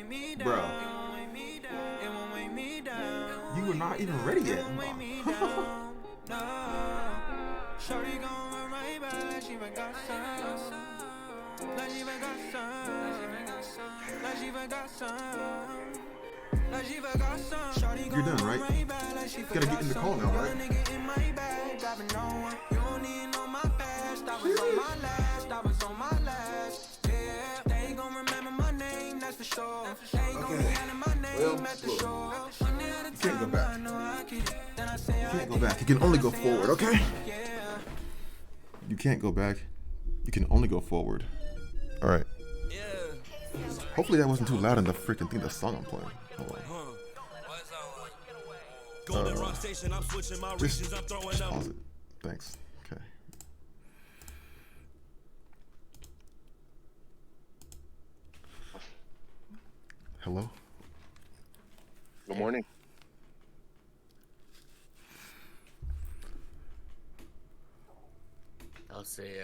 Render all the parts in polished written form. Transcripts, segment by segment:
Bro, you were not even ready yet. Shorty gon' run right back like she forgot some. Like she forgot some. Like she forgot some. Like she forgot some. Shorty You're gon' done, run right? right back like she You gotta get in the call now, right? nigga in my bag, driving no one. You don't need no my past. I was on my last. I was on my last. Yeah, they gon' remember my name, that's for sure. They ain't gon' be yelling my name at the show. You can't go back. You can't go back. You can only go forward, okay? You can't go back. You can only go forward. Alright. Hopefully that wasn't too loud in the freaking thing, the song I'm playing. Hold on. Just pause it. Thanks. Okay. Hello? Good morning. I'll say,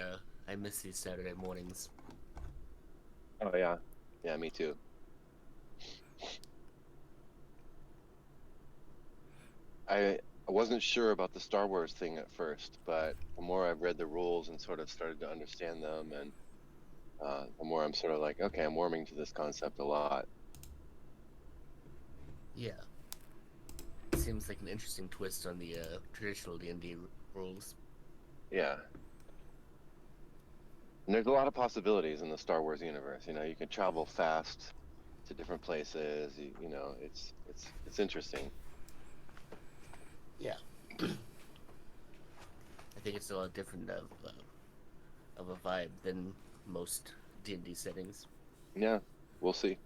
I miss these Saturday mornings. Oh yeah, yeah, me too. I wasn't sure about the Star Wars thing at first, but the more I've read the rules and sort of started to understand them, and the more I'm sort of like, okay, I'm warming to this concept a lot. Yeah. Seems like an interesting twist on the traditional D&D rules. Yeah. And there's a lot of possibilities in the Star Wars universe. You know, you can travel fast to different places. You know, it's interesting. Yeah. I think it's a lot different of a vibe than most D&D settings. Yeah, we'll see.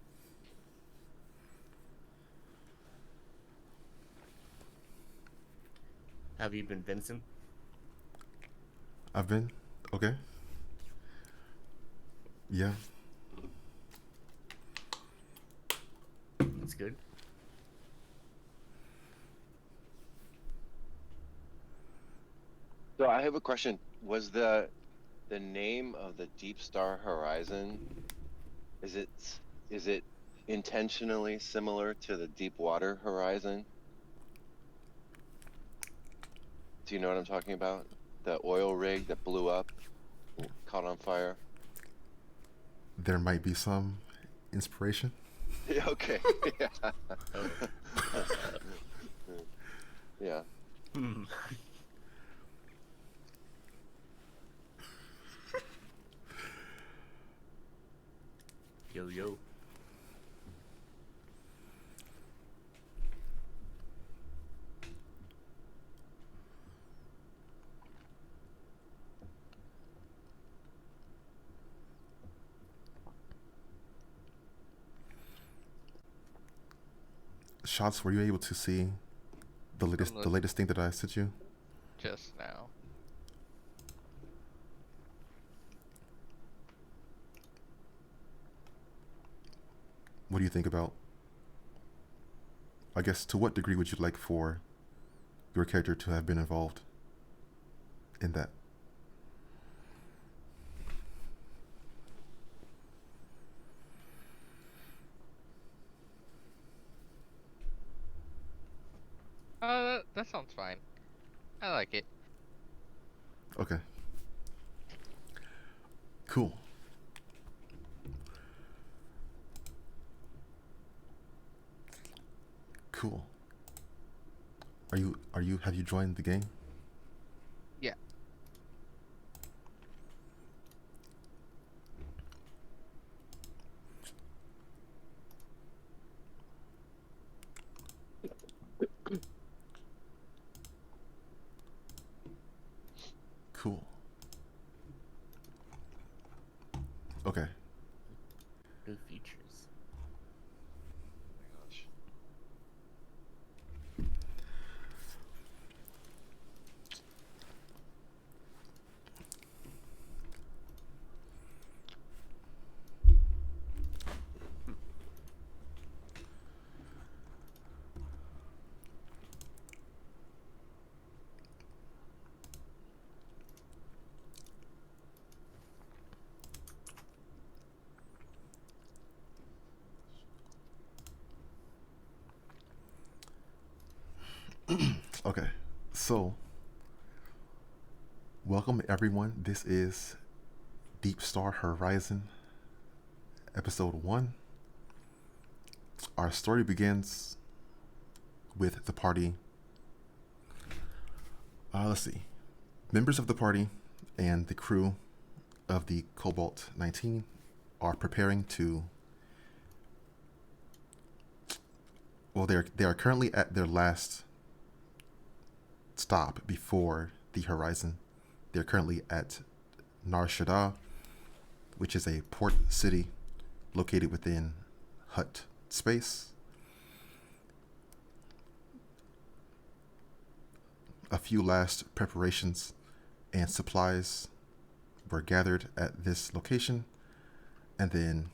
Have you been, Vincent? I've been? Okay. Yeah. That's good. So I have a question. Was the name of the Deepstar Horizon, is it intentionally similar to the Deepwater Horizon? Do you know what I'm talking about? The oil rig that blew up, caught on fire. There might be some inspiration. Yeah, okay. Yeah. Yeah. Yo. Shots, were you able to see the latest thing that I sent you? Just now. What do you think about, I guess, to what degree would you like for your character to have been involved in that? That sounds fine. I like it. Okay. Cool. Cool. Have you joined the game? Yeah. Cool. Okay. New features. Oh my gosh. Okay, so welcome everyone. This is Deepstar Horizon, episode 1. Our story begins with the party. Let's see. Members of the party and the crew of the Cobalt 19 are preparing to. Well, they are currently at their last stop before the horizon. They're currently at Nar Shaddaa, which is a port city located within Hut space. A few last preparations and supplies were gathered at this location, and then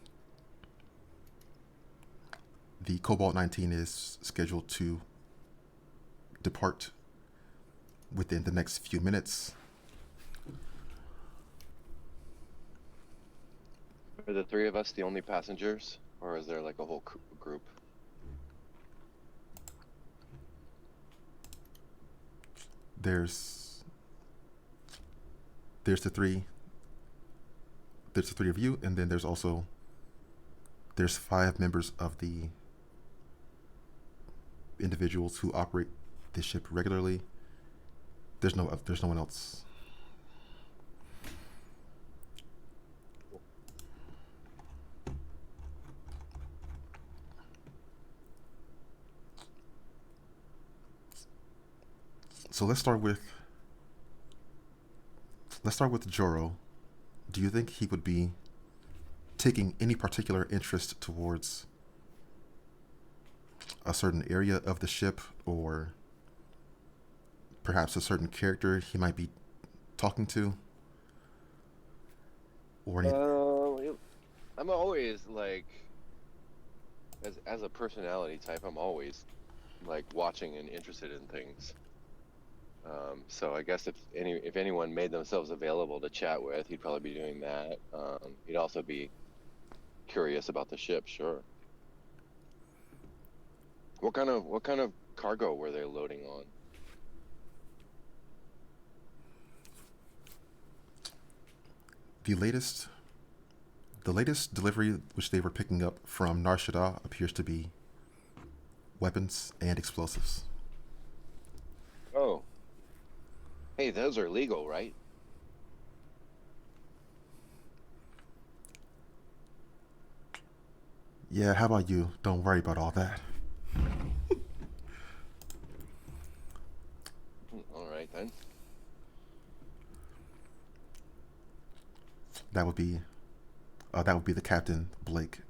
the Cobalt 19 is scheduled to depart within the next few minutes. Are the three of us the only passengers, or is there like a whole group? There's the three. There's the three of you, and then there's 5 members of the individuals who operate the ship regularly. There's no one else. So let's start with Joro. Do you think he would be taking any particular interest towards a certain area of the ship, or perhaps a certain character he might be talking to? Or anything? I'm always like, as a personality type, I'm always like watching and interested in things. So I guess if anyone made themselves available to chat with, he'd probably be doing that. He'd also be curious about the ship, sure. What kind of cargo were they loading on? The latest delivery which they were picking up from Nar Shaddaa appears to be weapons and explosives. Oh. Hey, those are legal, right? Yeah, how about you? Don't worry about all that. All right then. That would be the captain, Blake,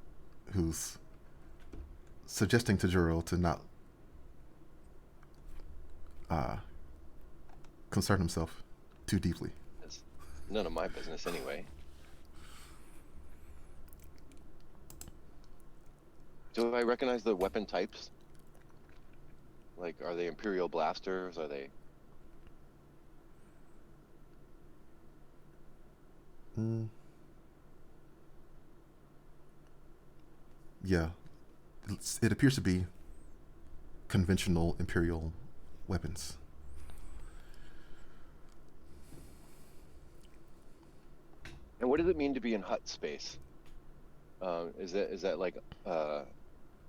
who's suggesting to Juro to not concern himself too deeply. It's none of my business anyway. Do I recognize the weapon types? Like, are they Imperial blasters? Are they? Yeah, it appears to be conventional Imperial weapons. And what does it mean to be in Hut space? Is that like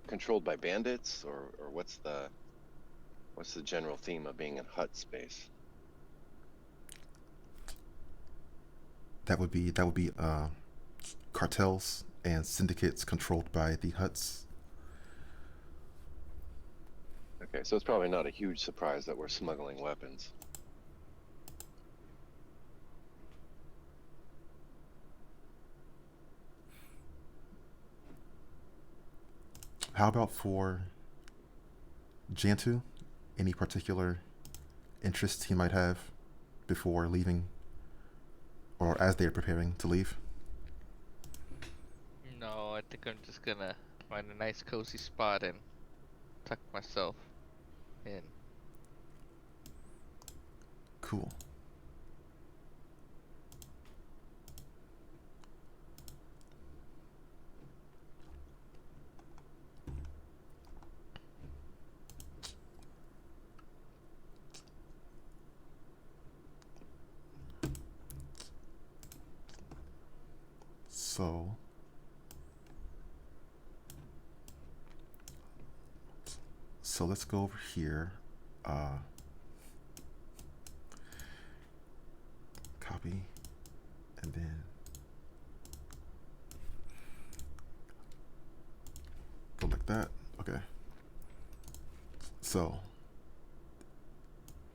controlled by bandits, or what's the general theme of being in Hut space? That would be cartels and syndicates controlled by the Huts. Okay, so it's probably not a huge surprise that we're smuggling weapons. How about for Jantu? Any particular interests he might have before leaving, or as they're preparing to leave? No, I think I'm just gonna find a nice cozy spot and tuck myself in. Cool. So let's go over here. Copy, and then go like that. Okay. So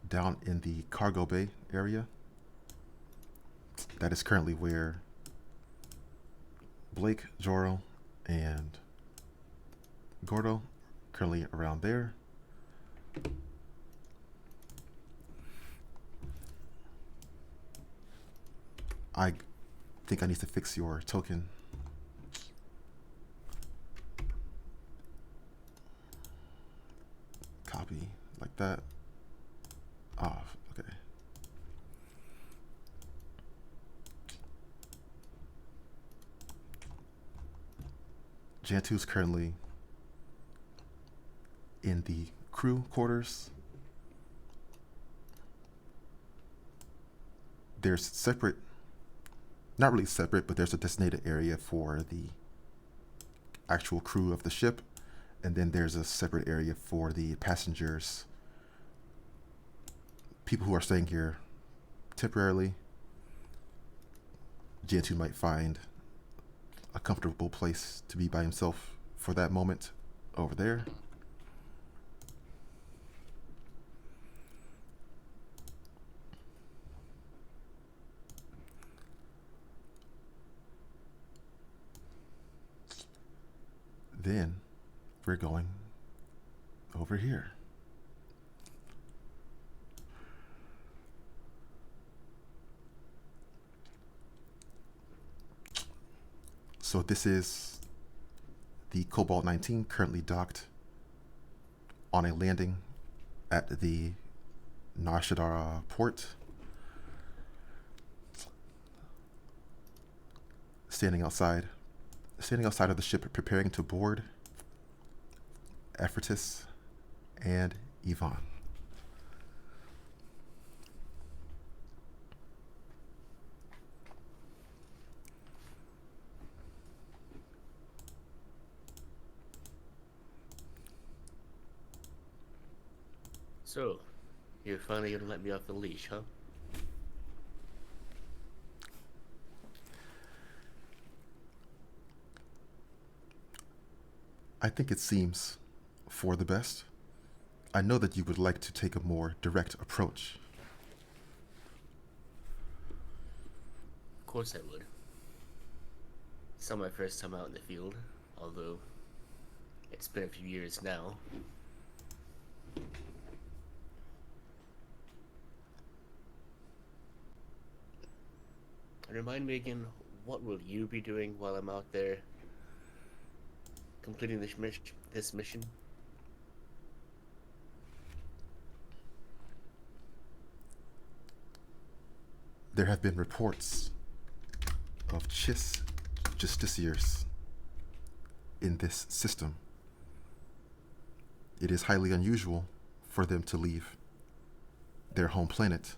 down in the cargo bay area, that is currently where Blake, Joro, and Gordo currently around there. I think I need to fix your token. Copy like that. Off. Okay. Jantu's currently in the crew quarters. There's separate, not really separate, but there's a designated area for the actual crew of the ship, and then there's a separate area for the passengers, people who are staying here temporarily. Jantu might find a comfortable place to be by himself for that moment over there. Then we're going over here. So this is the Cobalt 19 currently docked on a landing at the Nashidara port. Standing outside of the ship, preparing to board, Ephrata and Yvonne. So, you're finally gonna let me off the leash, huh? I think it seems for the best. I know that you would like to take a more direct approach. Of course I would. It's not my first time out in the field, although it's been a few years now. And remind me again, what will you be doing while I'm out there completing this mission? There have been reports of justiciars in this system. It is highly unusual for them to leave their home planet.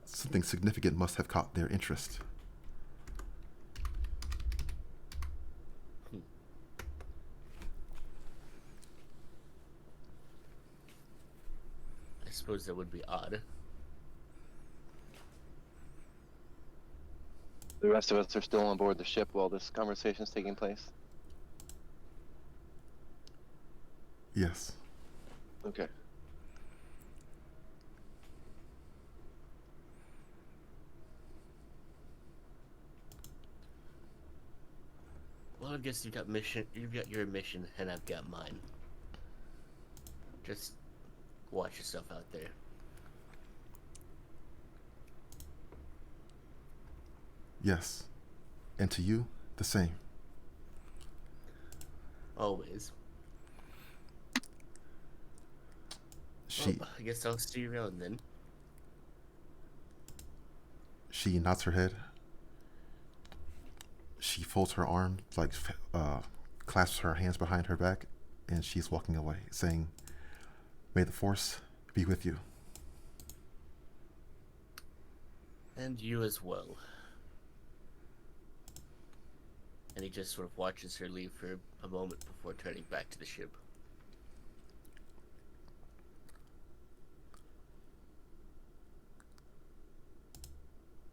Something significant must have caught their interest. I suppose that would be odd. The rest of us are still on board the ship while this conversation is taking place? Yes. Okay. Well, I guess you've got your mission, and I've got mine. Just watch yourself out there. Yes. And to you, the same. Always. Well, I guess I'll see you around then. She nods her head. She folds her arms, like clasps her hands behind her back, and she's walking away, saying, "May the Force be with you." And you as well. And he just sort of watches her leave for a moment before turning back to the ship.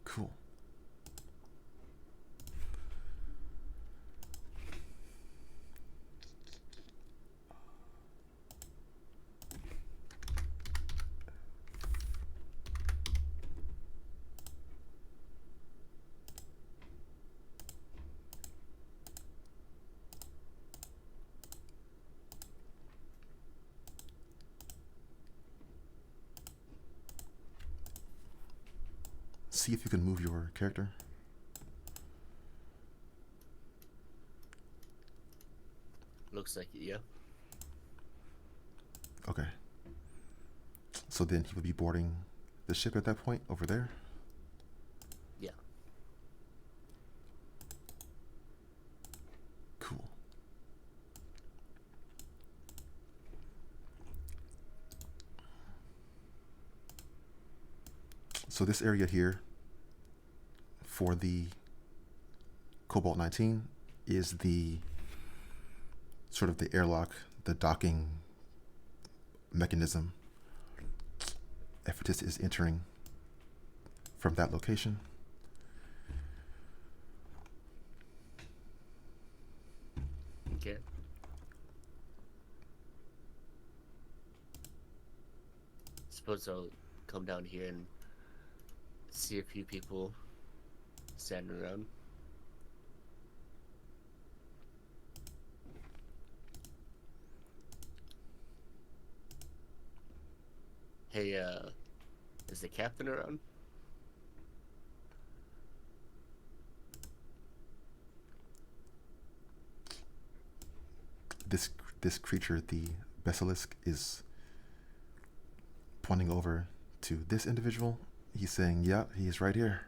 Cool. See if you can move your character. Looks like it, yeah. Okay. So then he would be boarding the ship at that point over there? Yeah. Cool. So this area here for the Cobalt 19 is the sort of the airlock, the docking mechanism. Ephetus is entering from that location. Okay. Suppose I'll come down here and see a few people standing around. Hey, is the captain around? This creature, the basilisk, is pointing over to this individual. He's saying, "Yeah, he's right here."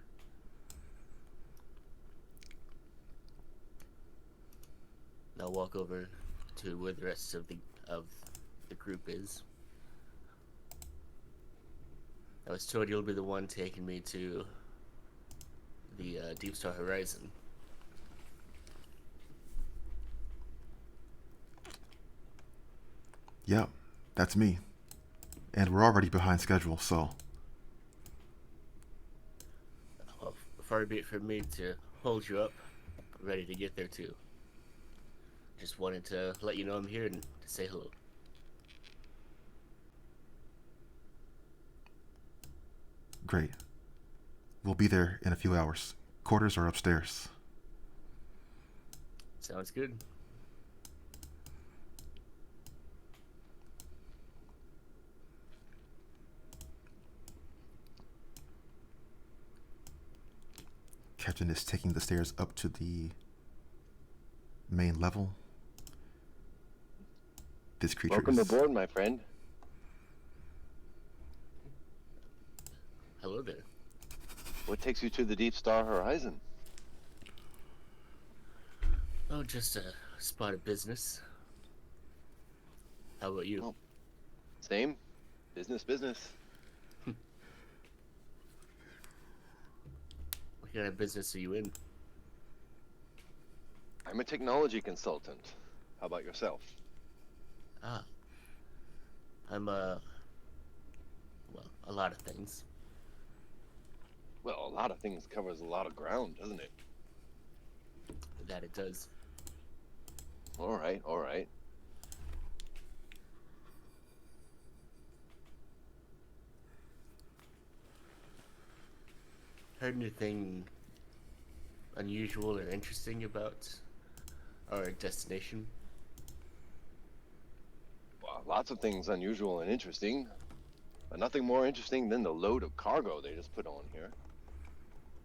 I'll walk over to where the rest of the group is. I was told you'll be the one taking me to the Deepstar Horizon. Yeah, that's me. And we're already behind schedule, so Well, far be it from me to hold you up, ready to get there too. Just wanted to let you know I'm here and to say hello. great. We'll be there in a few hours. Quarters are upstairs. Sounds good. Captain is taking the stairs up to the main level. This creature Welcome is... aboard, my friend. Hello there. What takes you to the Deepstar Horizon? Oh, just a spot of business. How about you? Oh. Same. Business, business. What kind of business are you in? I'm a technology consultant. How about yourself? Ah, I'm well, a lot of things. Well, a lot of things covers a lot of ground, doesn't it? That it does. All right, all right. Heard anything unusual or interesting about our destination? Well, lots of things unusual and interesting, but nothing more interesting than the load of cargo they just put on here.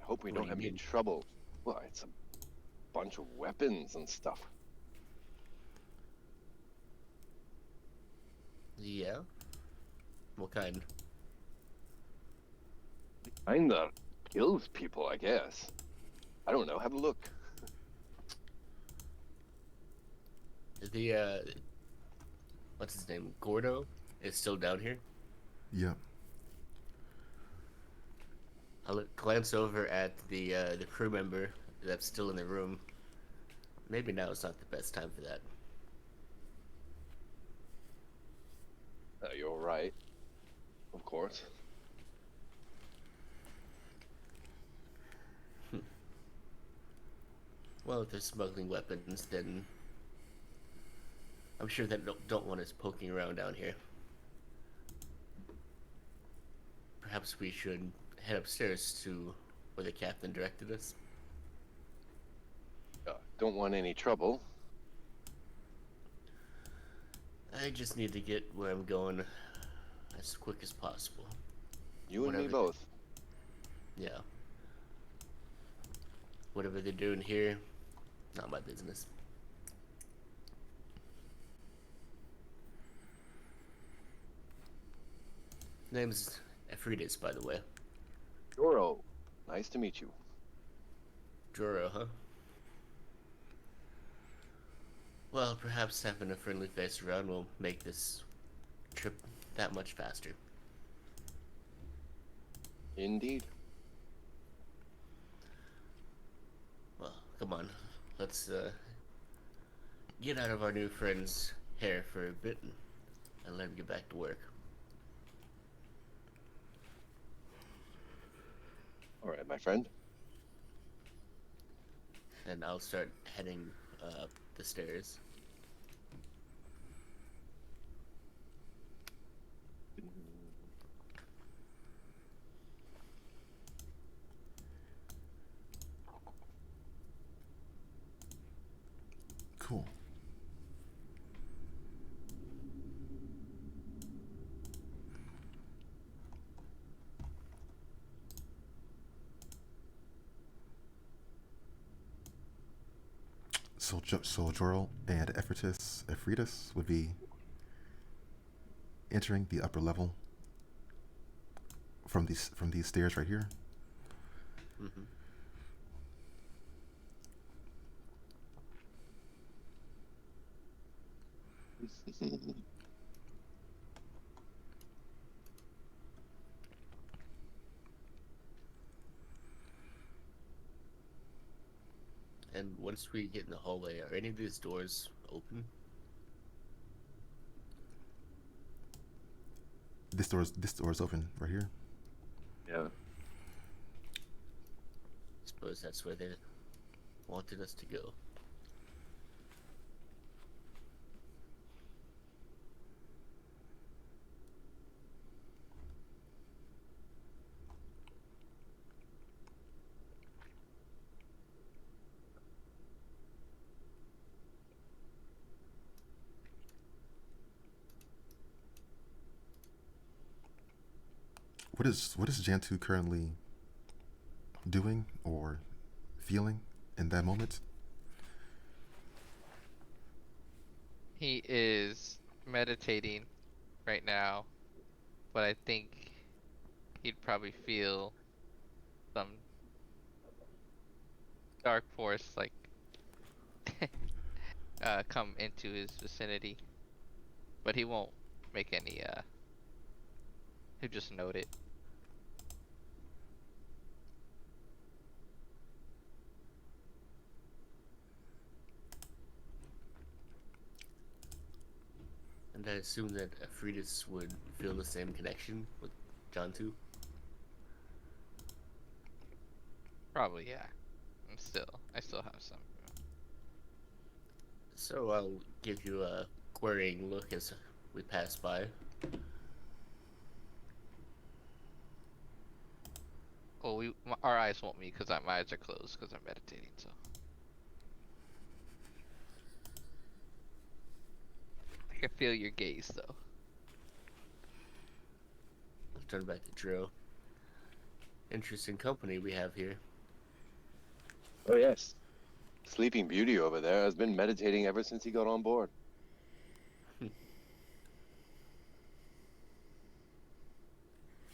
I hope we What don't do you have any mean? trouble. Well, it's a bunch of weapons and stuff. Yeah? What kind? Kinda kills people, I guess. I don't know. Have a look. The, what's his name? Gordo is still down here? Yep. glance over at the crew member that's still in the room. Maybe now is not the best time for that. You're right. Of course. Well, if they're smuggling weapons, then I'm sure they don't want us poking around down here. Perhaps we should head upstairs to where the captain directed us. Don't want any trouble. I just need to get where I'm going as quick as possible. You and me Whatever. both. Yeah. Whatever they're doing here, not my business. Name's Efrides, by the way. Doro, nice to meet you. Joro, huh? Well, perhaps having a friendly face around will make this trip that much faster. Indeed. Well, come on. Let's get out of our new friend's hair for a bit and let him get back to work. All right, my friend. And I'll start heading up the stairs. Cool. So Jorl and Ephritas would be entering the upper level from these stairs right here. Mm-hmm. And once we get in the hallway, are any of these doors open? This door is open right here. Yeah. Suppose that's where they wanted us to go. What is Jantu currently doing or feeling in that moment? He is meditating right now, but I think he'd probably feel some dark force like come into his vicinity, but he won't make any he'll just note it. And I assume that Efritas would feel the same connection with John too. Probably, yeah. I still have some. So I'll give you a querying look as we pass by. Well, our eyes won't meet because my eyes are closed because I'm meditating. So I can feel your gaze, though. I'll turn back to Dro. Interesting company we have here. Oh, yes. Sleeping Beauty over there has been meditating ever since he got on board.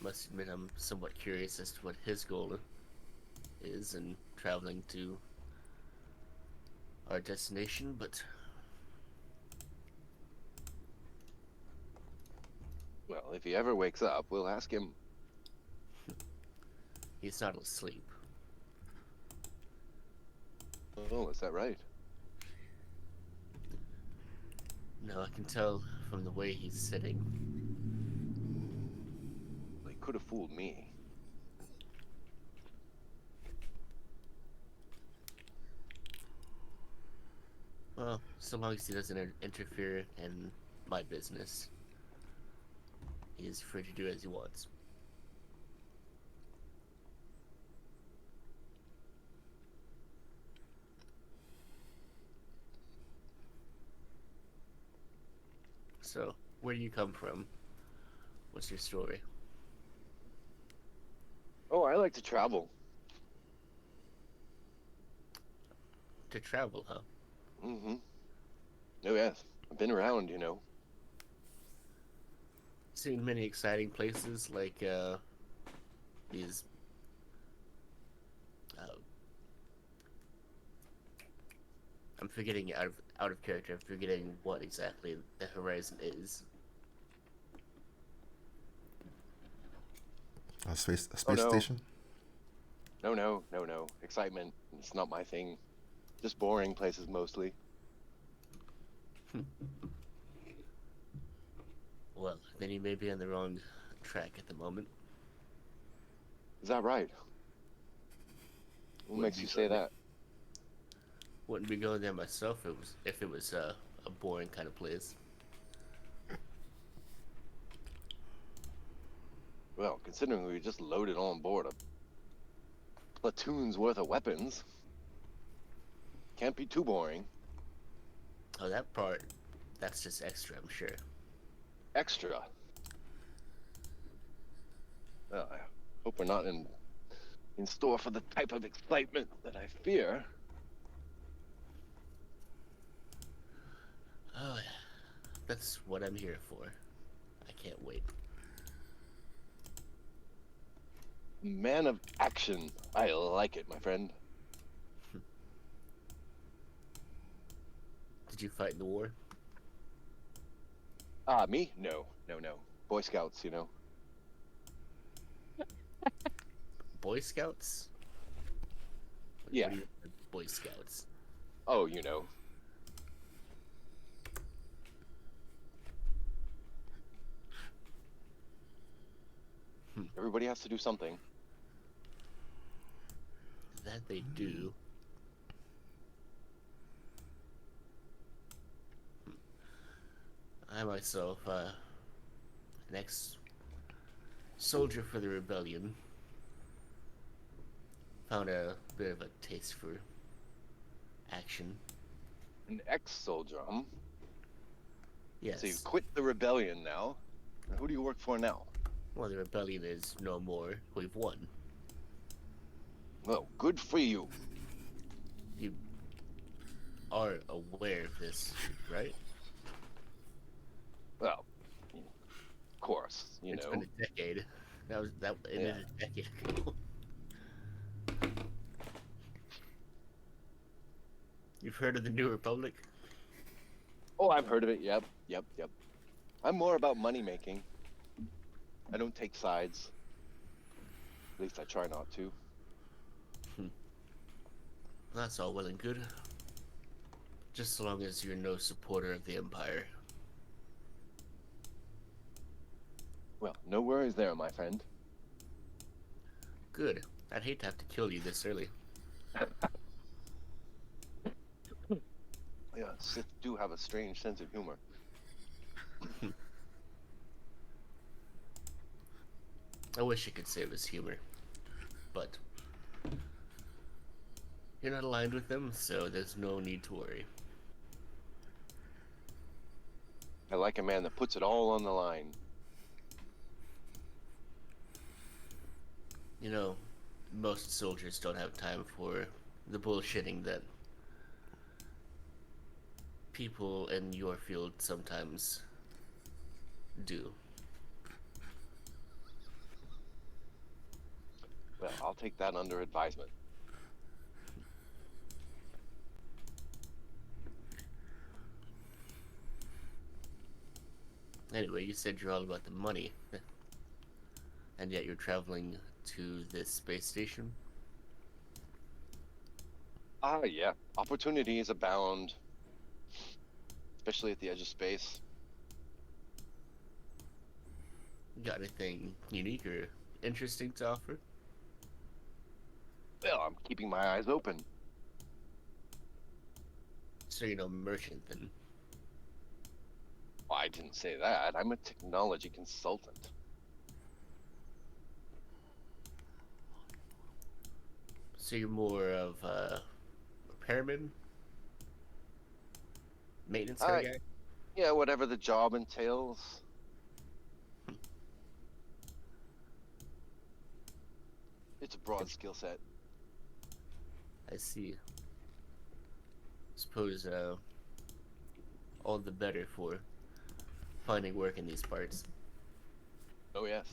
Must admit I'm somewhat curious as to what his goal is in traveling to our destination, but Well, if he ever wakes up, we'll ask him. He's not asleep. Oh, is that right? No, I can tell from the way he's sitting. Well, he could have fooled me. Well, so long as he doesn't interfere in my business, he is free to do as he wants. So, where do you come from? What's your story? Oh, I like to travel. To travel, huh? Mm-hmm. Oh, yes. I've been around, you know. Seen many exciting places like these. Uh, I'm forgetting out of character. I'm forgetting what exactly the horizon is. A space Oh, no. station. No. Excitement. It's not my thing. Just boring places mostly. Well, then you may be on the wrong track at the moment. Is that right? What Wouldn't makes be you say going there- that? Wouldn't be going there myself if it was a boring kind of place. Well, considering we just loaded on board a platoon's worth of weapons, can't be too boring. Oh, that part, that's just extra, I'm sure. Extra. Well, I hope we're not in store for the type of excitement that I fear. Oh, yeah. That's what I'm here for. I can't wait. Man of action. I like it, my friend. Did you fight in the war? Me? No. Boy Scouts, you know. Boy Scouts? Yeah. What do you mean, Boy Scouts? Oh, you know. Everybody has to do something. That they do. I myself, an ex-soldier for the rebellion, found a bit of a taste for action. An ex-soldier, huh? Yes. So you've quit the rebellion now. And who do you work for now? Well, the rebellion is no more. We've won. Well, good for you. You are aware of this, right? Well, of course, you It's know. been a decade. That ended a decade ago. You've heard of the New Republic? Oh, I've heard of it. Yep. I'm more about money making. I don't take sides. At least I try not to. That's all well and good. Just so long as you're no supporter of the Empire. Well, no worries there, my friend. Good. I'd hate to have to kill you this early. Yeah, Sith do have a strange sense of humor. I wish I could say it was humor. But you're not aligned with them, so there's no need to worry. I like a man that puts it all on the line. You know, most soldiers don't have time for the bullshitting that people in your field sometimes do. Well, I'll take that under advisement. Anyway, you said you're all about the money, and yet you're traveling to this space station? Yeah. Opportunities abound, especially at the edge of space. Got anything unique or interesting to offer? Well, I'm keeping my eyes open. So you're no merchant then? Well, I didn't say that. I'm a technology consultant. So you're more of a repairman? Maintenance kind Uh, of guy? yeah, whatever the job entails. It's a broad skill set. I see. Suppose all the better for finding work in these parts. Oh, yes.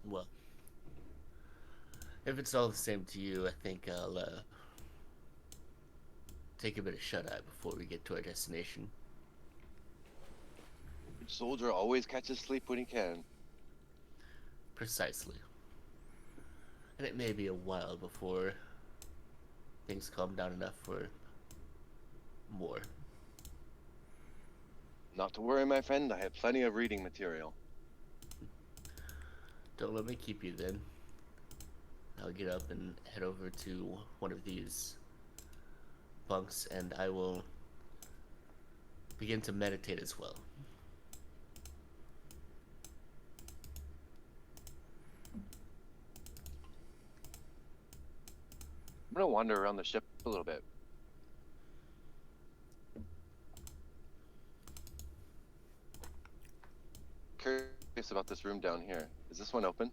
Well, if it's all the same to you, I think I'll take a bit of shut-eye before we get to our destination. Good soldier always catches sleep when he can. Precisely. And it may be a while before things calm down enough for more. Not to worry, my friend. I have plenty of reading material. Don't let me keep you then. I'll get up and head over to one of these bunks and I will begin to meditate as well. I'm gonna wander around the ship a little bit. Curious about this room down here. Is this one open?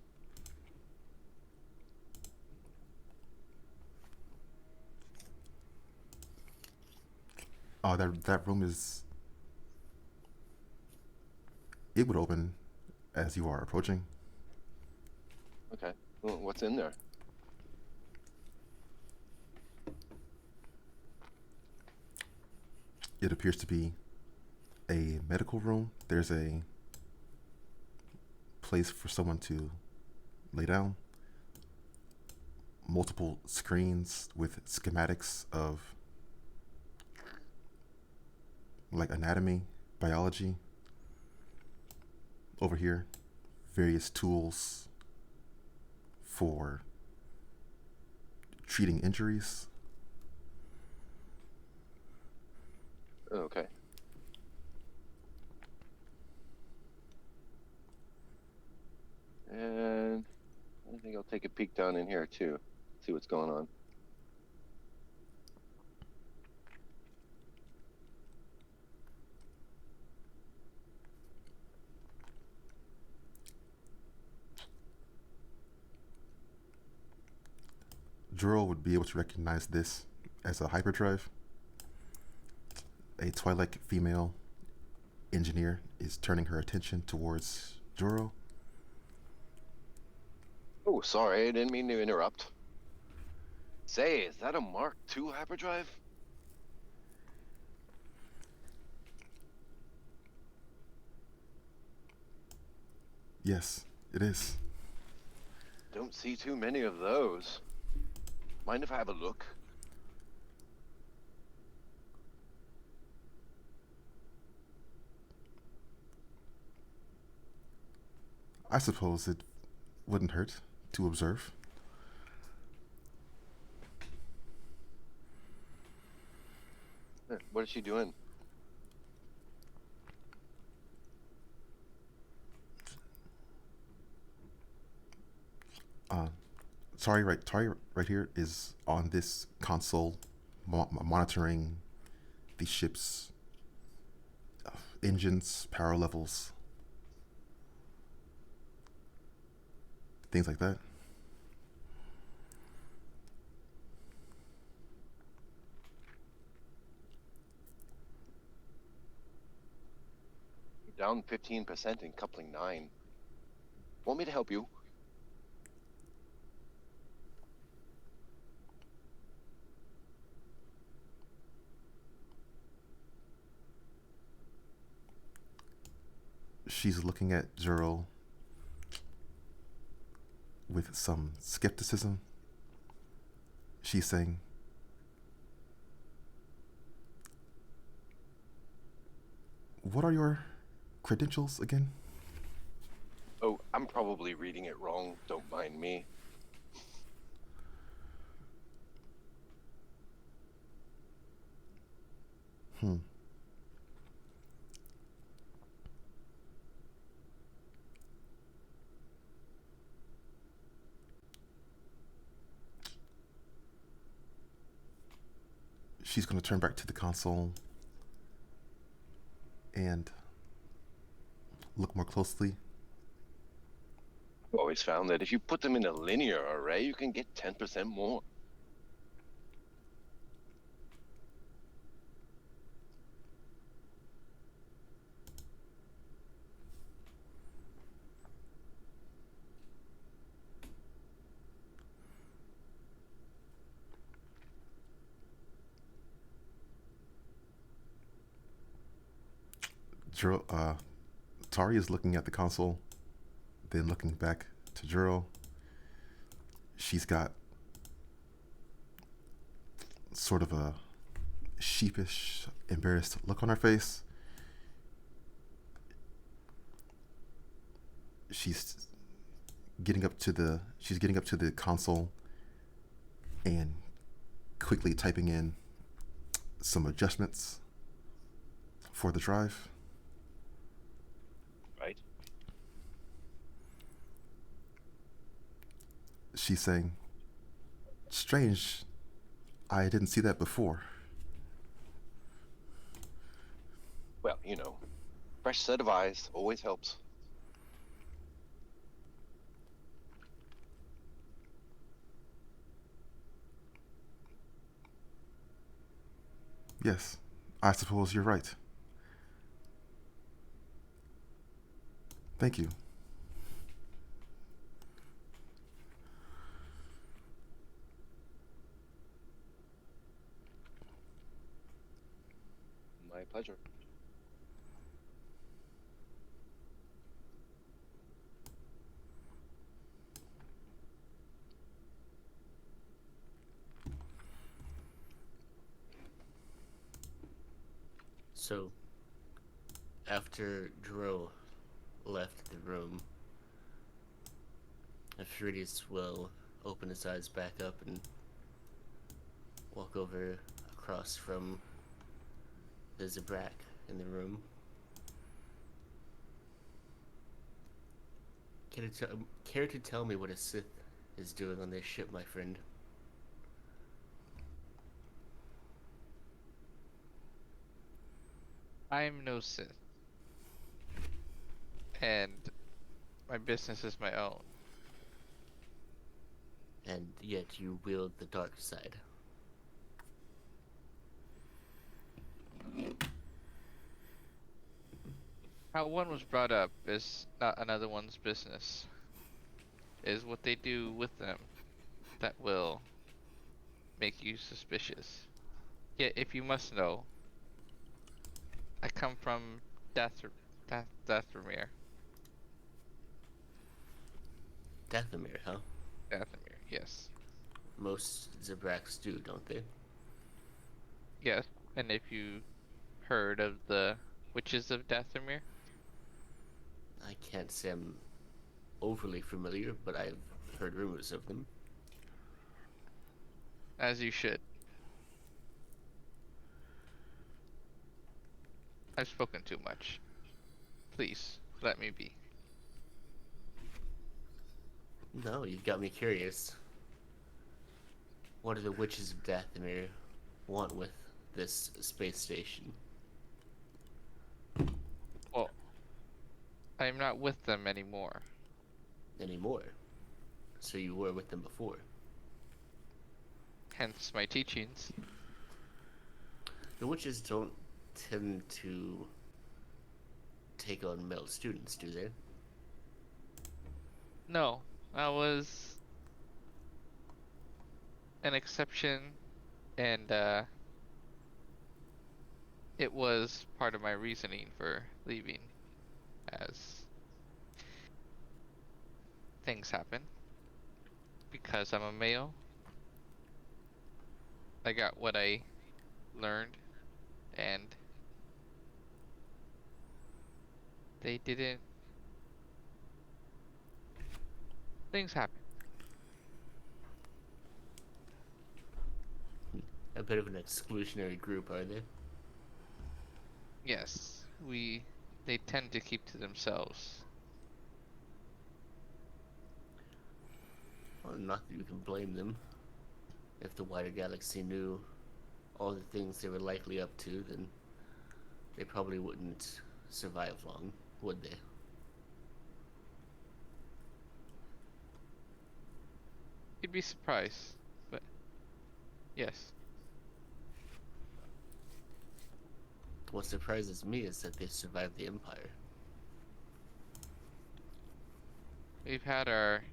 Oh, that room is. It would open as you are approaching. Okay. Well, what's in there? It appears to be a medical room. There's a place for someone to lay down. Multiple screens with schematics of like anatomy, biology. Over here, various tools for treating injuries. Okay. And I think I'll take a peek down in here too. See what's going on. Juro would be able to recognize this as a hyperdrive. A Twilight female engineer is turning her attention towards Juro. Oh, sorry, I didn't mean to interrupt. Say, is that a Mark II hyperdrive? Yes, it is. Don't see too many of those. Mind if I have a look? I suppose it wouldn't hurt to observe. What is she doing? Sorry, right here is on this console monitoring the ship's engines, power levels, things like that. down 15% in coupling 9. Want me to help you? She's looking at Juro with some skepticism. She's saying, "What are your credentials again?" Oh, I'm probably reading it wrong. Don't mind me. Hmm. She's going to turn back to the console and look more closely. I've always found that if you put them in a linear array, you can get 10% more. Tari is looking at the console, then looking back to Juro. She's got sort of a sheepish, embarrassed look on her face. She's getting up to the console and quickly typing in some adjustments for the drive. Right. She's saying, "Strange, I didn't see that before." Well, you know, fresh set of eyes always helps. Yes, I suppose you're right. Thank you. My pleasure. So, after Dro left the room, Aphrodis will open his eyes back up and walk over across from the Zabrak in the room. Care to tell me what a Sith is doing on this ship, my friend? I'm no Sith, and my business is my own. And yet you wield the dark side. How one was brought up is not another one's business. It is what they do with them that will make you suspicious. Yet, if you must know, I come from Dathomir. Dathomir, huh? Dathomir, yes. Most Zabraks do, don't they? Yes, and if you heard of the witches of Dathomir? I can't say I'm overly familiar, but I've heard rumors of them. As you should. I've spoken too much. Please, let me be. No, you've got me curious. What do the witches of Dathomir want with this space station? Well, I'm not with them anymore. Anymore? So you were with them before? Hence my teachings. The witches don't tend to take on male students, do they? No, I was an exception, and it was part of my reasoning for leaving, as things happen. Because I'm a male, I got what I learned, and they didn't. Things happen. A bit of an exclusionary group, are they? Yes, they tend to keep to themselves. Well, not that you can blame them. If the wider galaxy knew all the things they were likely up to, then they probably wouldn't survive long, would they? You'd be surprised, but yes. What surprises me is that they survived the Empire. We've had our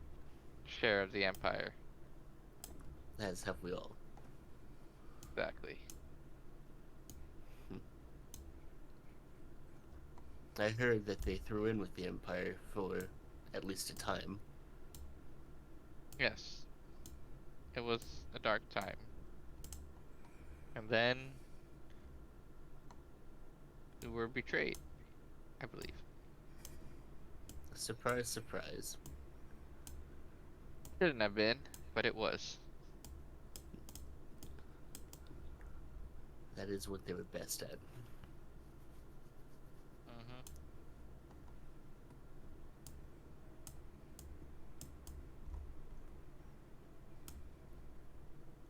share of the Empire. As have we all. Exactly. I heard that they threw in with the Empire for at least a time. Yes. It was a dark time. And then we were betrayed, I believe. Surprise, surprise. Shouldn't have been, but it was. That is what they were best at. Mm-hmm.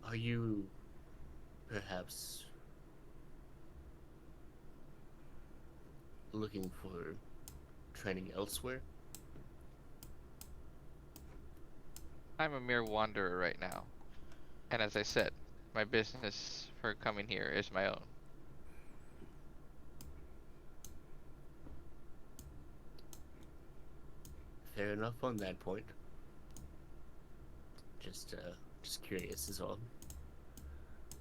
Are you perhaps looking for training elsewhere? I'm a mere wanderer right now. And as I said, my business for coming here is my own. Fair enough on that point. Just curious is all.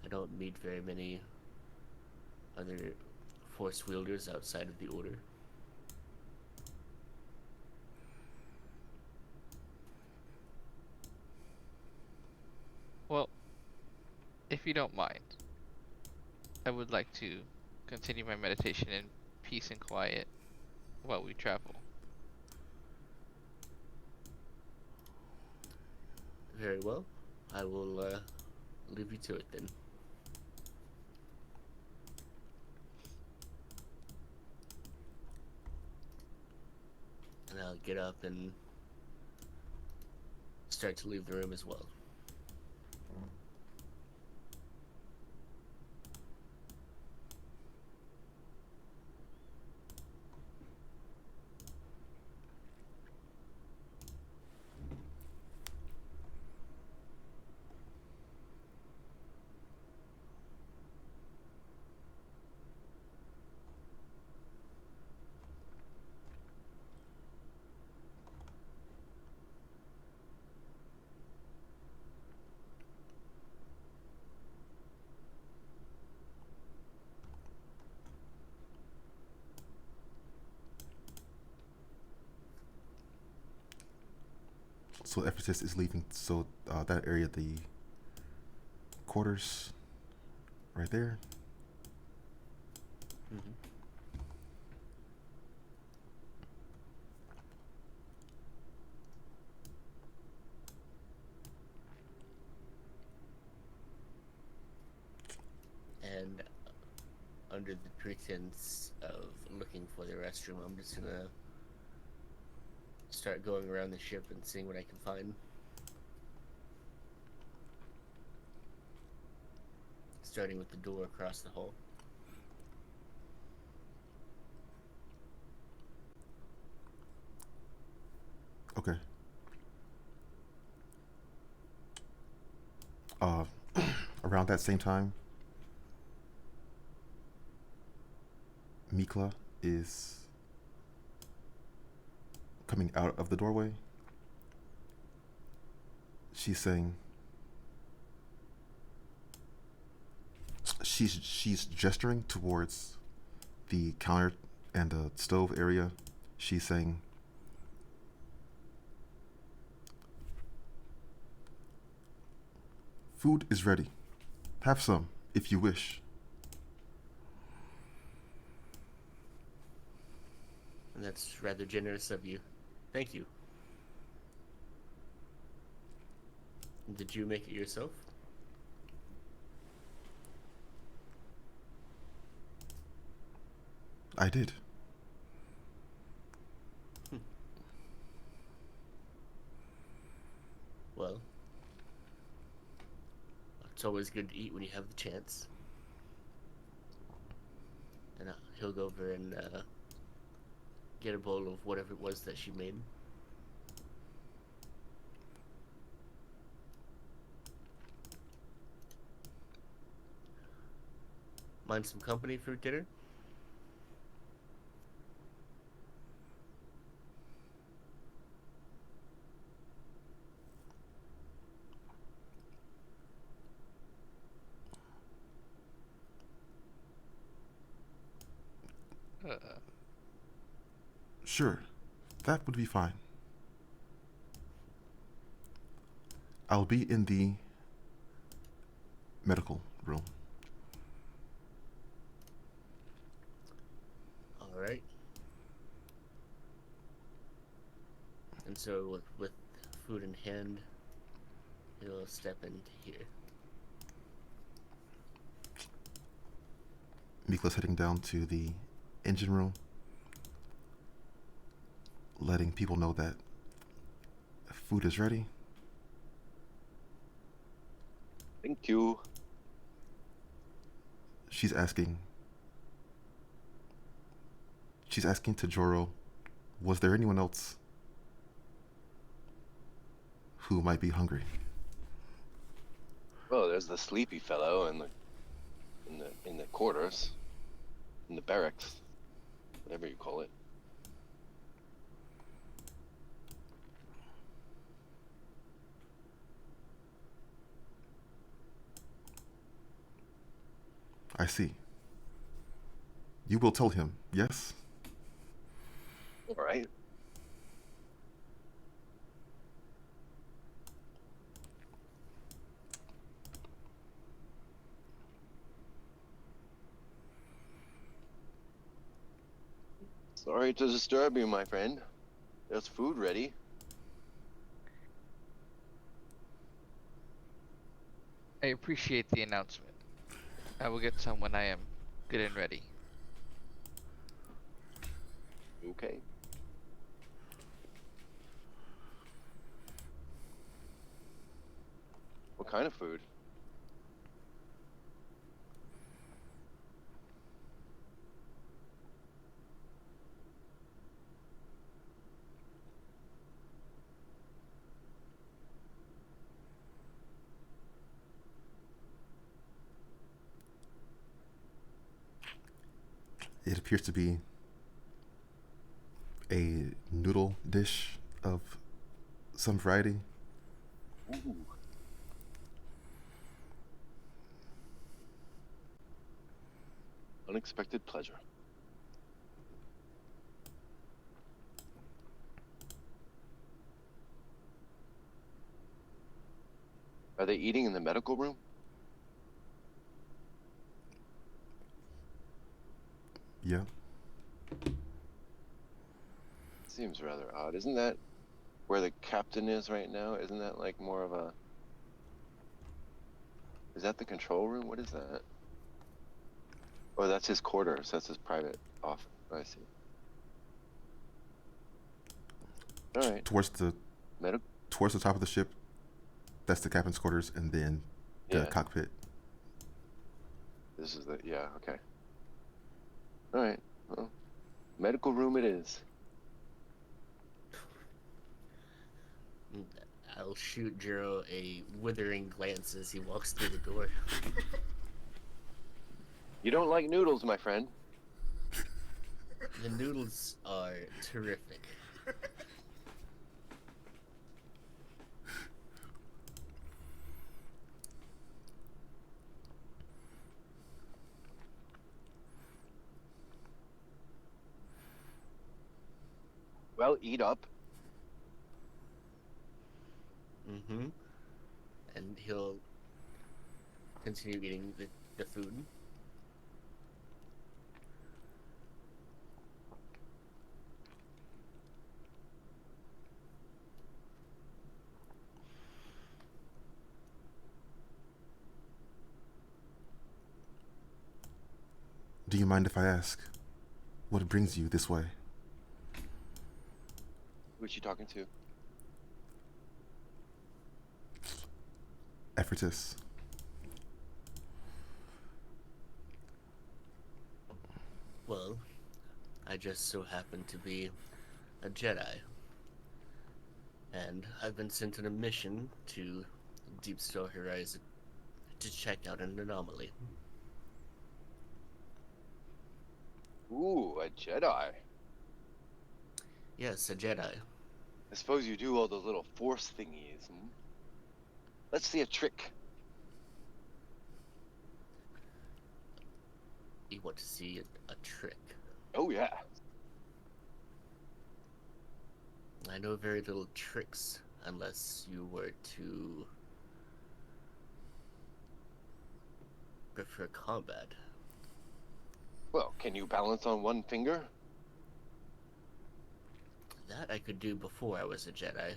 I don't meet very many other force wielders outside of the Order. Well, if you don't mind, I would like to continue my meditation in peace and quiet while we travel. Very well. I will leave you to it then. And I'll get up and start to leave the room as well. So emphasis is leaving. So that area, the quarters, right there. Mm-hmm. And under the pretense of looking for the restroom, I'm just gonna start going around the ship and seeing what I can find. Starting with the door across the hall. Okay. Uh, around that same time, Mikla is coming out of the doorway. She's saying, she's gesturing towards the counter and the stove area. She's saying, "Food is ready. Have some if you wish." And that's rather generous of you. Thank you. Did you make it yourself? I did. Well, it's always good to eat when you have the chance. And he'll go over and get a bowl of whatever it was that she made. Mind some company for dinner? Sure, that would be fine. I'll be in the medical room. All right. And so, with food in hand, he'll step into here. Mikla's heading down to the engine room, letting people know that food is ready. Thank you. She's asking to Joro, was there anyone else who might be hungry? Well, there's the sleepy fellow in the quarters, in the barracks, whatever you call it. I see. You will tell him, yes? All right. Sorry to disturb you, my friend. There's food ready. I appreciate the announcement. I will get some when I am good and ready. Okay. What kind of food? It appears to be a noodle dish of some variety. Ooh. Unexpected pleasure. Are they eating in the medical room? Yeah. Seems rather odd. Isn't that where the captain is right now? Isn't that like more of a... Is that the control room? What is that? Oh, that's his quarters. That's his private office. I see. All right. Towards the top of the ship, that's the captain's quarters, and then the cockpit. This is the... Yeah, okay. All right. Well, medical room it is. I'll shoot Jiro a withering glance as he walks through the door. You don't like noodles, my friend. The noodles are terrific. well eat up? Mm-hmm. And he'll continue eating the food. Do you mind if I ask what brings you this way? Who's she talking to? Effortless. Well, I just so happen to be a Jedi. And I've been sent on a mission to Deepstar Horizon to check out an anomaly. Ooh, a Jedi. Yes, a Jedi. I suppose you do all those little force thingies. Hmm? Let's see a trick. You want to see a trick? Oh yeah. I know very little tricks unless you were to prefer combat. Well, can you balance on one finger? That I could do before I was a Jedi.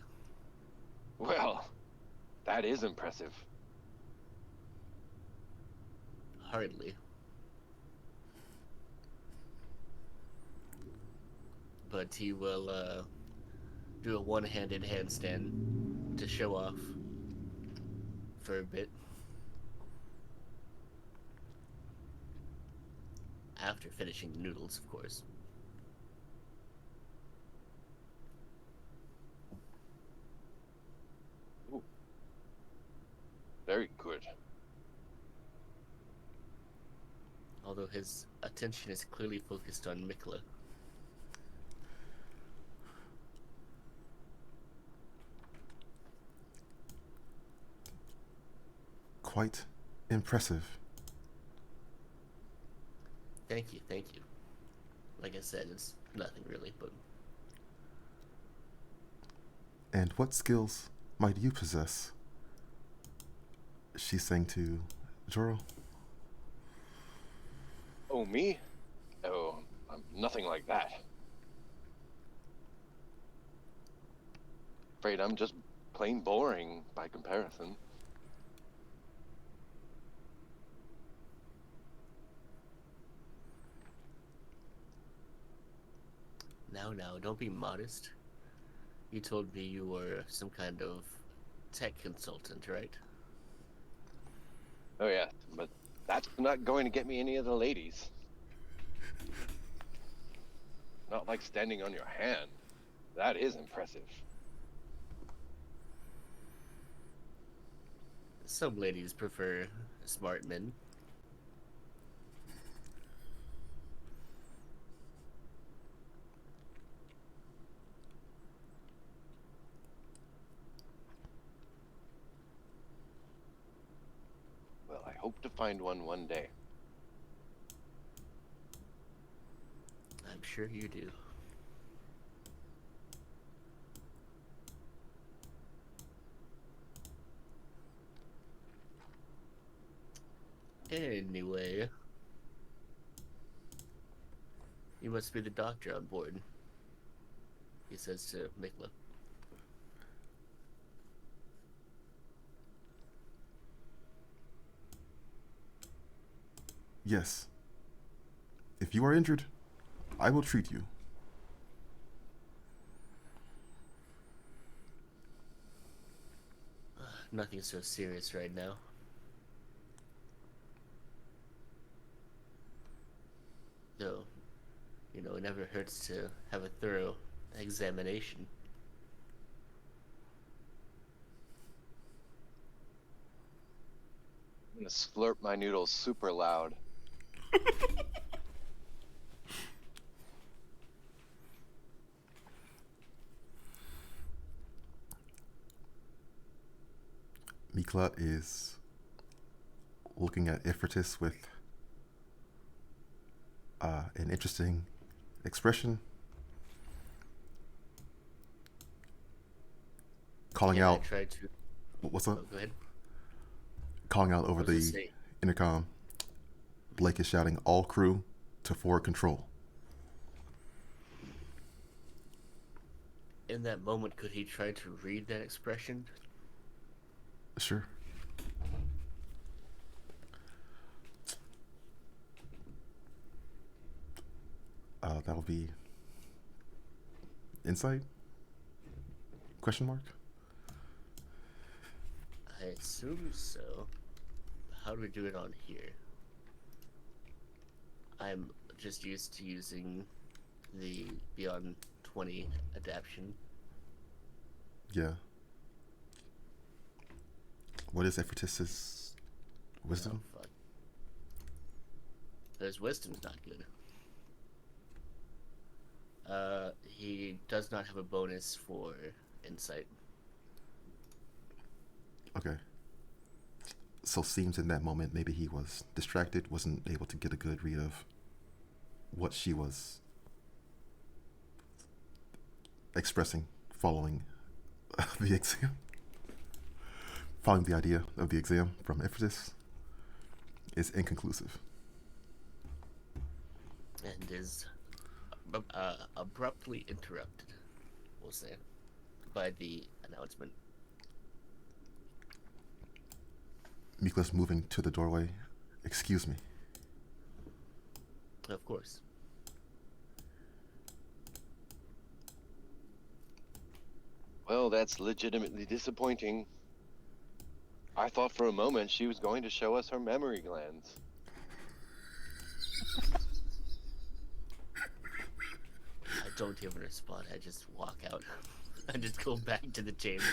Well, that is impressive. Hardly. But he will do a one-handed handstand to show off for a bit. After finishing the noodles, of course. Ooh. Very good. Although his attention is clearly focused on Mikla. Quite impressive. Thank you, thank you. Like I said, it's nothing really, but... And what skills might you possess? She's saying to Joro. Oh, me? Oh, I'm nothing like that. Afraid I'm just plain boring by comparison. Now, don't be modest. You told me you were some kind of tech consultant, right? Oh yeah, but that's not going to get me any of the ladies. Not like standing on your hand. That is impressive. Some ladies prefer smart men. Well, I hope to find one day. I'm sure you do. Anyway, you must be the doctor on board, he says to Mikla. Yes. If you are injured, I will treat you. Nothing so serious right now. Though, you know, it never hurts to have a thorough examination. I'm gonna slurp my noodles super loud. Mikla is looking at Ifritis with an interesting expression. calling and I out. tried to. What's up? Oh, go ahead. Calling out I over was just the saying. intercom. Blake is shouting, "All crew to forward control." In that moment, could he try to read that expression? Sure. That would be insight? Question mark? I assume so. How do we do it on here? I'm just used to using the Beyond 20 adaptation. Yeah. What is Ephraitus's wisdom? Oh, fuck. His wisdom's not good. He does not have a bonus for insight. Okay. So seems in that moment maybe he was distracted, wasn't able to get a good read of what she was expressing following the exam. Following the idea of the exam from Ephraitus is inconclusive. And is abruptly interrupted, we'll say, by the announcement. Mikla's moving to the doorway. Excuse me. Of course. Well, that's legitimately disappointing. I thought for a moment she was going to show us her memory glands. I don't even respond. I just walk out. I just go back to the chambers.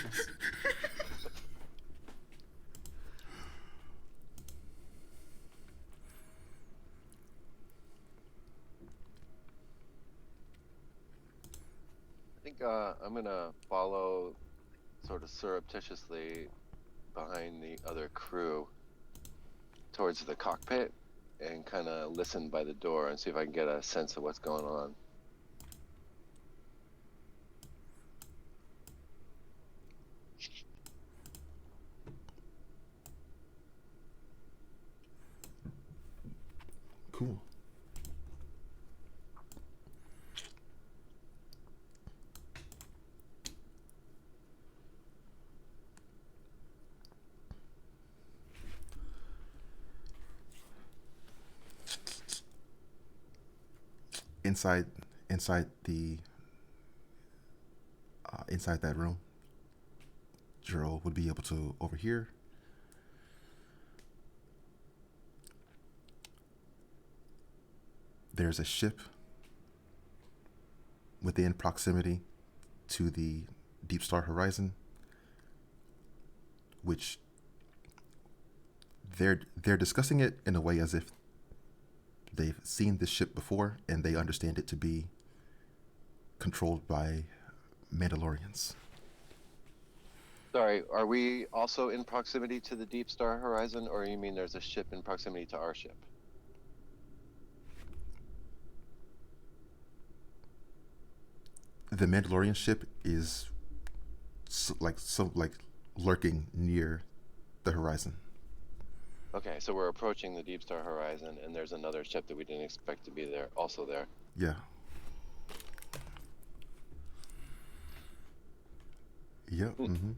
I think I'm gonna follow sort of surreptitiously behind the other crew towards the cockpit and kind of listen by the door and see if I can get a sense of what's going on. Cool. Inside the inside that room, Jiro would be able to overhear. There's a ship within proximity to the Deepstar horizon, which they're discussing it in a way as if they've seen this ship before and they understand it to be controlled by Mandalorians. Sorry, are we also in proximity to the Deep Star horizon, or you mean there's a ship in proximity to our ship? The Mandalorian ship is like lurking near the horizon. Okay, so we're approaching the Deep Star horizon, and there's another ship that we didn't expect to be there, also there. Yeah. Yep. Mm-hmm.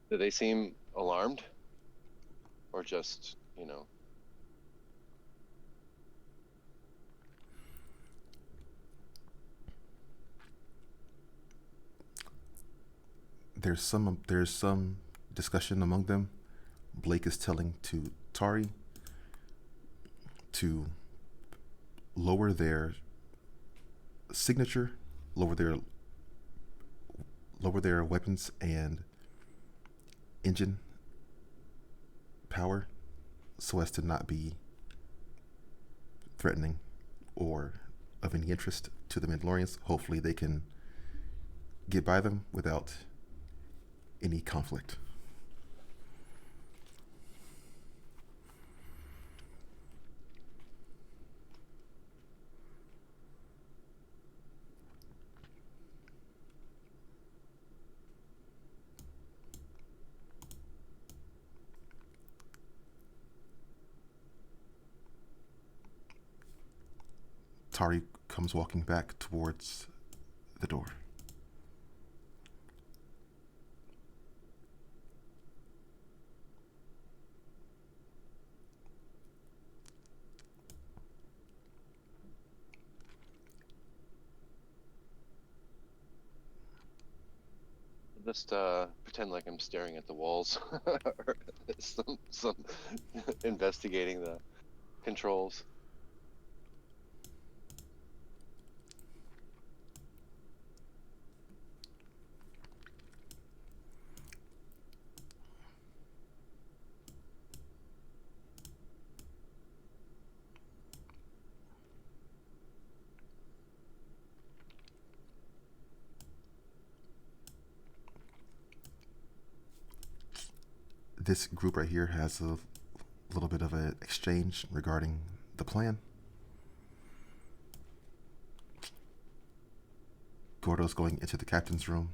Do they seem alarmed? Or just, you know? There's some discussion among them. Blake is telling to Tari to lower their signature, lower their lower their weapons and engine power so as to not be threatening or of any interest to the Mandalorians. Hopefully they can get by them without any conflict. Tari comes walking back towards the door. Just pretend like I'm staring at the walls, or some investigating the controls. This group right here has a little bit of an exchange regarding the plan. Gordo's going into the captain's room.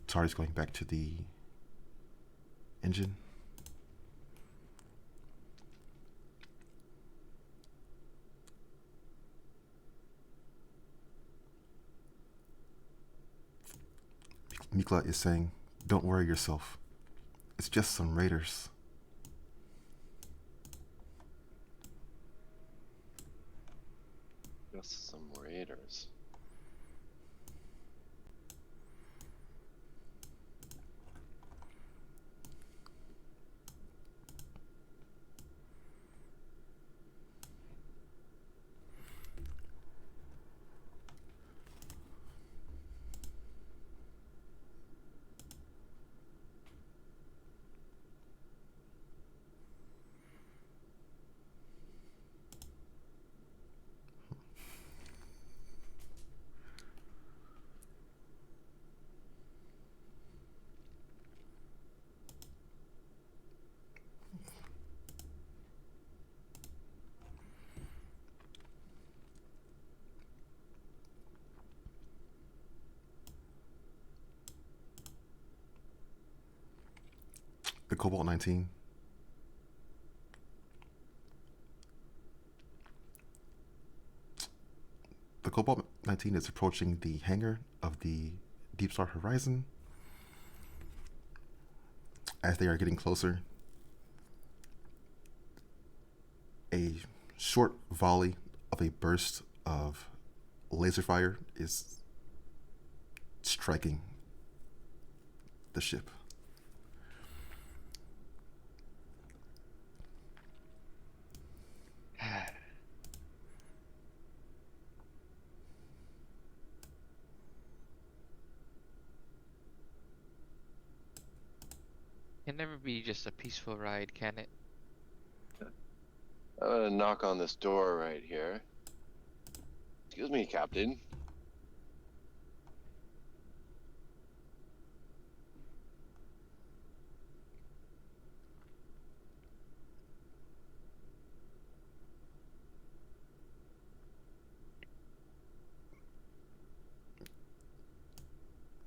Tari's going back to the engine. Mikla is saying, "Don't worry yourself. It's just some raiders." Just some raiders. The Cobalt 19. The Cobalt 19 is approaching the hangar of the Deepstar Horizon. As they are getting closer, a short volley of a burst of laser fire is striking the ship. Can never be just a peaceful ride, can it? I'm gonna knock on this door right here. Excuse me, Captain.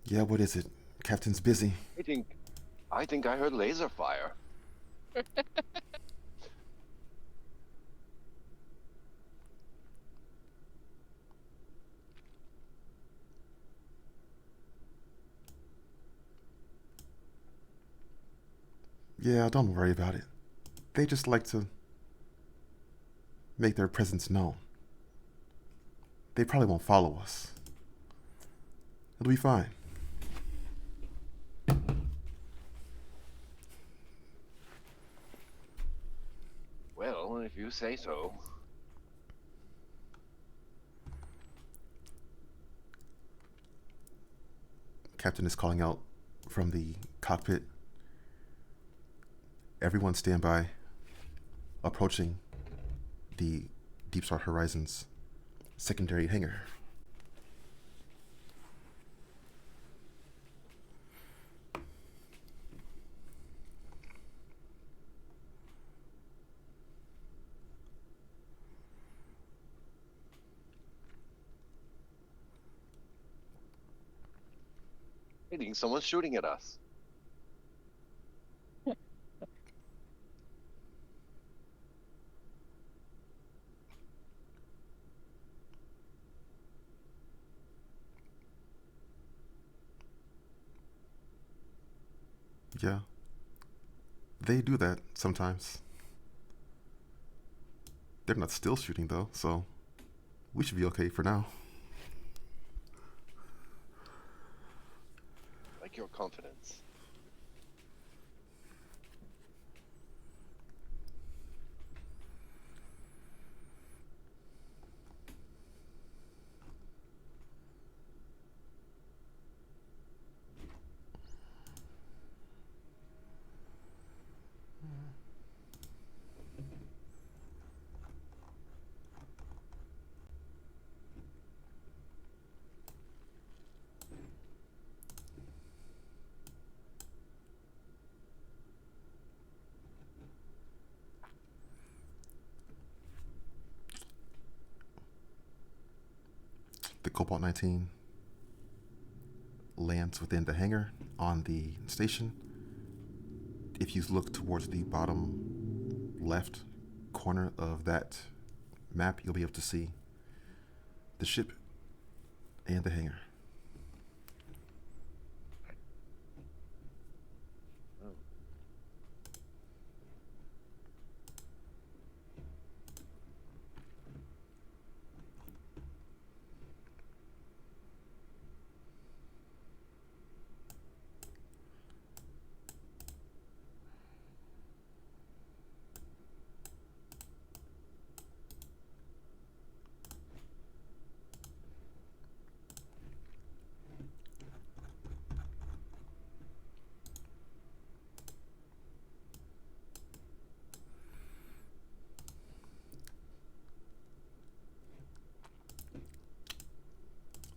Yeah, what is it? Captain's busy. I think I heard laser fire. Yeah, don't worry about it. They just like to make their presence known. They probably won't follow us. It'll be fine. Well, if you say so. Captain is calling out from the cockpit. Everyone stand by. Approaching the Deepstar Horizons secondary hangar. I think someone's shooting at us. Yeah. They do that sometimes. They're not still shooting though, so we should be okay for now. Like your confidence. The Cobalt 19 lands within the hangar on the station. If you look towards the bottom left corner of that map, you'll be able to see the ship and the hangar.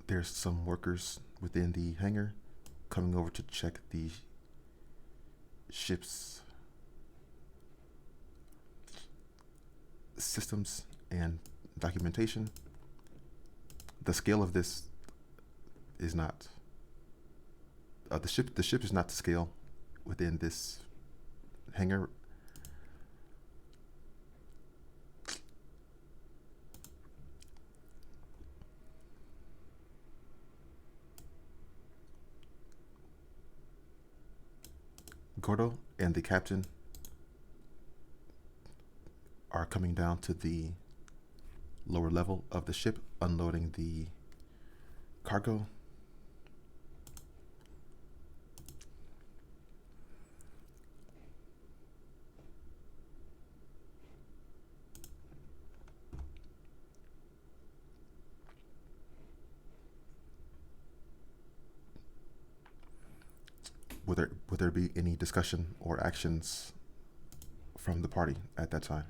There's some workers within the hangar coming over to check the ship's systems and documentation. The scale of this is not the ship is not to scale within this hangar. Gordo and the captain are coming down to the lower level of the ship, unloading the cargo. Would there be any discussion or actions from the party at that time?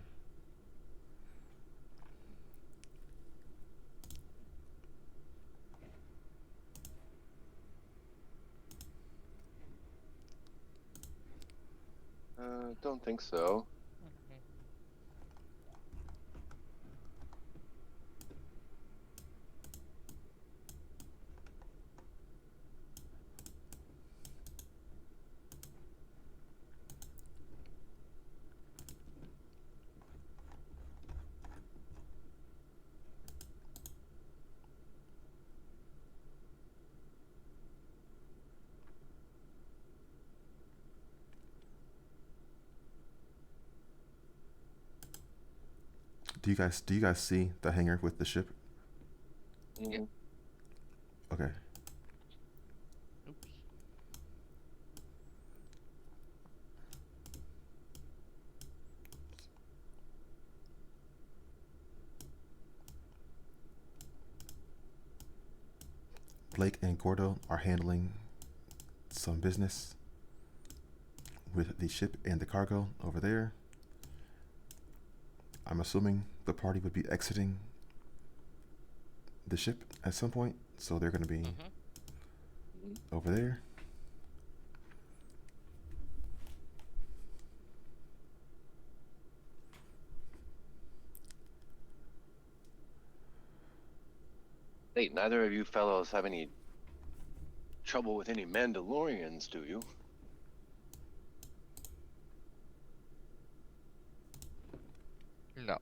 Don't think so. Do you guys see the hangar with the ship? Mm-hmm. Okay. Oops. Blake and Gordo are handling some business with the ship and the cargo over there. I'm assuming the party would be exiting the ship at some point, so they're going to be over there. Hey, neither of you fellows have any trouble with any Mandalorians, do you? No.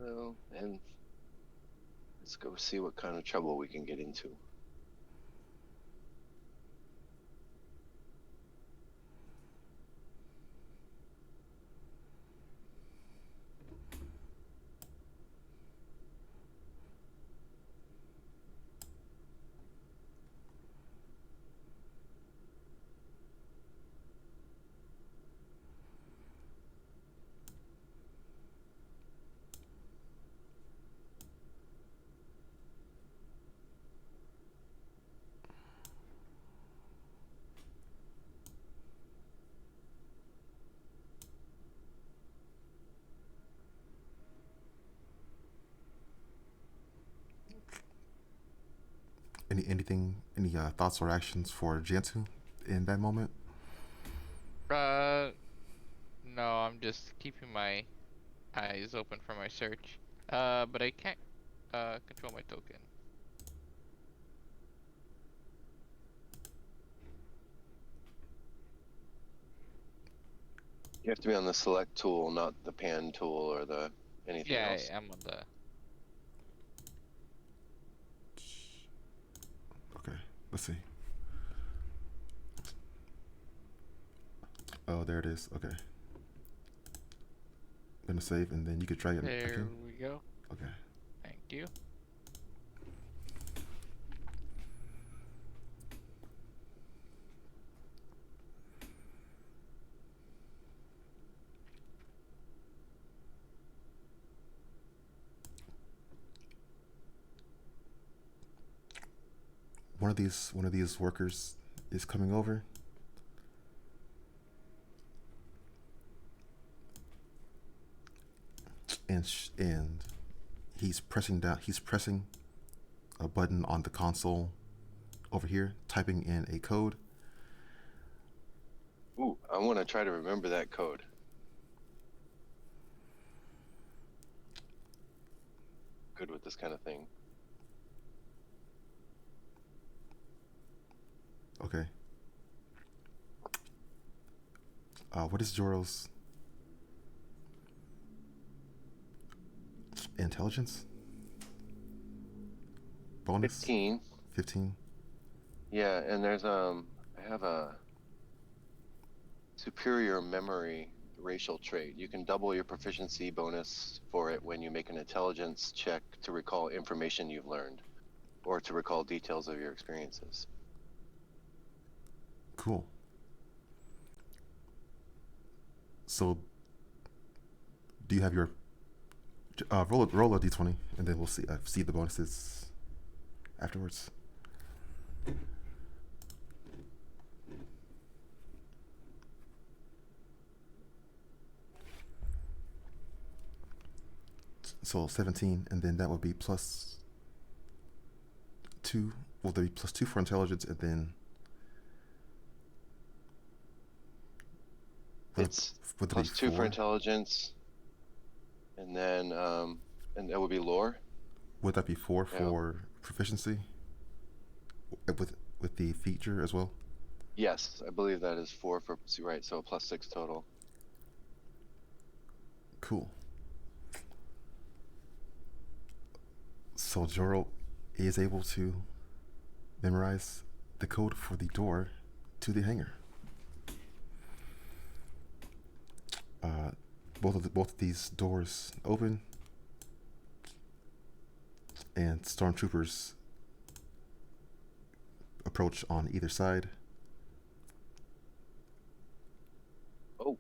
Well, and let's go see what kind of trouble we can get into. Any thoughts or actions for Jantu in that moment? No, I'm just keeping my eyes open for my search. But I can't control my token. You have to be on the select tool, not the pan tool or the anything Yeah, else. I'm on the. Okay, let's see. Oh, there it is. Okay. Gonna save, and then you could try it There again. we go. Okay. Thank you. One of these workers is coming over. And he's pressing a button on the console over here, typing in a code. Ooh, I want to try to remember that code. Good with this kind of thing. Okay. What is Joro's intelligence bonus? 15. 15. Yeah, and there's I have a superior memory racial trait. You can double your proficiency bonus for it when you make an intelligence check to recall information you've learned or to recall details of your experiences. Cool. So, do you have your roll a d20, and then we'll see the bonuses afterwards. So 17, and then that would be plus 2. Well, there'd be plus 2 for intelligence, and then It's plus 2 for intelligence, and then and that would be lore. Would that be 4 for proficiency with the feature as well? Yes, I believe that is 4 for right. So plus 6 total. Cool. So Joro is able to memorize the code for the door to the hangar. Both of these doors open, and stormtroopers approach on either side. Oh,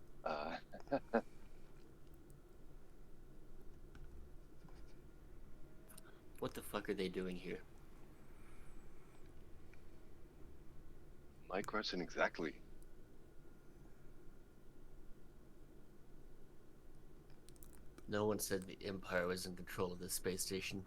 What the fuck are they doing here? my question exactly. No one said the Empire was in control of this space station.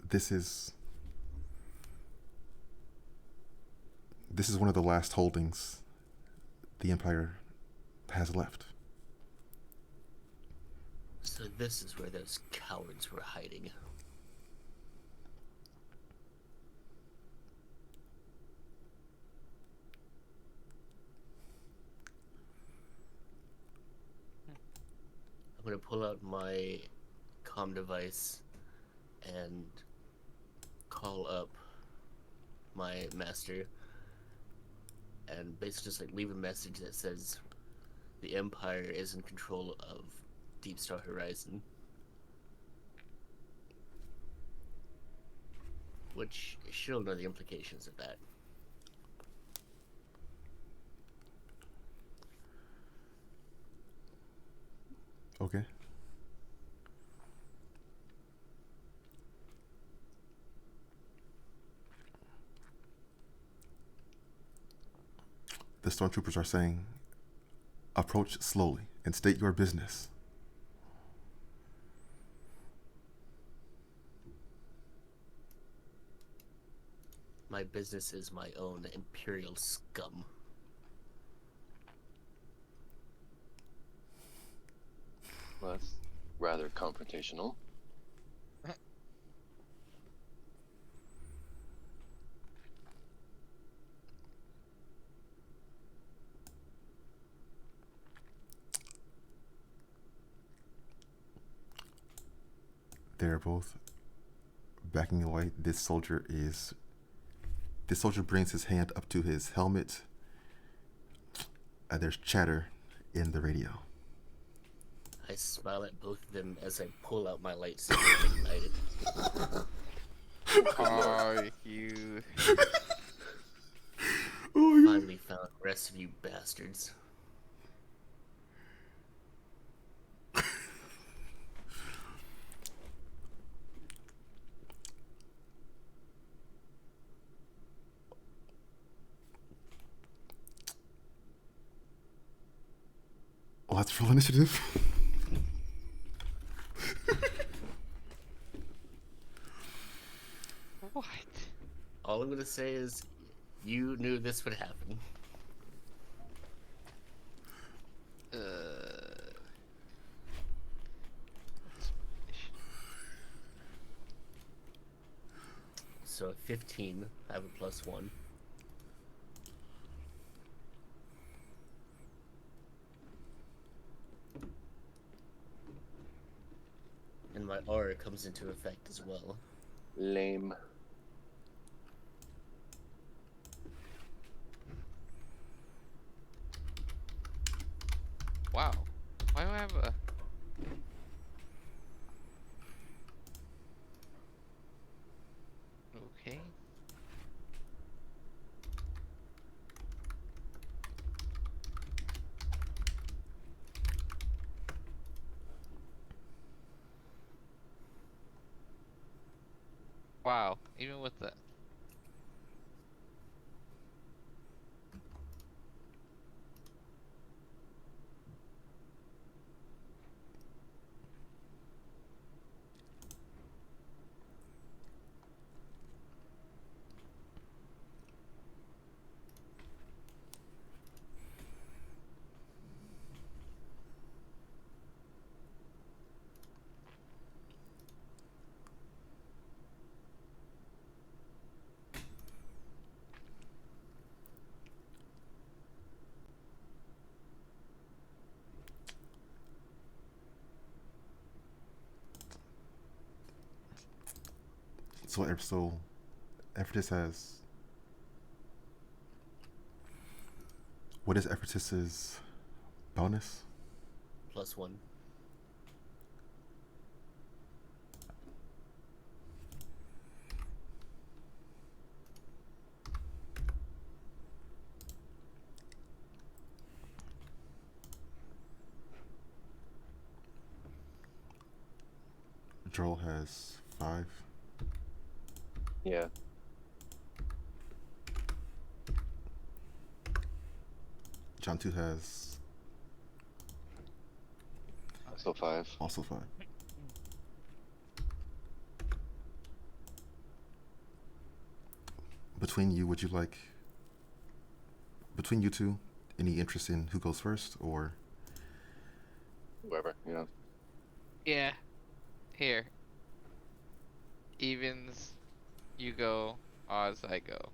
This is one of the last holdings the Empire has left. So this is where those cowards were hiding. I'm gonna pull out my comm device and call up my master and basically just like leave a message that says the Empire is in control of Deepstar Horizon, which she'll know the implications of that. Okay. The stormtroopers are saying, approach slowly and state your business. My business is my own Imperial scum. Well, that's rather confrontational. They're both backing away. This soldier brings his hand up to his helmet. There's chatter in the radio. I smile at both of them as I pull out my lightsaber and ignite it. Oh, you. Finally found the rest of you bastards. Let's roll initiative. What? All I'm gonna say is, you knew this would happen. So at 15, I have a +1. And my aura comes into effect as well. Lame. Wow. Why do I have a... Okay. Wow, even with that. So Effortless has. What is Effortless's bonus? +1. Joel has 5. Yeah. John 2 has So 5. also 5. Between you, would you like, between you two, any interest in who goes first, or? Whoever, you know. Yeah. Here. Evens, you go. Odds, I go.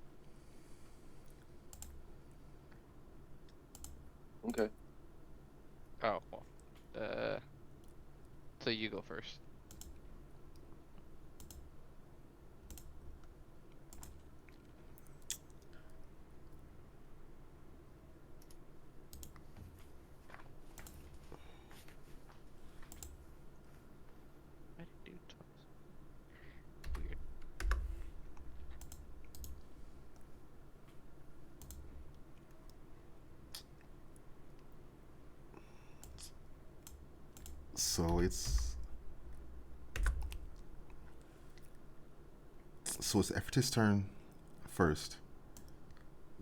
Okay. Oh, well. So you go first. Why did it do twice? Weird. So it's Effort's turn first.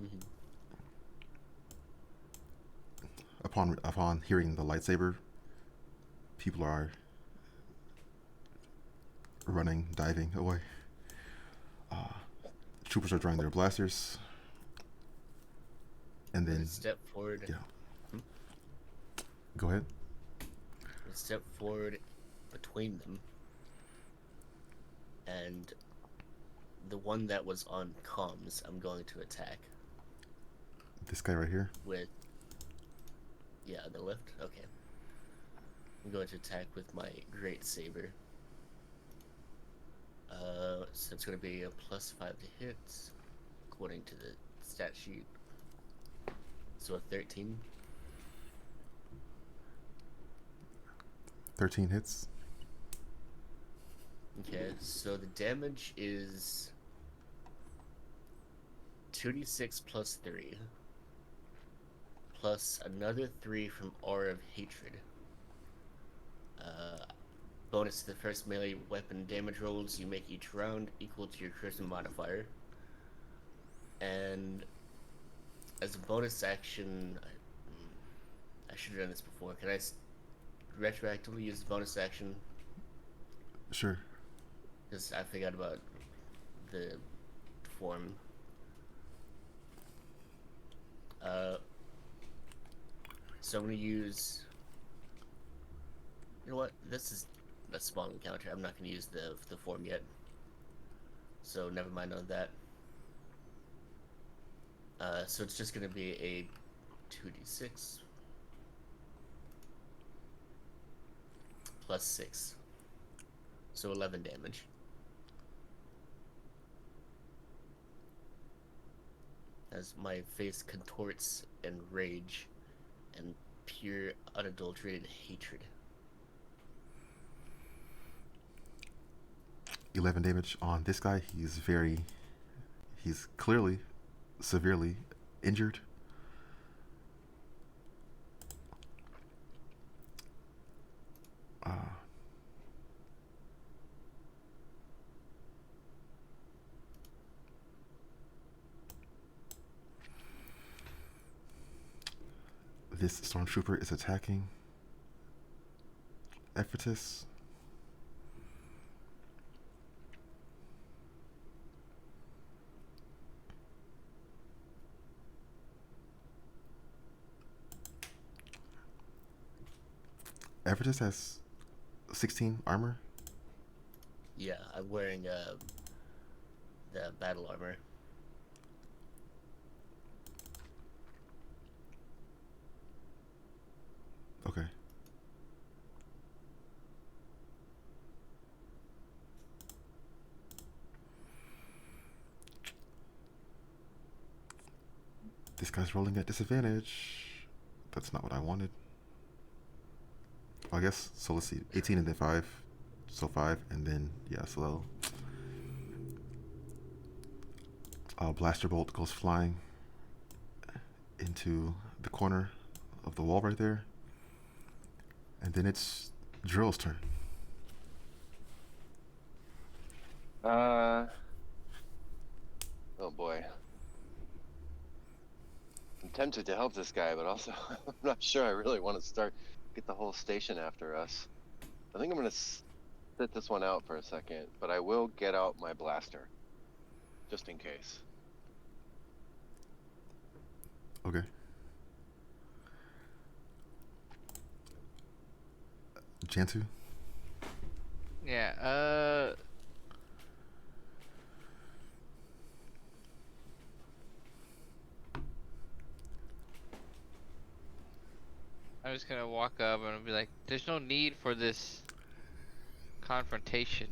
Mm-hmm. Upon hearing the lightsaber, people are running, diving away. Troopers are drawing their blasters, and then Step forward. yeah. Hmm? Go ahead. Step forward between them, and the one that was on comms, I'm going to attack This guy right here. with. Yeah, the left. Okay. I'm going to attack with my great saber. So it's going to be a +5 to hit, according to the stat sheet. So a 13. 13 hits. Okay, so the damage is 2d6 +3, plus another 3 from Aura of Hatred. Bonus to the first melee weapon damage rolls you make each round equal to your charisma modifier. And as a bonus action, I should have done this before. Can I retroactively use the bonus action? Sure. Because I forgot about the form. So I'm going to use... You know what? This is a small encounter. I'm not going to use the form yet. So never mind on that. So it's just going to be a 2d6 +6. So 11 damage. As my face contorts in rage and pure unadulterated hatred. 11 damage on this guy. He's clearly severely injured. This stormtrooper is attacking Effortless. Effortless has 16 armor. Yeah, I'm wearing the battle armor. Okay. This guy's rolling at disadvantage. That's not what I wanted. Well, I guess, so let's see. 18 and then 5. So 5, and then, yeah, so Blaster Bolt goes flying into the corner of the wall right there. And then it's Drill's turn. Oh boy. I'm tempted to help this guy, but also I'm not sure I really want to get the whole station after us. I think I'm gonna sit this one out for a second, but I will get out my blaster, just in case. Okay. Jantu? Yeah, I'm just gonna walk up and be like, there's no need for this confrontation.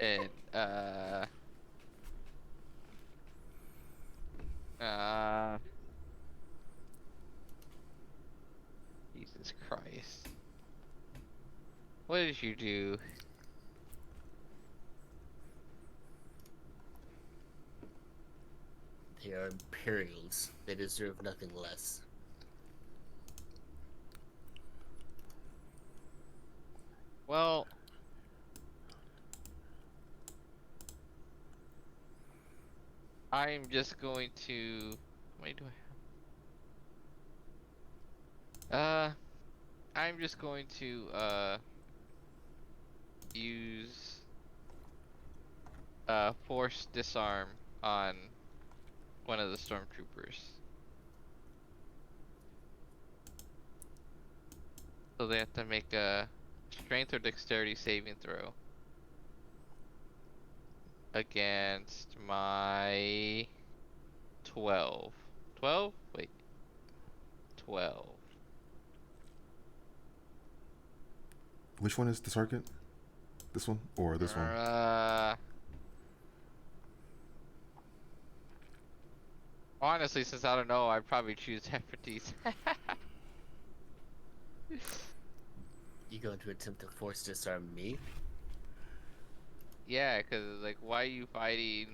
And, Jesus Christ. What did you do? They are Imperials. They deserve nothing less. Well, I'm just going to. How many do I have? I'm just going to use force disarm on one of the stormtroopers. So they have to make a strength or dexterity saving throw against my 12. 12? Wait. 12. Which one is the target? This one or this one? Honestly, since I don't know, I'd probably choose Hefferty's. You going to attempt to force disarm me? Yeah, cause like, why are you fighting?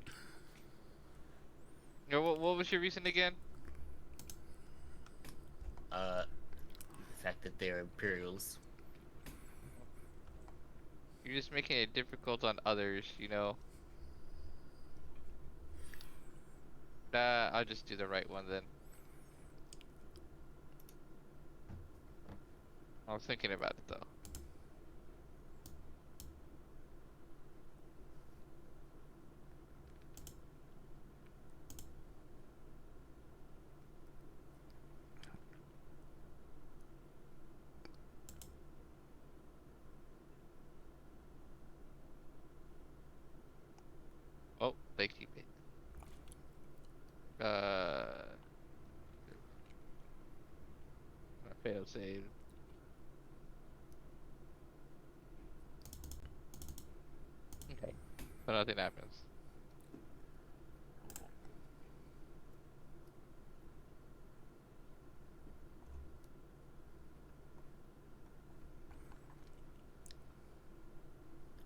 Or what was your reason again? The fact that they are Imperials. You're just making it difficult on others, you know? I'll just do the right one then. I was thinking about it though. Oh, they keep it. Fail save. Okay. But nothing happens.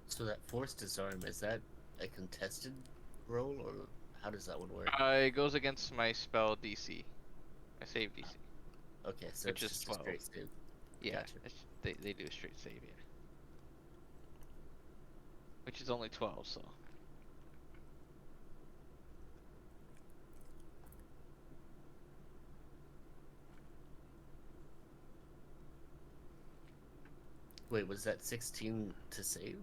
So that force disarm, is that a contested roll, or how does that one work? It goes against my spell DC. I save DC. Okay, so Which it's is just 12. a straight save. Yeah, Gotcha. they do a straight save, yeah. Which is only 12, so. Wait, was that 16 to save?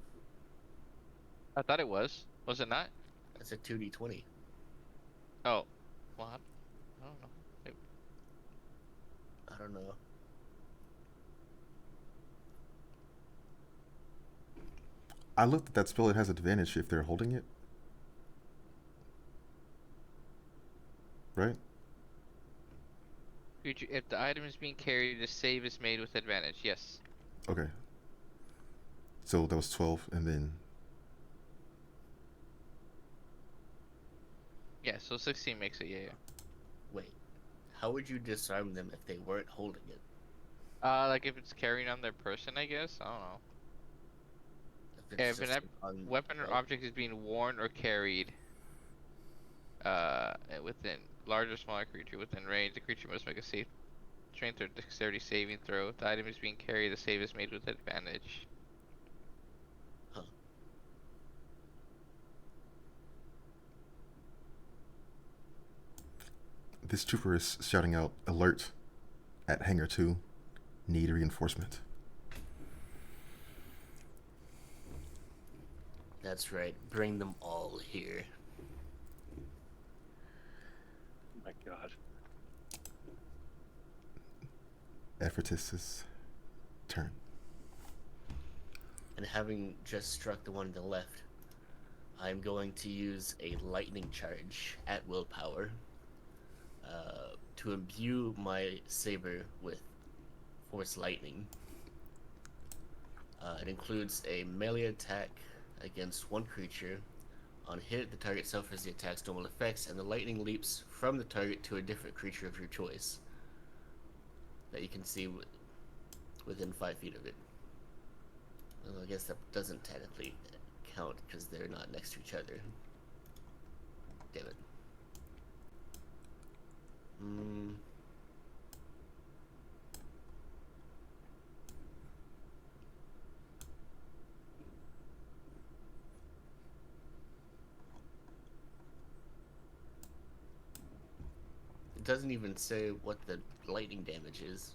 I thought it was. Was it not? That's a 2d20. Oh. Well, I don't know. I don't know. I looked at that spell. It has advantage if they're holding it. Right? If the item is being carried, the save is made with advantage. Yes. Okay. So that was 12, and then Yeah, so 16 makes it, yeah. Wait, how would you disarm them if they weren't holding it? Like if it's carrying on their person, I guess? I don't know. If it's If an just on, weapon or right? object is being worn or carried, within large or smaller creature within range, the creature must make a safe strength or dexterity saving throw. If the item is being carried, the save is made with advantage. Huh. This trooper is shouting out, "Alert! At Hangar 2. Need reinforcement." That's right. Bring them all here. Oh my god. Ephrata's turn. And having just struck the one to the left, I'm going to use a lightning charge at willpower to imbue my saber with force lightning. It includes a melee attack against one creature. On hit, the target suffers the attack's normal effects, and the lightning leaps from the target to a different creature of your choice that you can see within 5 feet of it. Well, I guess that doesn't technically count because they're not next to each other. Damn it. It doesn't even say what the lightning damage is.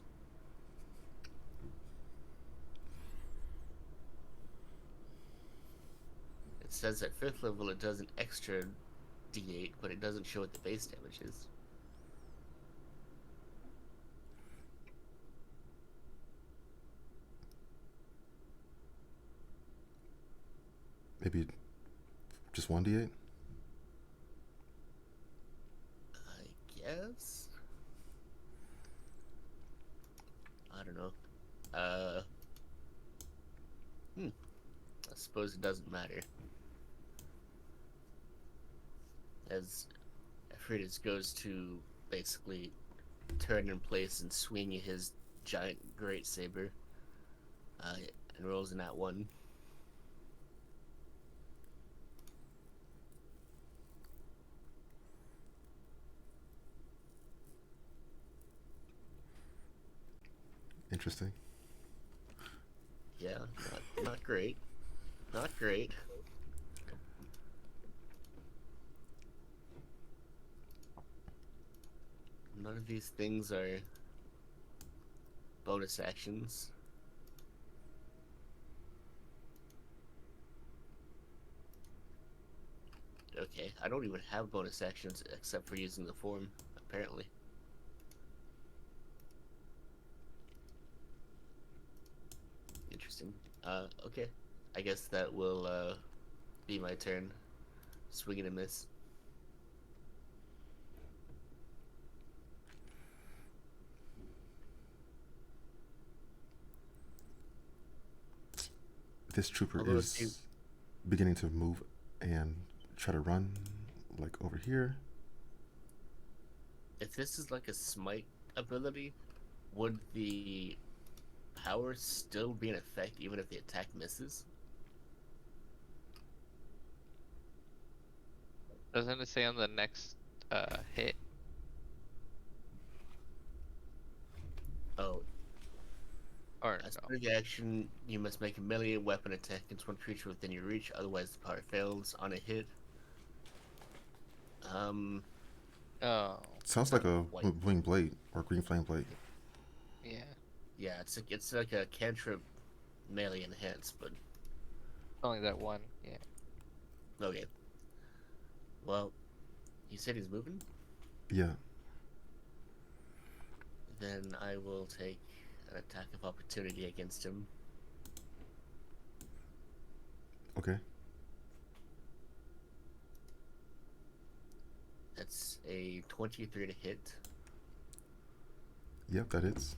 It says at 5th level it does an extra d8, but it doesn't show what the base damage is. Maybe just 1d8? I guess? I don't know. I suppose it doesn't matter. As Aphrodis goes to basically turn in place and swing his giant great saber, and rolls in that one. Interesting. Yeah, not great. Not great. None of these things are bonus actions. Okay, I don't even have bonus actions except for using the form, apparently. Interesting. Okay. I guess that will be my turn. Swing and a miss. This trooper Although is beginning to move and try to run, like over here. if this is like a smite ability, would the power still be in effect even if the attack misses? Doesn't it say on the next hit? Oh, Or as no? part of the action, you must make a melee weapon attack against one creature within your reach, otherwise the power fails on a hit. Oh, Sounds like a White. bling blade or green flame blade. yeah. Yeah, it's like a cantrip melee enhance, but Only that one, yeah. okay. Well, you said he's moving? Yeah. Then I will take an attack of opportunity against him. Okay. That's a 23 to hit. Yep, that hits.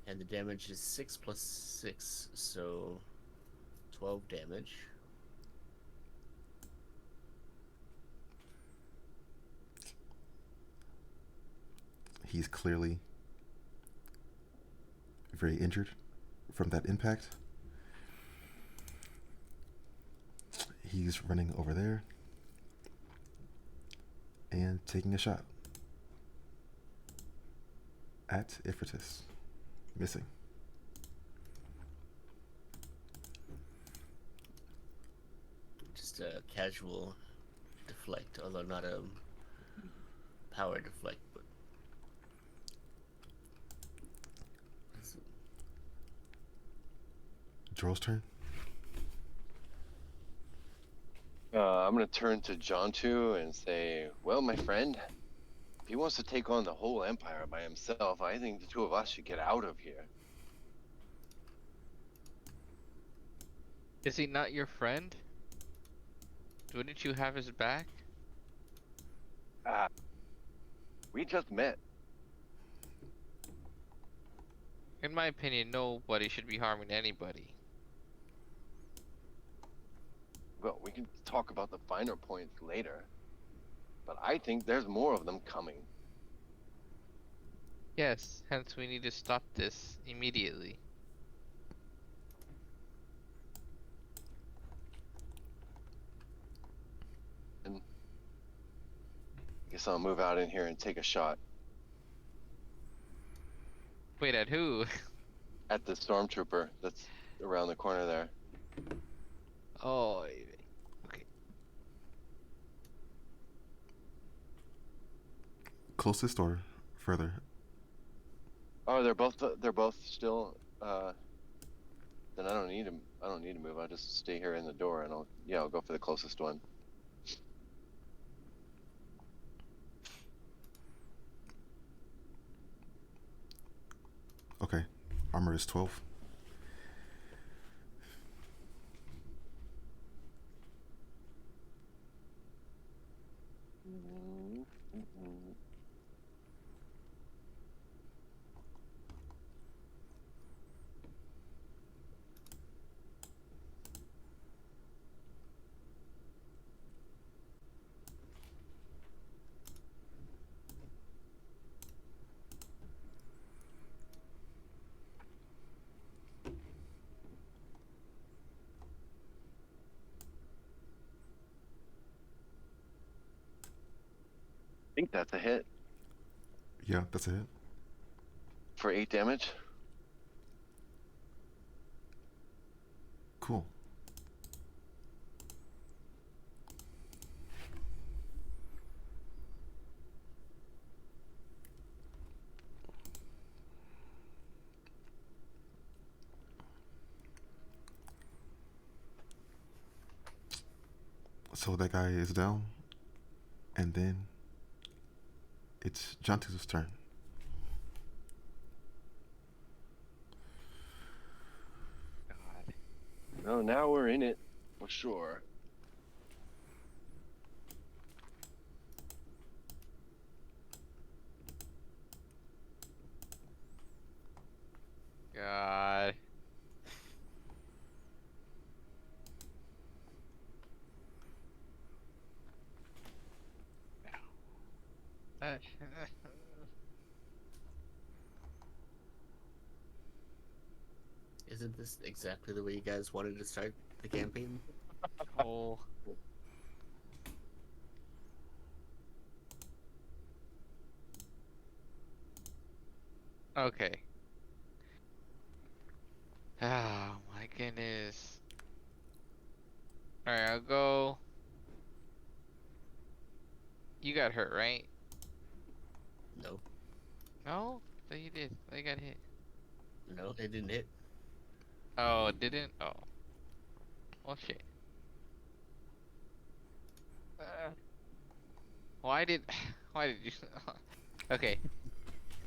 And the damage is 6 plus 6, so 12 damage. He's clearly very injured from that impact. He's running over there and taking a shot at Ifritus. Missing. Just a casual deflect, although not a power deflect, but Droll's turn. I'm gonna turn to Jontu and say, well, my friend, if he wants to take on the whole empire by himself, I think the two of us should get out of here. Is he not your friend? Wouldn't you have his back? Ah, we just met. In my opinion, nobody should be harming anybody. Well, we can talk about the finer points later. But I think there's more of them coming. Yes, hence we need to stop this immediately. And I guess I'll move out in here and take a shot Wait, at who? at the stormtrooper that's around the corner there. Oh, okay. Closest or further? Oh, they're both still. Then I don't need to move. I'll just stay here in the door, and I'll go for the closest one. Okay. Armor is 12. I think that's a hit Yeah, that's a hit. for 8 damage. Cool. So that guy is down, and then it's Jantu's turn. God. Oh, now we're in it for sure. God. Uh, isn't this exactly the way you guys wanted to start the campaign? oh. Okay. Oh my goodness. Alright, I'll go. You got hurt, right? No, No? Thought you did. Thought you got hit. no, they didn't hit. Oh, it didn't? Oh. Well, shit. Why did... Why did you... Okay.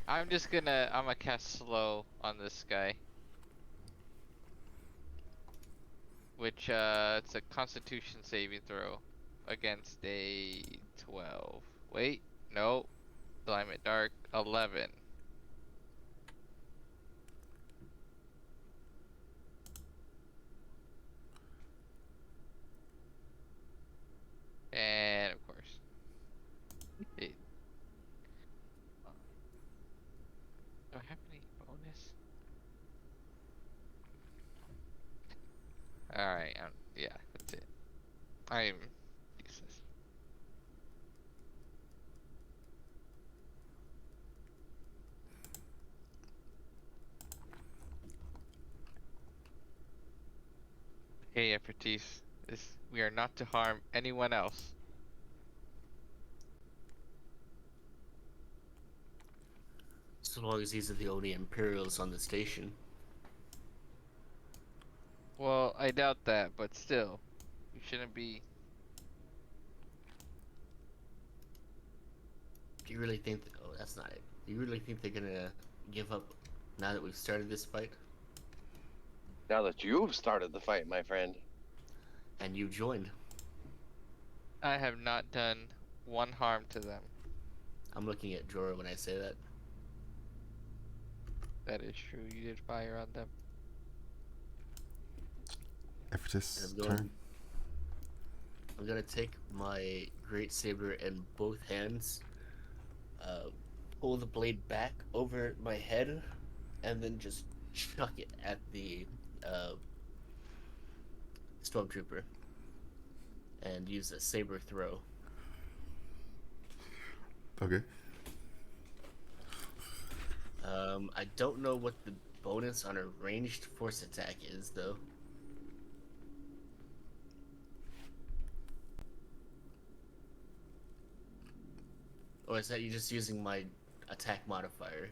I'm gonna cast slow on this guy. Which, it's a constitution saving throw against a 12. Wait, no. Climate Dark, 11. And, of course, it, is. Alright, yeah, that's it. I'm useless. Hey, Effortis, we are not to harm anyone else. So long as these are the only Imperials on the station. Well, I doubt that, but still, you shouldn't be. Do you really think oh, that's not it. Do you really think they're gonna give up now that we've started this fight? Now that you've started the fight, my friend. And you joined. I have not done one harm to them. I'm looking at Jorah when I say that. That is true. You did fire on them. Effortless And I'm going turn. I'm gonna take my great saber in both hands, pull the blade back over my head, and then just chuck it at the stormtrooper, and use a saber throw. Okay. I don't know what the bonus on a ranged force attack is, though. Or is that you just using my attack modifier?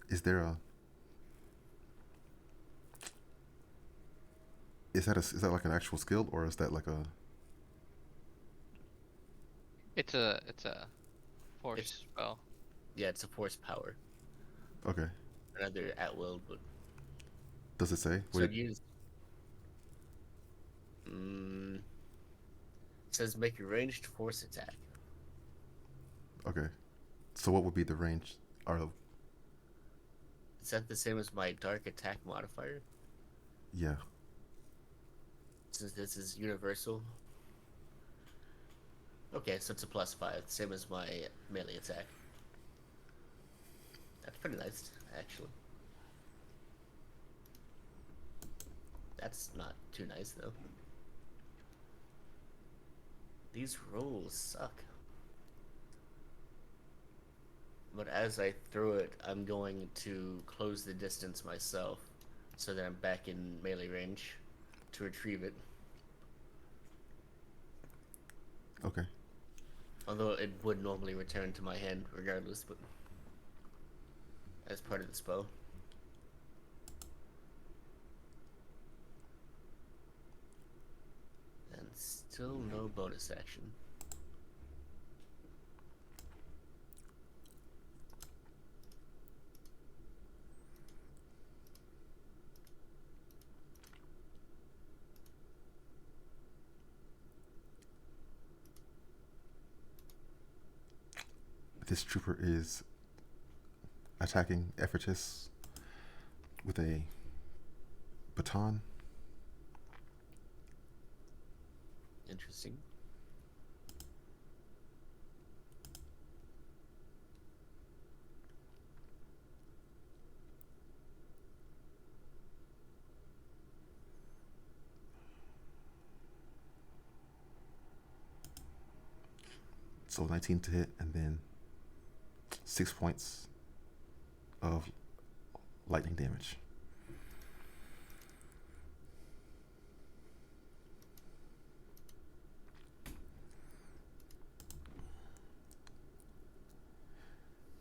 Is there a? Is that like an actual skill, or is that like a? It's a force spell. Yeah, it's a force power. Okay. Another at will, but Does it say? so What it use. It says make a ranged force attack. okay. So what would be the range? Or Is that the same as my dark attack modifier? yeah. Since this is universal. Okay, so it's a +5, same as my melee attack. That's pretty nice, actually. That's not too nice, though. These rolls suck. But as I throw it, I'm going to close the distance myself so that I'm back in melee range to retrieve it. Okay. Although it would normally return to my hand regardless, but as part of the spell. And still no bonus action. This trooper is attacking Effortless with a baton. Interesting. So 19 to hit, and then 6 points of lightning damage.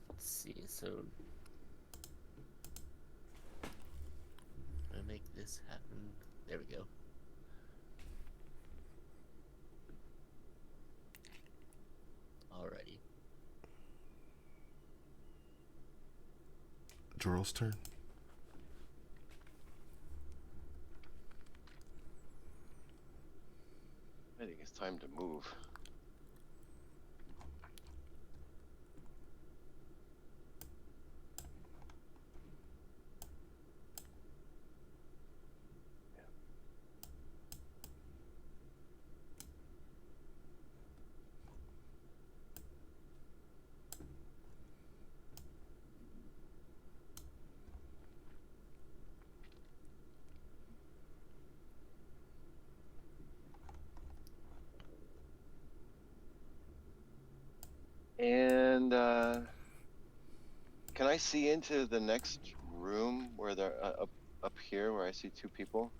Let's see, so I make this happen. There we go. Alrighty. Joral's turn. I think it's time to move. And can I see into the next room where they're up here where I see two people?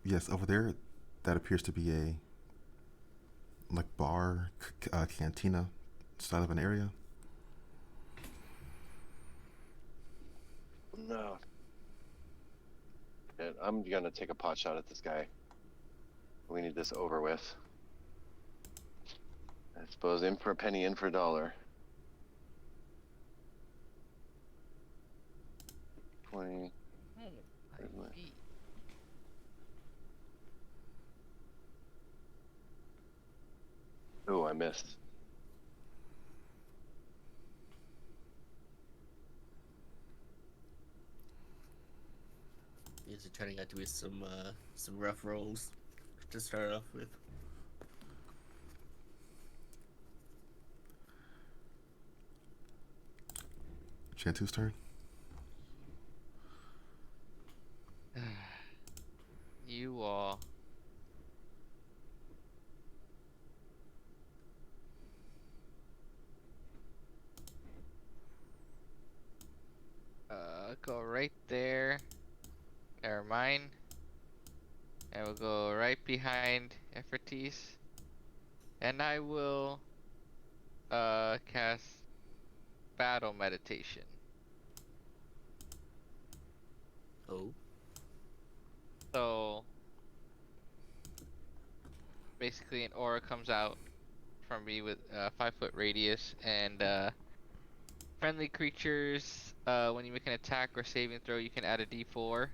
Yes, over there, that appears to be a like bar, cantina style of an area. No. And I'm gonna take a pot shot at this guy. We need this over with. I suppose in for a penny, in for a dollar. 20. Oh, Where's my- feet. Oh, I missed. These are turning out to be some rough rolls to start off with. Chantu's turn. You all. Go right there. Never mind. And we'll go right behind Efforties. And I will cast Battle Meditation. Oh. So basically an aura comes out from me with a 5-foot radius, and friendly creatures, when you make an attack or saving throw, you can add a d4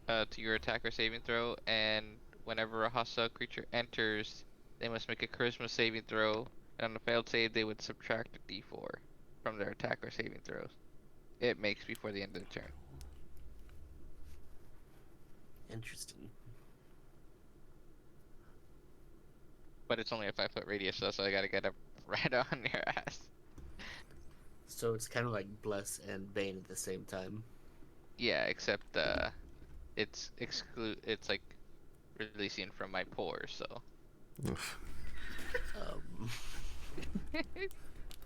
to your attack or saving throw, and whenever a hostile creature enters, they must make a charisma saving throw, and on a failed save, they would subtract a d4 from their attack or saving throws it makes before the end of the turn. Interesting. But it's only a 5-foot radius, so I gotta get up right on your ass. So it's kind of like Bless and Bane at the same time. Yeah, except it's like releasing from my pores, so. Oof.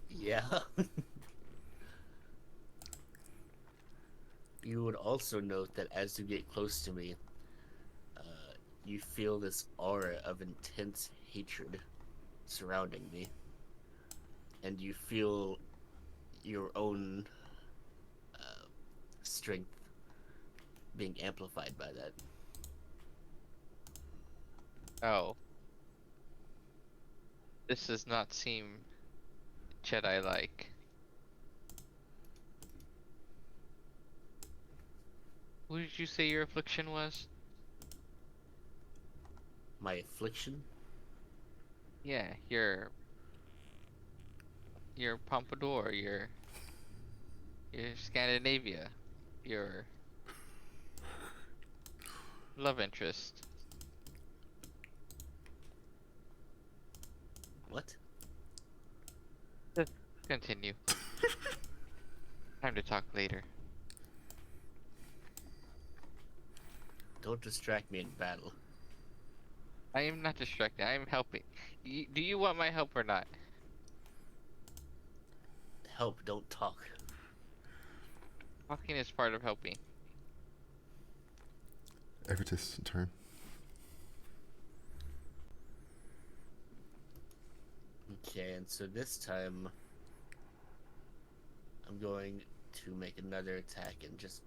Yeah. You would also note that as you get close to me, you feel this aura of intense hatred surrounding me. And you feel your own strength being amplified by that. Oh. This does not seem Jedi-like. Who did you say your affliction was? My affliction? Yeah, your Pompadour, your Scandinavia, your love interest. What? Continue. Time to talk later. Don't distract me in battle. I am not distracted. I am helping. Do you want my help or not? Help, don't talk. Talking is part of helping. Evertis' turn. Okay, and so this time I'm going to make another attack and just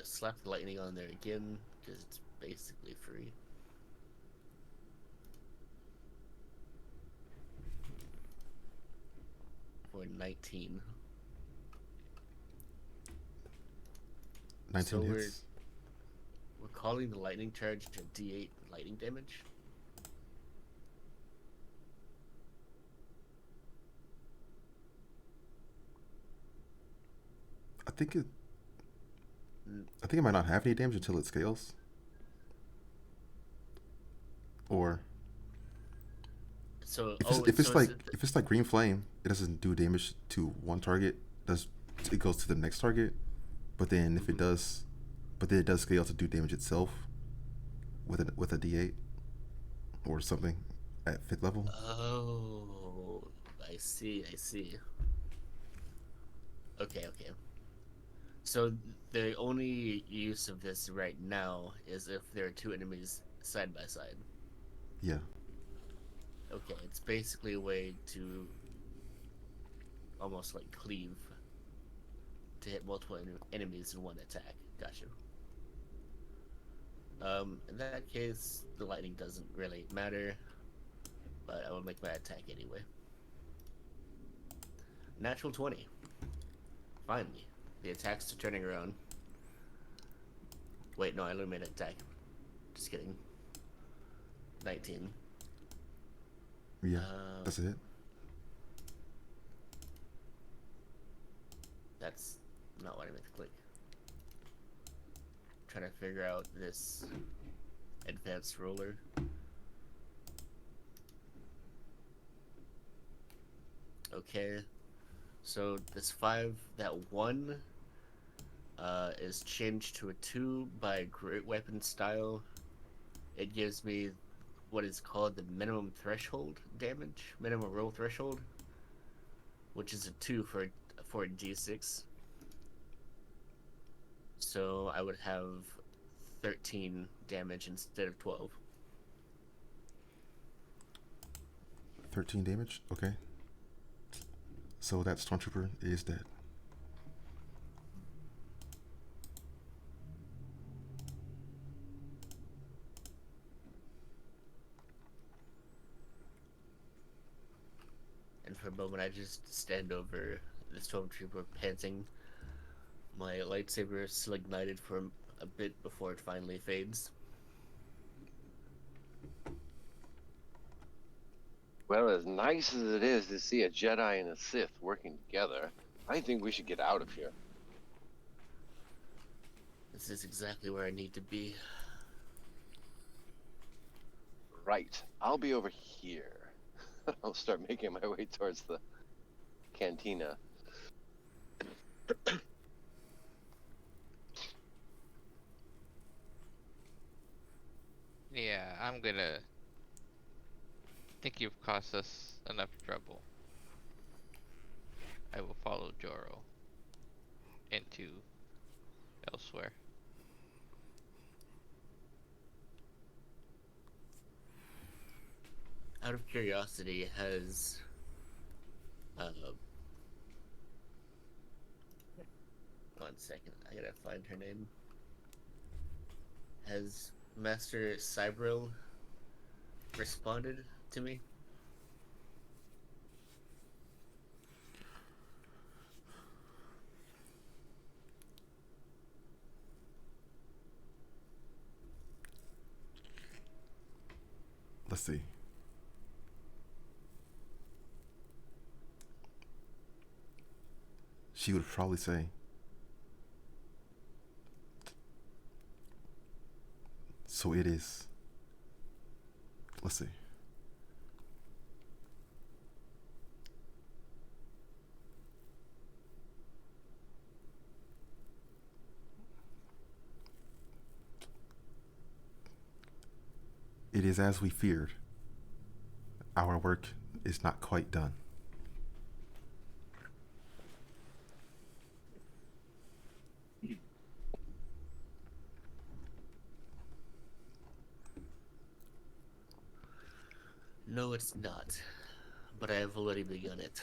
slap the lightning on there again because it's basically free. For 19. 19 So hits. we're calling the lightning charge to D8 lightning damage. I think it might not have any damage until it scales. Or So if it's like green flame, it doesn't do damage to one target. It goes to the next target. But then if it does, but then it does scale to do damage itself. with a D8 or something at 5th level. Oh, I see. I see. Okay, okay. So the only use of this right now is if there are two enemies side by side. Yeah. Okay, it's basically a way to almost like cleave to hit multiple enemies in one attack. Gotcha. In that case, the lightning doesn't really matter, but I will make my attack anyway. Natural 20. Finally, the attacks are turning around. Wait, no, I only made an attack. Just kidding. 19. Yeah. That's it. That's not what I meant to click. I'm trying to figure out this advanced roller. Okay, so this 5, that 1 is changed to a 2 by Great Weapon Style. It gives me what is called the minimum threshold damage, minimum roll threshold, which is a 2 for a D6. So I would have 13 damage instead of 12. 13 damage. Okay. So that stormtrooper is dead. And for a moment, I just stand over the stormtrooper, panting. My lightsaber still ignited for a bit before it finally fades. Well, as nice as it is to see a Jedi and a Sith working together, I think we should get out of here. This is exactly where I need to be. Right. I'll be over here. I'll start making my way towards the cantina. Yeah, I'm gonna think you've caused us enough trouble. I will follow Joro into elsewhere. Out of curiosity, has one second, I gotta find her name. Has Master Cybril responded to me? Let's see. She would probably say, so it is. Let's see. It is as we feared. Our work is not quite done. No, it's not. But I have already begun it.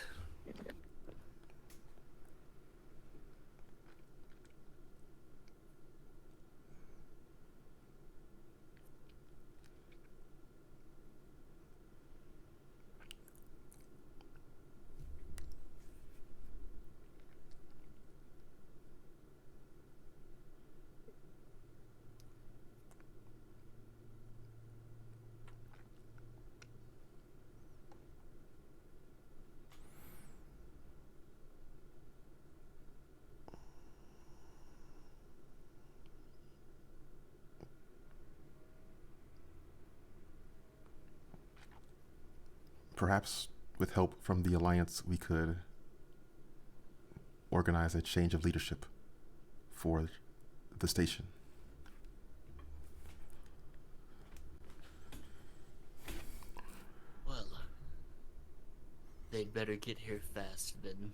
Perhaps with help from the Alliance, we could organize a change of leadership for the station. they'd better get here fast then.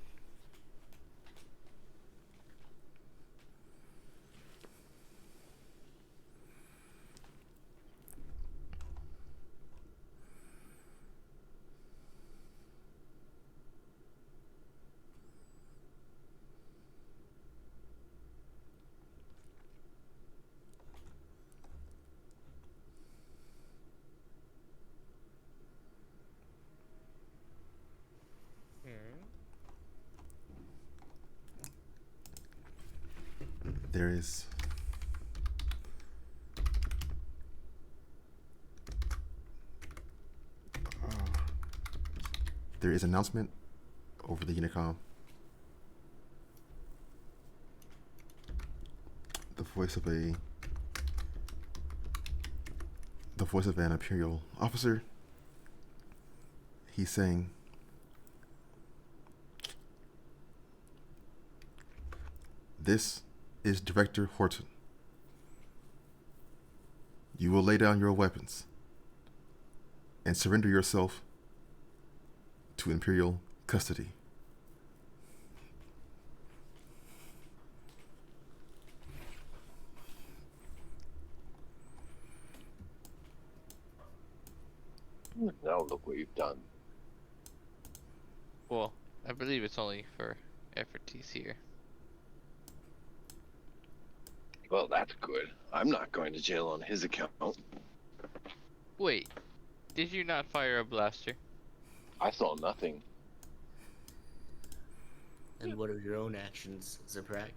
There is an announcement over the intercom. The voice of an Imperial officer. He's saying, "This is Director Horton. You will lay down your weapons and surrender yourself to Imperial custody." Now look what you've done. Well, I believe it's only for effortees here. Well, that's good. I'm not going to jail on his account. Wait, did you not fire a blaster? I saw nothing. And what are your own actions, Zabrak?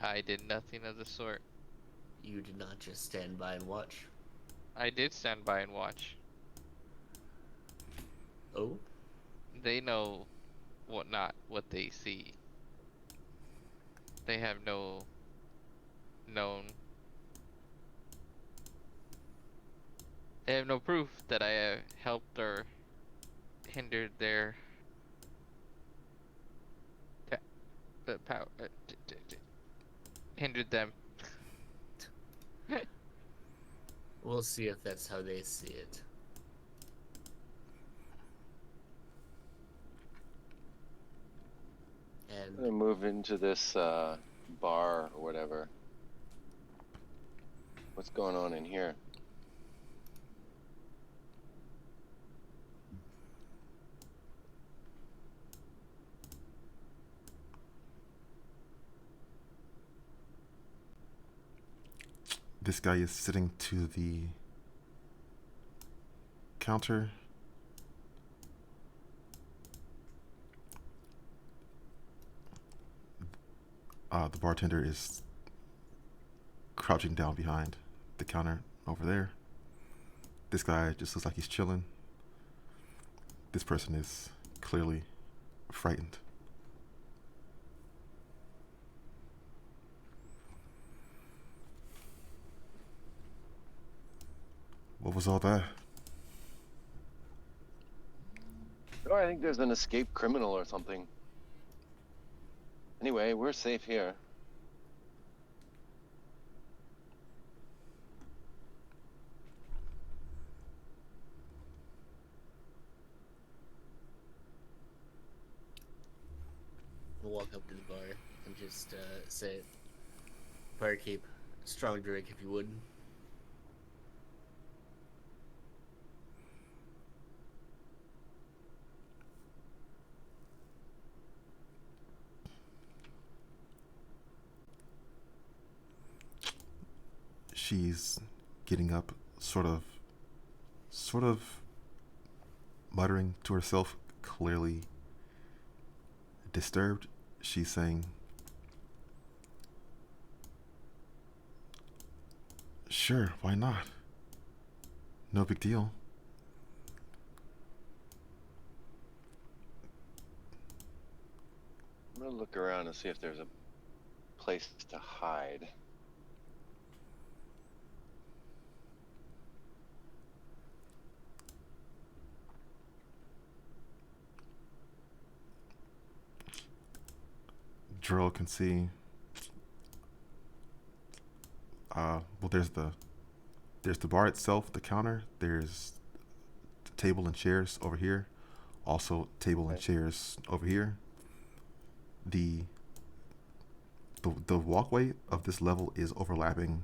I did nothing of the sort. You did not just stand by and watch. I did stand by and watch. Oh? They know what they see. They have no known. They have no proof that I helped or hindered their power. Hindered them. We'll see if that's how they see it. I'm gonna And move into this bar or whatever. What's going on in here? This guy is sitting to the counter. The bartender is crouching down behind the counter over there. This guy just looks like he's chilling. This person is clearly frightened. What was all that? Oh, I think there's an escaped criminal or something. Anyway, we're safe here. we'll walk up to the bar and just say, "Barkeep, strong drink if you would." She's getting up, sort of muttering to herself, clearly disturbed. She's saying, "Sure, why not? No big deal." I'm gonna look around and see if there's a place to hide. Drill can see. Well, there's the bar itself, the counter. There's the table and chairs over here. Also, table and chairs over here. The walkway of this level is overlapping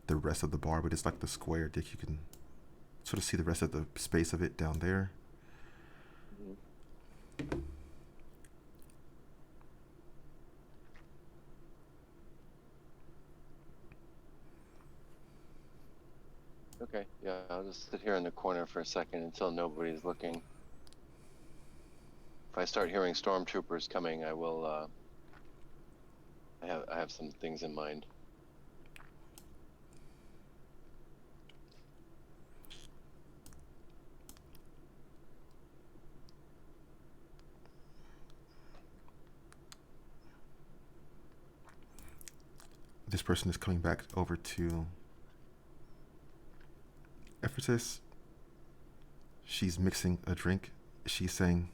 the rest of the bar, but it's like the square that you can sort of see the rest of the space of it down there. Okay, yeah, I'll just sit here in the corner for a second until nobody's looking. If I start hearing stormtroopers coming, I will. I have some things in mind. This person is coming back over to Ephesus. She's mixing a drink. She's saying,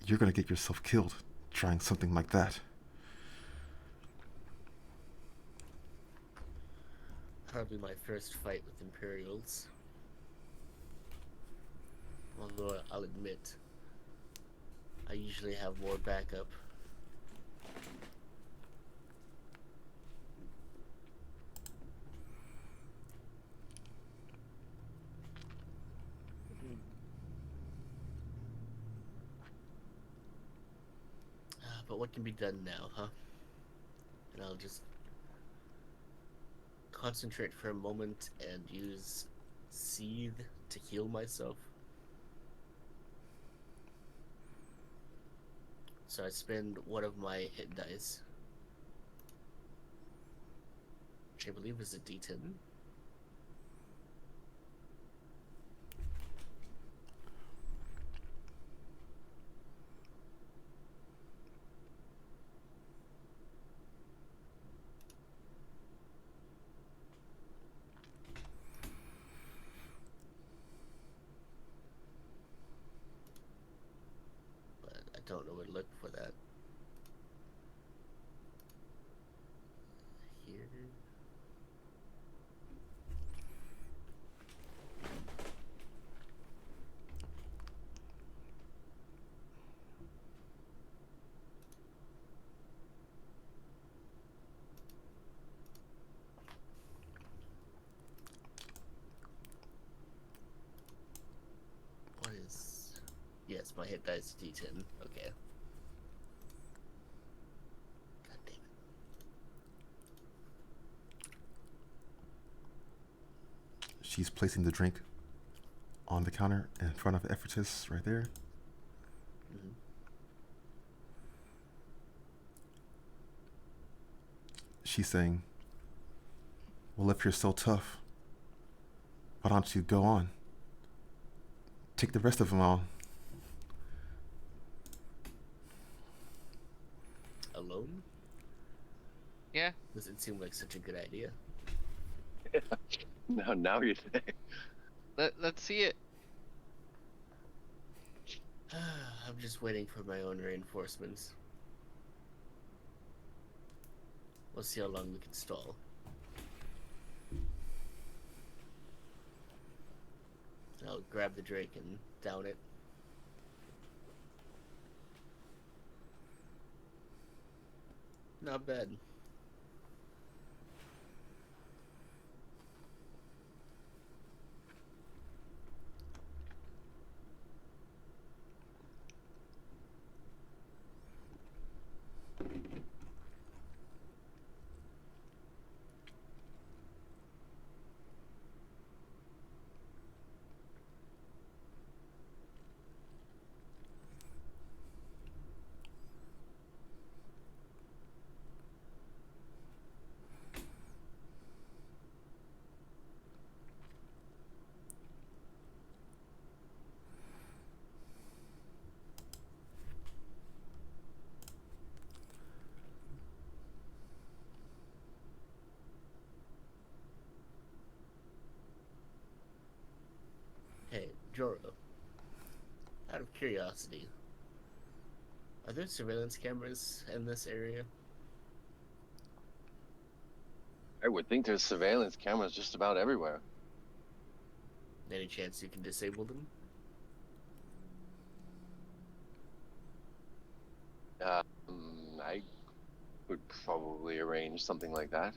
"You're gonna get yourself killed trying something like that." Probably my first fight with Imperials. Although I'll admit, I usually have more backup. But what can be done now, huh? And I'll just concentrate for a moment and use Seethe to heal myself. So I spend one of my hit dice, which I believe is a D10. I don't know where to look for that. Here. What is... Yes, my hit dice D10. Okay. God damn it. She's placing the drink on the counter in front of Ephesus right there. Mm-hmm. She's saying, "Well, if you're so tough, why don't you go on? Take the rest of them on." Alone? Yeah. Doesn't seem like such a good idea. Now you're saying. Let's see it. I'm just waiting for my own reinforcements. We'll see how long we can stall. I'll grab the drink and down it. Not bad. Hey, Joro. Out of curiosity, Are there surveillance cameras in this area? I would think there's surveillance cameras just about everywhere. Any chance you can disable them? I would probably arrange something like that.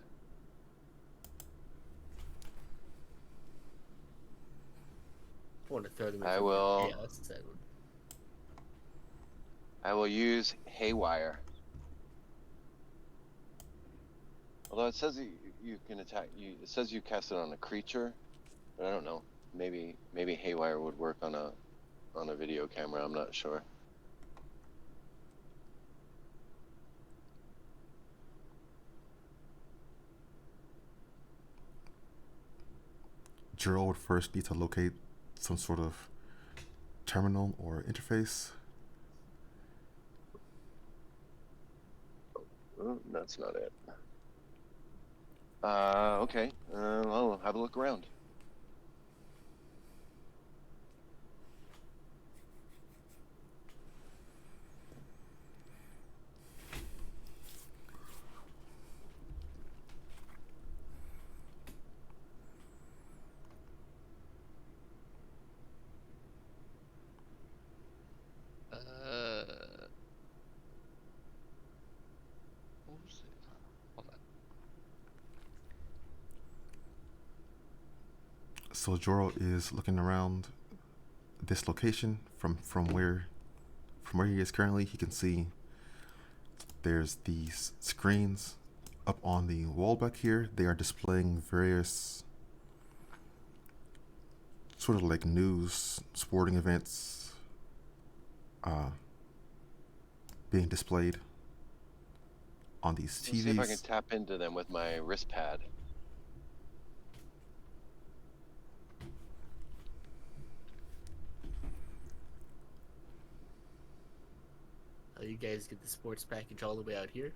I want to throw them I into will. chaos. That would... I will use haywire. Although it says you can attack you. It says you cast it on a creature, but I don't know. Maybe haywire would work on a video camera. I'm not sure. Jiro would first need to locate some sort of terminal or interface. Oh, that's not it. Okay. I'll have a look around. What was it? Hold on. So Joro is looking around this location from where he is currently. He can see there's these screens up on the wall back here. They are displaying various sort of like news, sporting events being displayed on these TVs. Let's see if I can tap into them with my wrist pad. How you guys get the sports package all the way out here?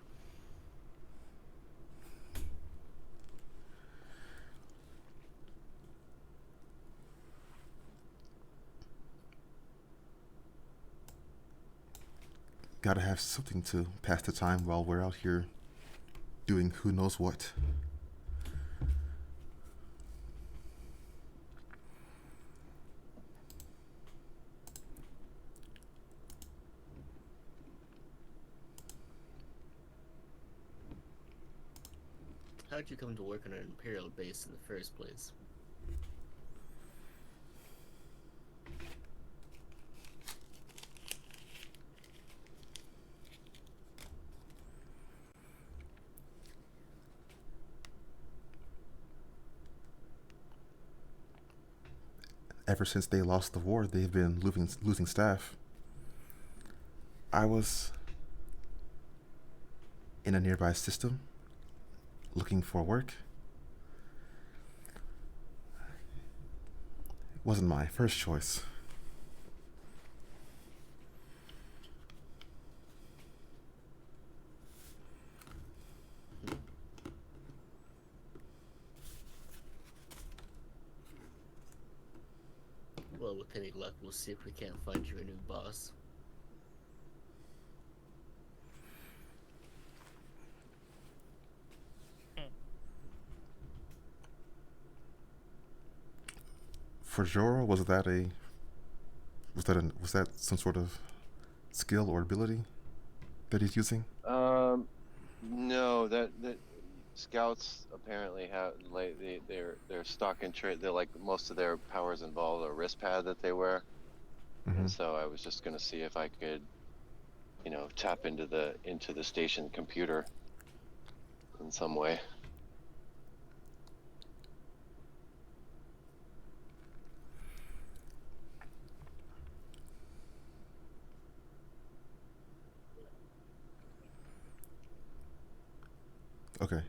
Gotta have something to pass the time while we're out here doing who knows what. How'd you come to work on an Imperial base in the first place? Ever since they lost the war, they've been losing staff. I was in a nearby system looking for work. It wasn't my first choice. Well, with any luck, we'll see if we can't find you a new boss. For Joro, was that some sort of skill or ability that he's using? No, that scouts apparently have like they're stock and trade. They're like most of their powers involve a wrist pad that they wear, and so I was just gonna see if I could, tap into the station computer in some way. Okay.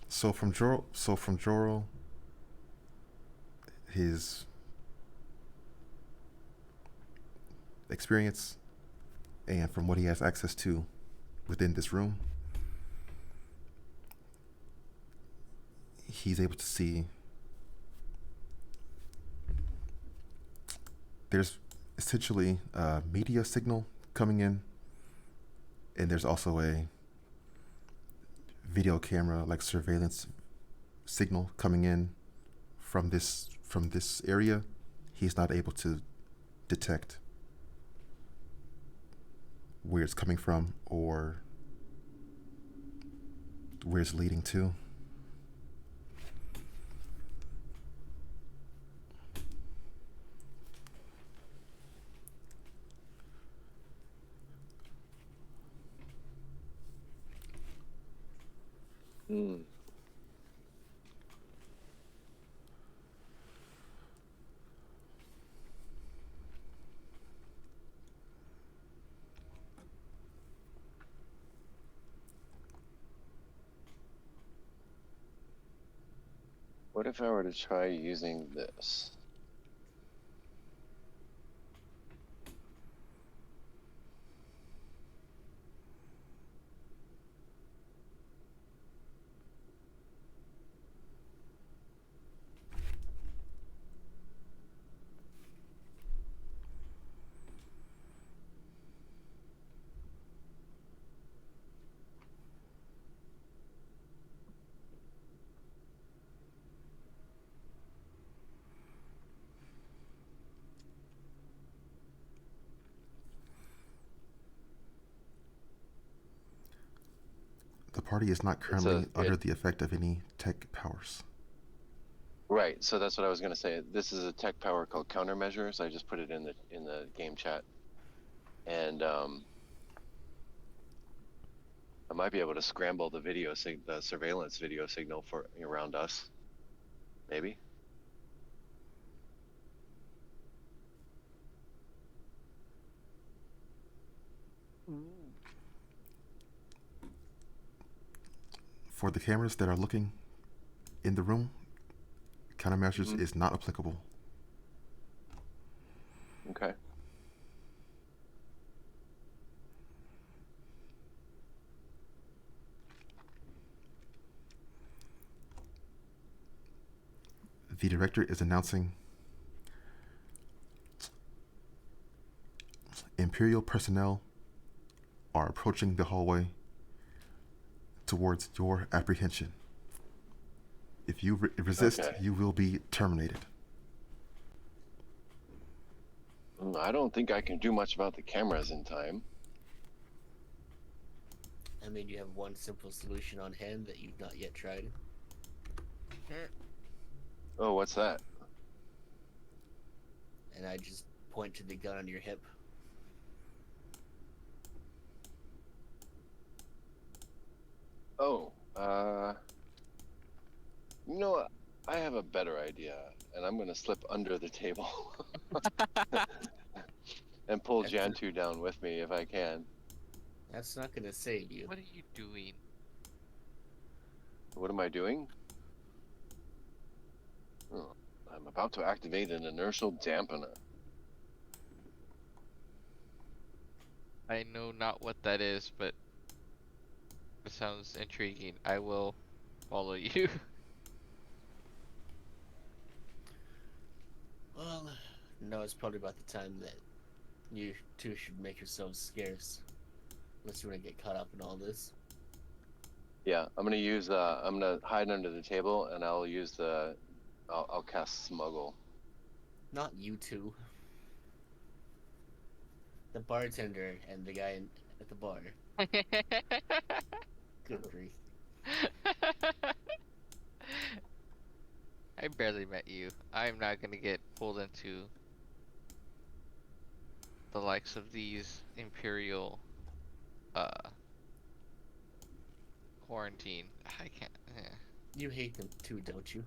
So from Joro, his experience and from what he has access to within this room, he's able to see there's essentially a media signal coming in, and there's also a video camera, like surveillance signal coming in from this area. He's not able to detect where it's coming from or where it's leading to. Hmm. What if I were to try using this? The party is not currently under the effect of any tech powers. Right, so that's what I was going to say. This is a tech power called countermeasures. I just put it in the game chat, and I might be able to scramble the the surveillance video signal for around us. Maybe. For the cameras that are looking in the room, countermeasures is not applicable. Okay. The director is announcing Imperial personnel are approaching the hallway towards your apprehension. If you resist, Okay. you will be terminated. I don't think I can do much about the cameras in time. I mean, you have one simple solution on hand that you've not yet tried. Oh, what's that? And I just point to the gun on your hip. Oh, you know what? I have a better idea, and I'm gonna slip under the table and pull Jantu down with me if I can. That's not gonna save you. What are you doing? What am I doing? Oh, I'm about to activate an inertial dampener. I know not what that is, but it sounds intriguing. I will follow you. Well, no, it's probably about the time that you two should make yourselves scarce. Unless you want to get caught up in all this. Yeah, I'm gonna hide under the table, and I'll use I'll cast smuggle. Not you two. The bartender and the guy at the bar. Good grief. I barely met you. I'm not gonna get pulled into the likes of these Imperial quarantine. I can't. You hate them too, don't you?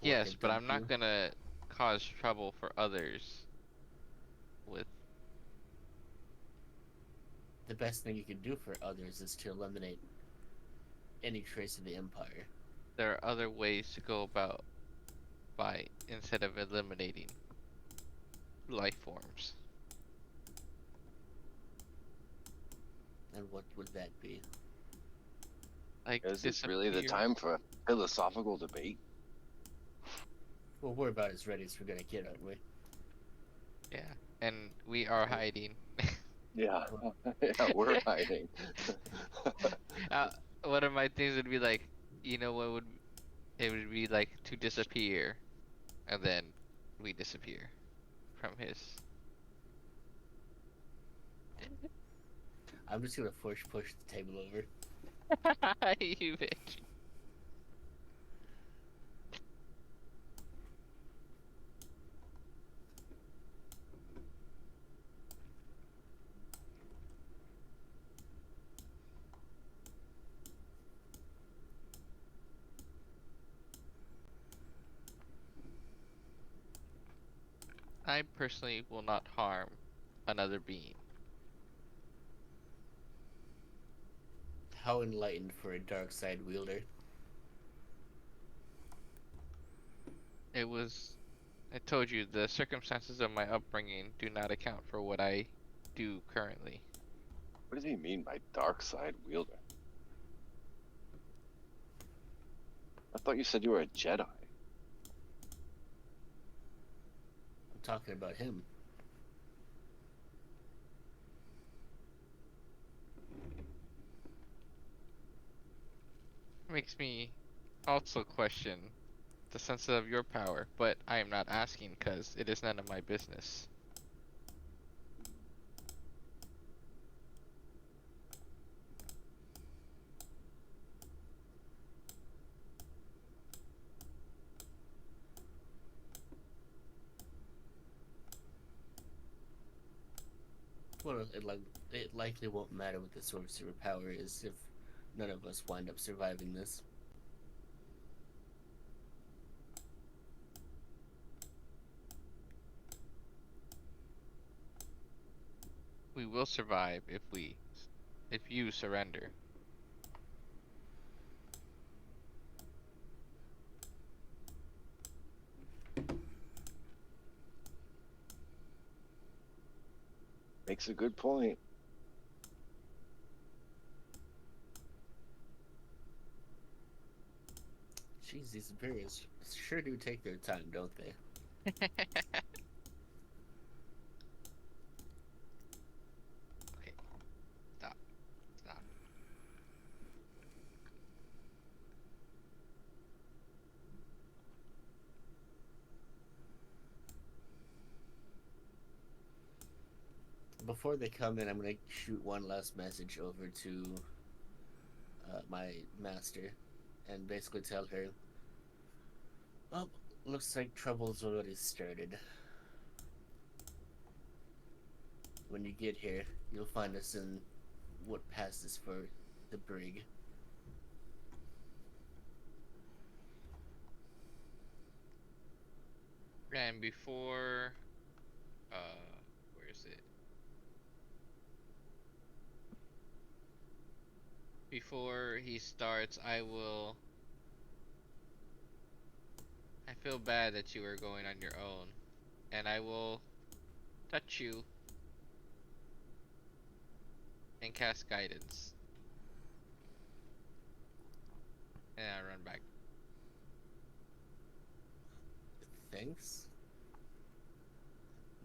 Yes, but I'm you. not gonna cause trouble for others with. The best thing you can do for others is to eliminate any trace of the Empire. There are other ways to go about by instead of eliminating life forms. And what would that be? Like, Is this really the time for a philosophical debate? Well, we're about as ready as we're gonna get, aren't we? Yeah, and we are hiding. Yeah, yeah, we're hiding. uh, one of my things would be like, you know what would it would be like to disappear, and then we disappear from his. I'm just gonna push the table over. You bitch. I personally will not harm another being. How enlightened for a dark side wielder. It was. I told you the circumstances of my upbringing do not account for what I do currently. What does he mean by dark side wielder? I thought you said you were a Jedi. I'm talking about him. Makes me also question the sense of your power, but I am not asking because it is none of my business. Well, it likely won't matter what the sorcerer power is if none of us wind up surviving this. We will survive if you surrender. Makes a good point. Jeez, these Imperials sure do take their time, don't they? Okay, stop, stop. Before they come in, I'm gonna shoot one last message over to my master and basically tell her, well, looks like trouble's already started. When you get here, you'll find us in what passes for the brig. And before, where is it? Before he starts, I feel bad that you are going on your own, and I will touch you and cast guidance. And I run back. Thanks.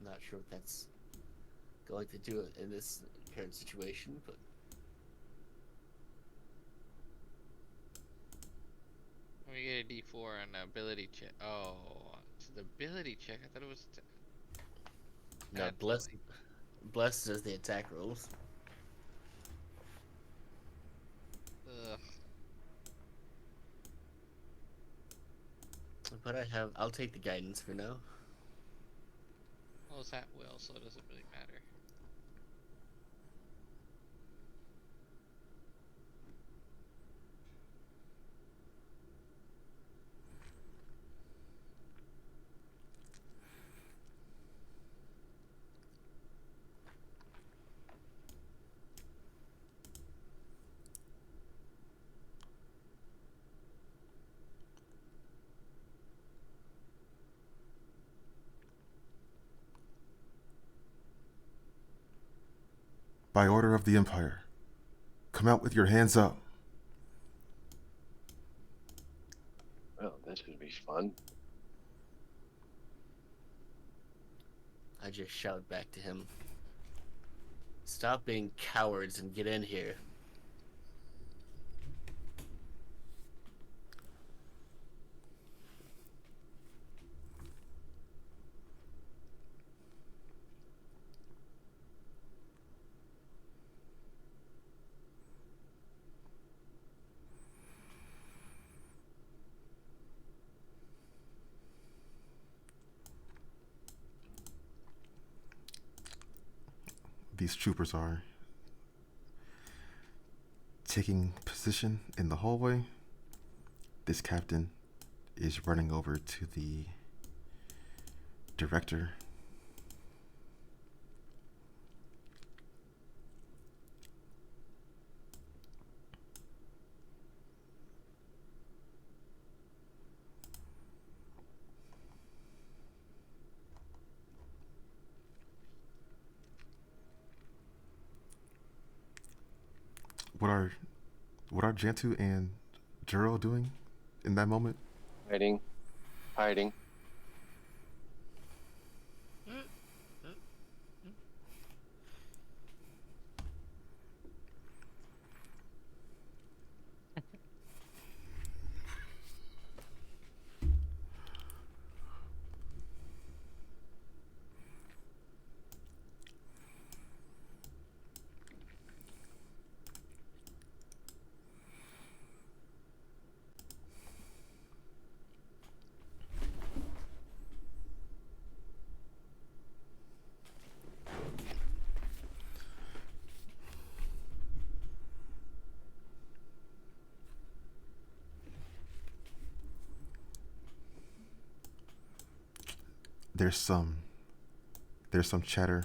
Not sure if that's going to do it in this current situation, but Let me get a D4 on the ability check. Oh, it's the ability check. I thought it was. no, Bad boy. blessed as the attack rolls. Ugh. But I'll take the guidance for now. Well, it's at will, so it doesn't really matter. By order of the Empire, come out with your hands up. Well, this should be fun. I just shout back to him. Stop being cowards and get in here. These troopers are taking position in the hallway. This captain is running over to the director. What are Jantu and Juro doing in that moment? Hiding. Hiding. There's some chatter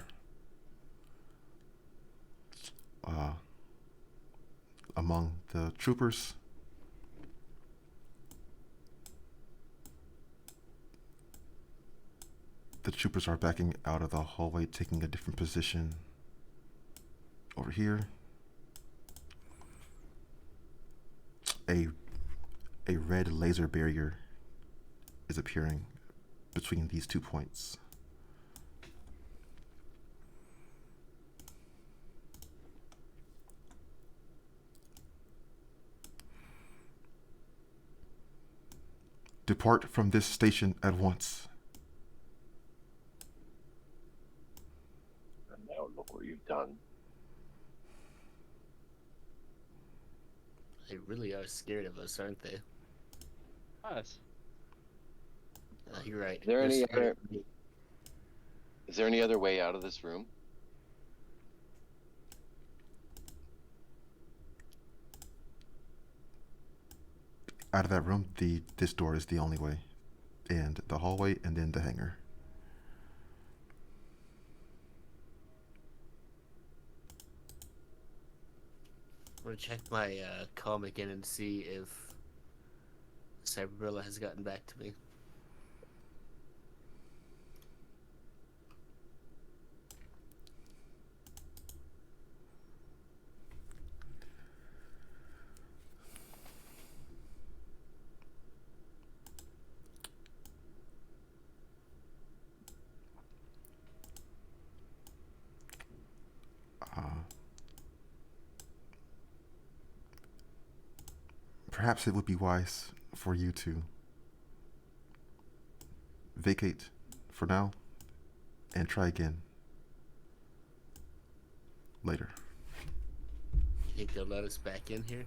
among the troopers. The troopers are backing out of the hallway, taking a different position over here. A red laser barrier is appearing between these 2 points. Depart from this station at once. And now look what you've done. They really are scared of us, aren't they? Us. You're right. Is there They're any scared other? of me. Is there any other way out of this room? Out of that room, this door is the only way. And the hallway and then the hangar. I'm gonna check my comm again and see if Cyberbrilla has gotten back to me. Perhaps it would be wise for you to vacate for now and try again later. You think they'll let us back in here?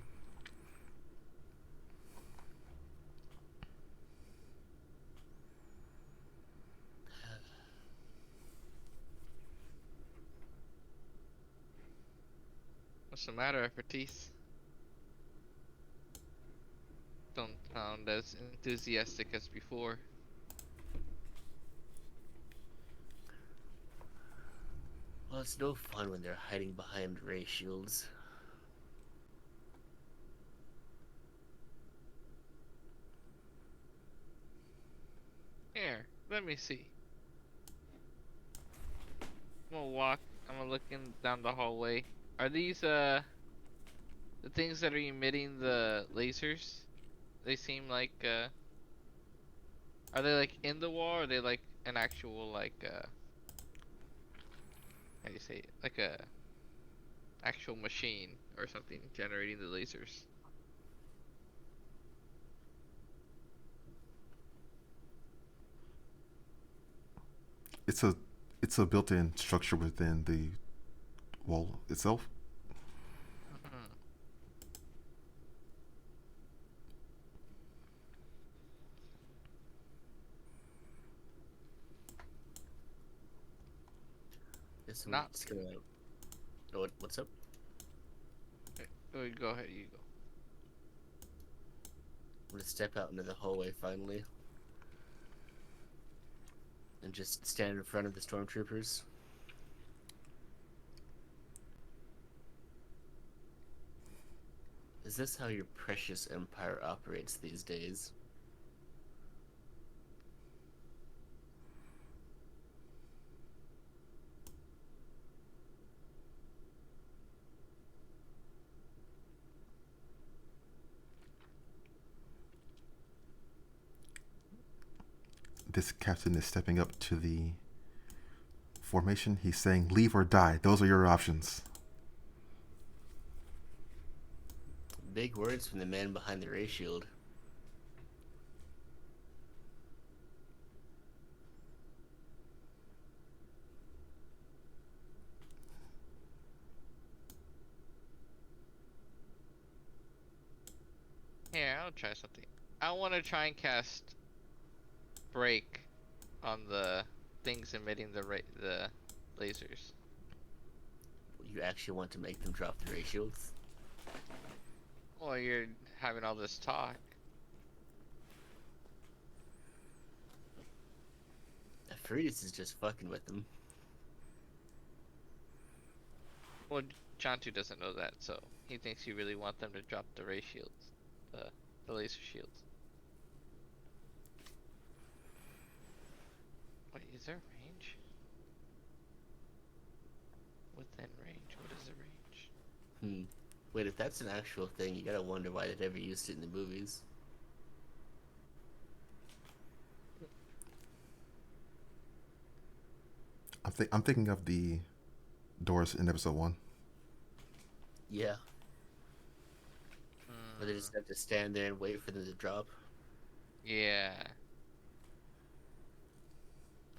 What's the matter, Effortise? Don't sound as enthusiastic as before. Well, it's no fun when they're hiding behind ray shields. Here, let me see. I'm gonna look in down the hallway. Are these the things that are emitting the lasers? They seem like are they like in the wall, or are they like an actual like how do you say it? Like a actual machine or something generating the lasers. It's a built-in structure within the wall itself. Mhm. Guess I'm Not. just gonna. Oh, what's up? Oh, go ahead. You go. I'm gonna step out into the hallway finally, and just stand in front of the stormtroopers. Is this how your precious empire operates these days? This captain is stepping up to the formation. He's saying, "Leave or die. Those are your options." Big words from the man behind the ray shield. Here, I'll try something. I want to try and cast break on the things emitting the lasers. You actually want to make them drop the ray shields? Well, you're having all this talk. Freeze is just fucking with them. Well, Chantu doesn't know that, so he thinks you really want them to drop the ray shields, the laser shields. Wait, is there range? Within range? What is the range? Wait, if that's an actual thing, you gotta wonder why they've ever used it in the movies. I'm thinking of the doors in episode 1. Yeah. Or they just have to stand there and wait for them to drop. Yeah.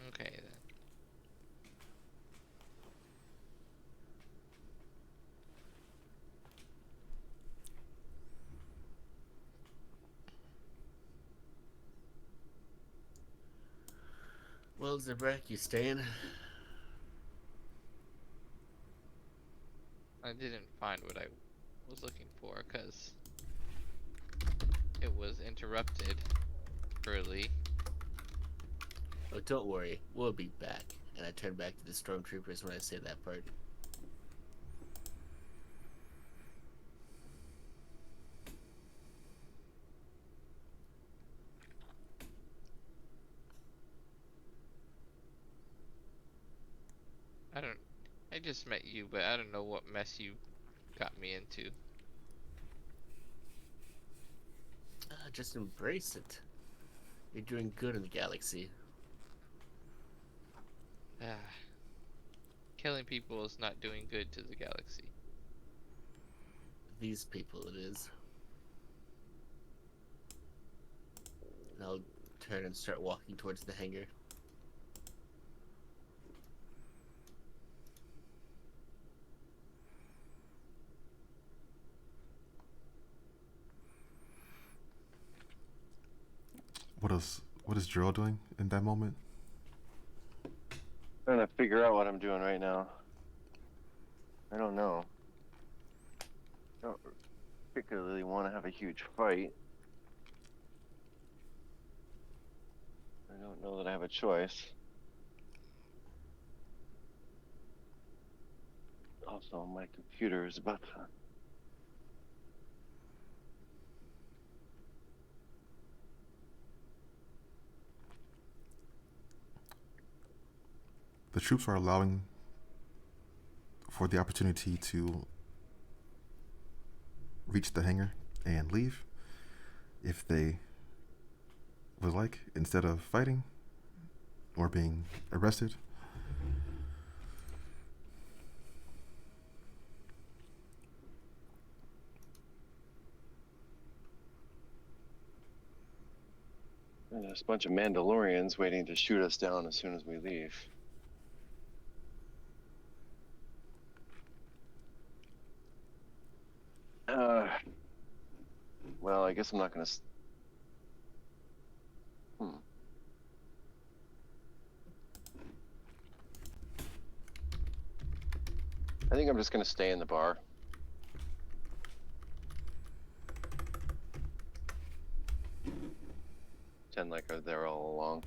Okay then. Well, Zabrak, you staying? I didn't find what I was looking for because it was interrupted early. Oh, don't worry. We'll be back. And I turn back to the stormtroopers when I say that part. I just met you, but I don't know what mess you got me into. Just embrace it. You're doing good in the galaxy. Ah, killing people is not doing good to the galaxy. These people it is. And I'll turn and start walking towards the hangar. What is Jero doing in that moment? Trying to figure out what I'm doing right now. I don't know. I don't particularly want to have a huge fight. I don't know that I have a choice. Also, my computer is about to... The troops are allowing for the opportunity to reach the hangar and leave if they would like, instead of fighting or being arrested. There's a bunch of Mandalorians waiting to shoot us down as soon as we leave. Well, I guess I'm not gonna. I think I'm just gonna stay in the bar. Pretend like I'm there all along.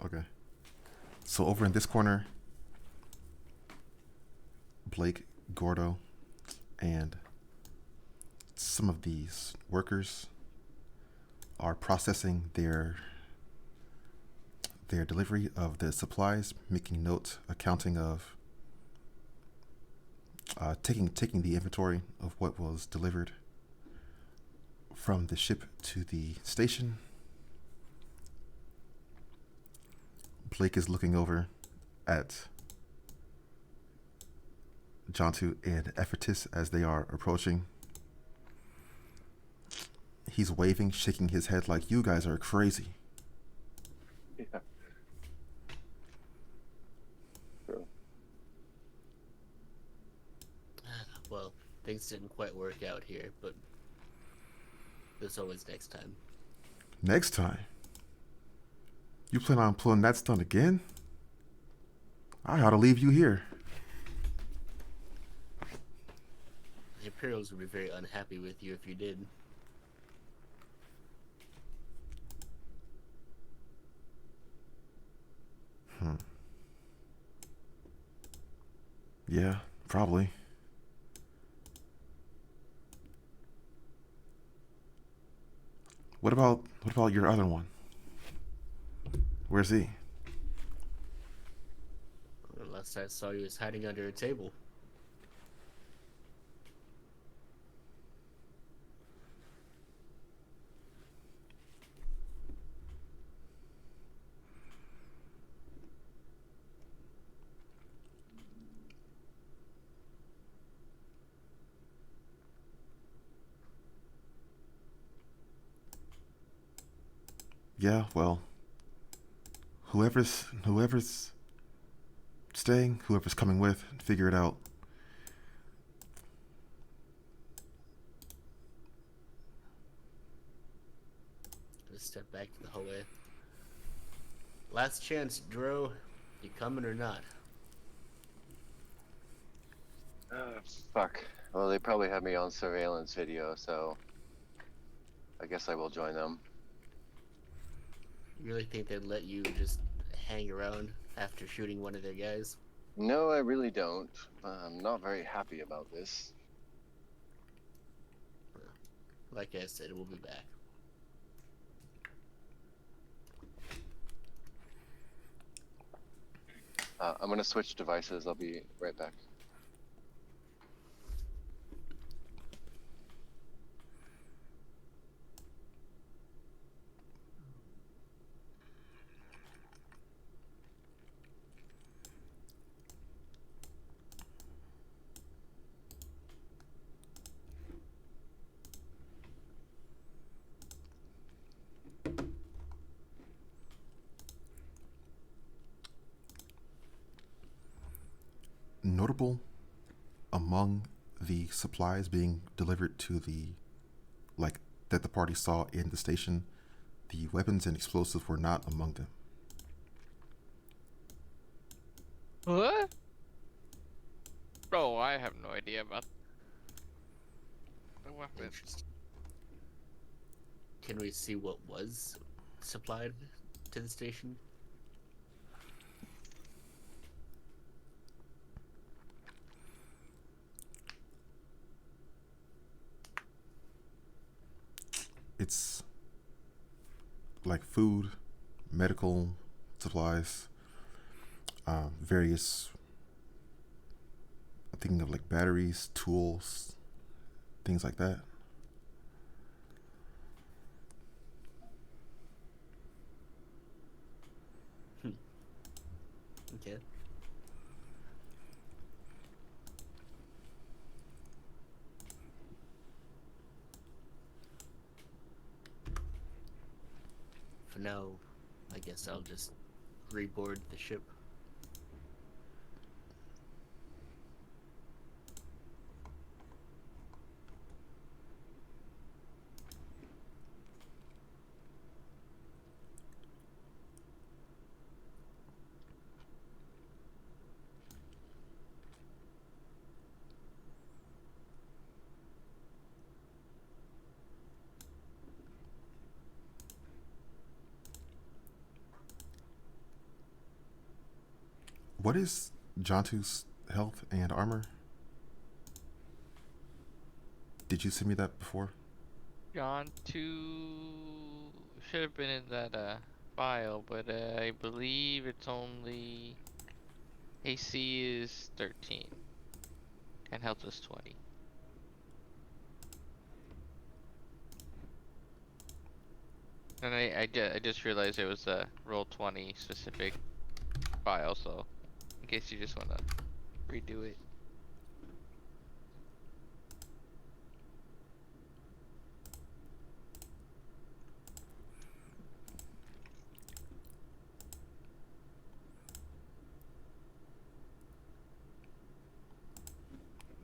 Okay. So over in this corner, Blake, Gordo, and some of these workers are processing their delivery of the supplies, making notes, accounting of, taking the inventory of what was delivered from the ship to the station. Blake is looking over at Jontu and Effortus as they are approaching. He's waving, shaking his head like, you guys are crazy. Yeah. True. Well, things didn't quite work out here, but there's always next time. Next time? You plan on pulling that stunt again? I ought to leave you here. The Imperials would be very unhappy with you if you did. Yeah, probably. What about your other one? Where's he? Last I saw, he was hiding under a table. Yeah, well, whoever's staying, whoever's coming with, figure it out. Just step back to the hallway. Last chance, Dro. You coming or not? Fuck. Well, they probably have me on surveillance video, so I guess I will join them. You really think they'd let you just hang around after shooting one of their guys? No, I really don't. I'm not very happy about this. Like I said, we'll be back. I'm gonna switch devices. I'll be right back. Notable among the supplies being delivered to the, like, that the party saw in the station, the weapons and explosives were not among them. What? Bro, I have no idea about the weapons. Interesting. Can we see what was supplied to the station? It's like food, medical supplies, various, I'm thinking of like batteries, tools, things like that. can. For now, I guess I'll just reboard the ship. What is Jontu's health and armor? Did you send me that before? John 2 should have been in that file, but I believe it's only AC is 13 and health is 20. And I just realized it was a roll 20 specific file, so in case you just want to redo it.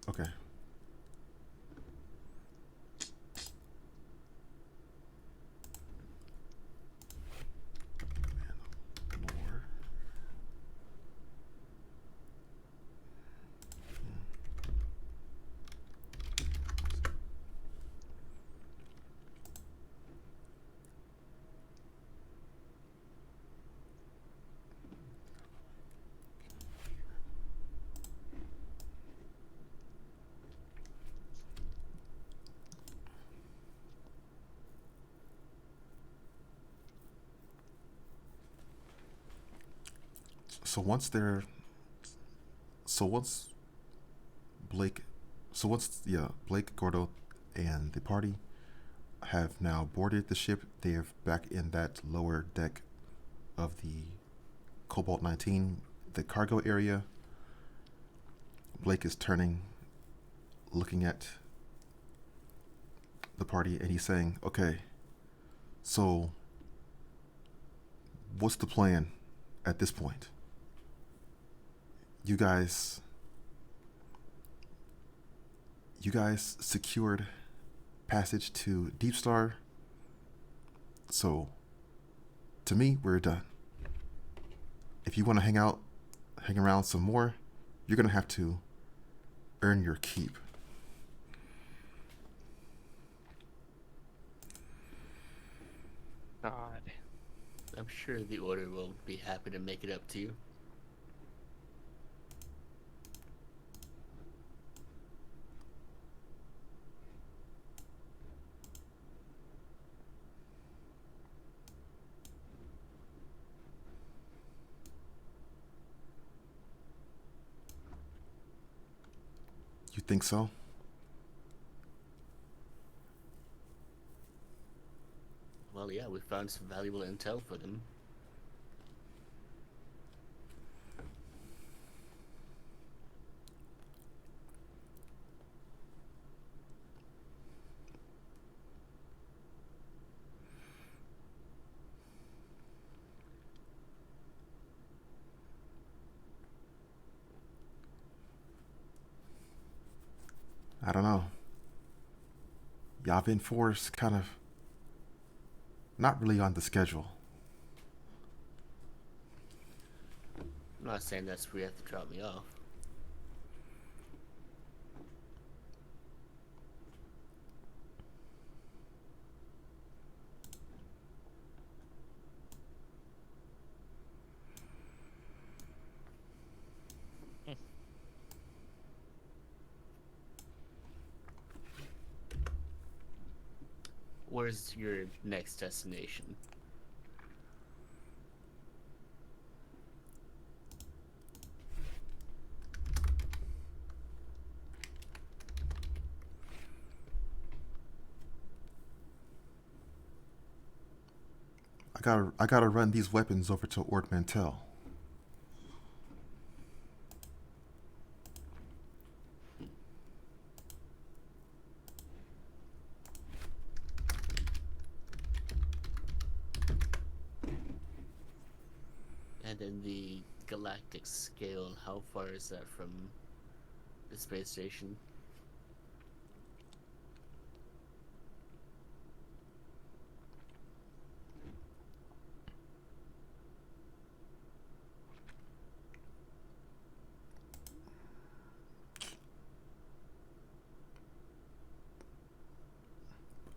Okay. Lore. So once they're, so once Blake, so once Blake, Gordo, and the party have now boarded the ship, they're back in that lower deck of the Cobalt 19, the cargo area. Blake is turning, looking at the party, and he's saying, "Okay, so what's the plan at this point? You guys secured passage to Deepstar, so to me, we're done. If you want to hang around some more, you're gonna have to earn your keep." God. I'm sure the Order will be happy to make it up to you. You think so? Well, yeah, we found some valuable intel for them. I don't know. Yavin 4's kind of not really on the schedule. I'm not saying that's where you have to drop me off. Where's your next destination? I gotta run these weapons over to Ord Mantell. And in the galactic scale, how far is that from the space station?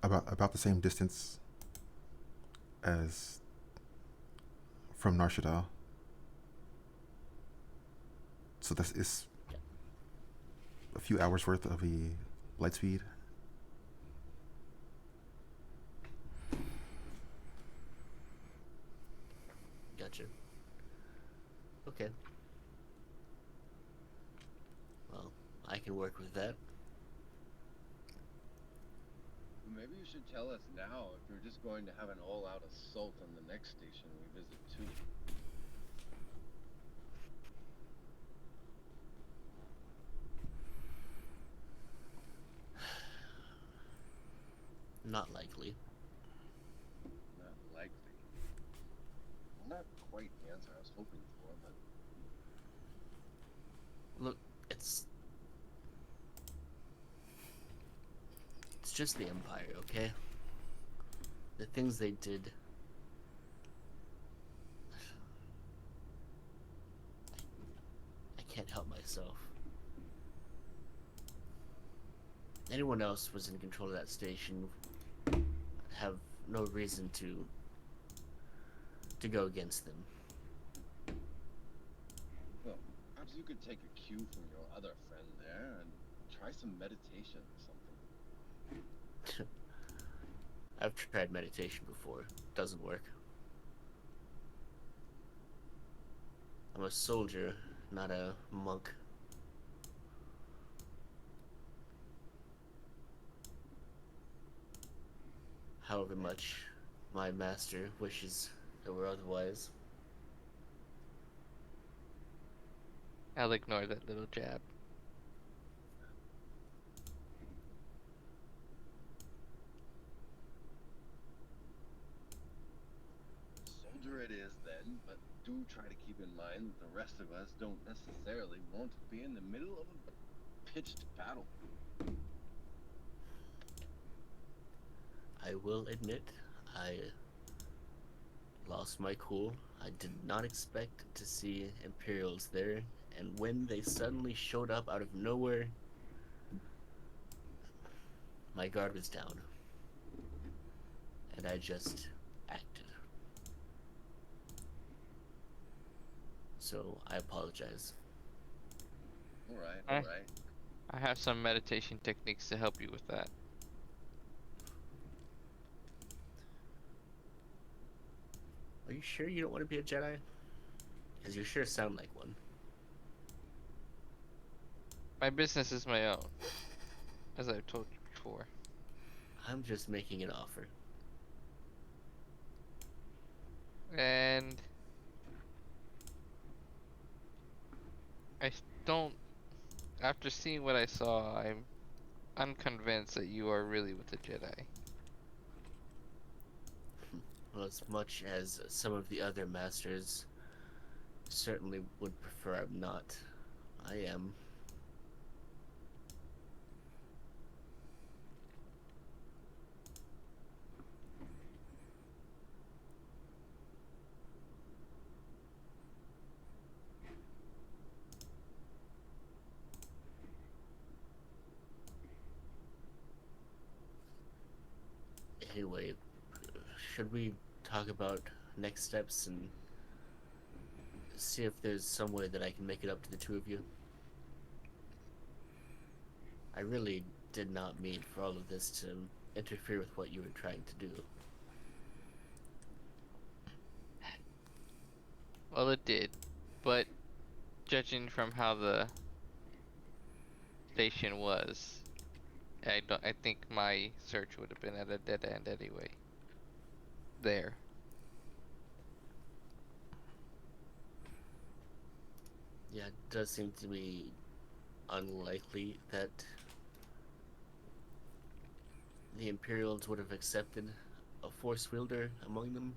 About the same distance as from Nar Shaddaa. So that's is a few hours worth of the light speed. Gotcha. Okay. Well, I can work with that. Maybe you should tell us now if you're just going to have an all-out assault on the next station we visit too. Not likely. Not likely. Not quite the answer I was hoping for, but Look, it's just the Empire, okay? The things they did. I can't help myself. Anyone else was in control of that station. I'd have no reason to go against them. well, perhaps you could take a cue from your other friend there and try some meditation or something. I've tried meditation before. Doesn't work. I'm a soldier, not a monk. However much my master wishes it were otherwise. I'll ignore that little jab. Soldier it is then, but do try to keep in mind that the rest of us don't necessarily want to be in the middle of a pitched battle. I will admit, I lost my cool. I did not expect to see Imperials there, and when they suddenly showed up out of nowhere, my guard was down. And I just acted. So I apologize. Alright. I have some meditation techniques to help you with that. Are you sure you don't want to be a Jedi? Because you sure sound like one. My business is my own, as I've told you before. I'm just making an offer. And I don't. After seeing what I saw, I'm unconvinced that you are really with the Jedi. Well, as much as some of the other masters certainly would prefer I'm not, I am. Anyway, should we talk about next steps and see if there's some way that I can make it up to the two of you? I really did not mean for all of this to interfere with what you were trying to do. Well, it did, but judging from how the station was, I think my search would have been at a dead end anyway. There. Yeah, it does seem to be unlikely that the Imperials would have accepted a Force wielder among them.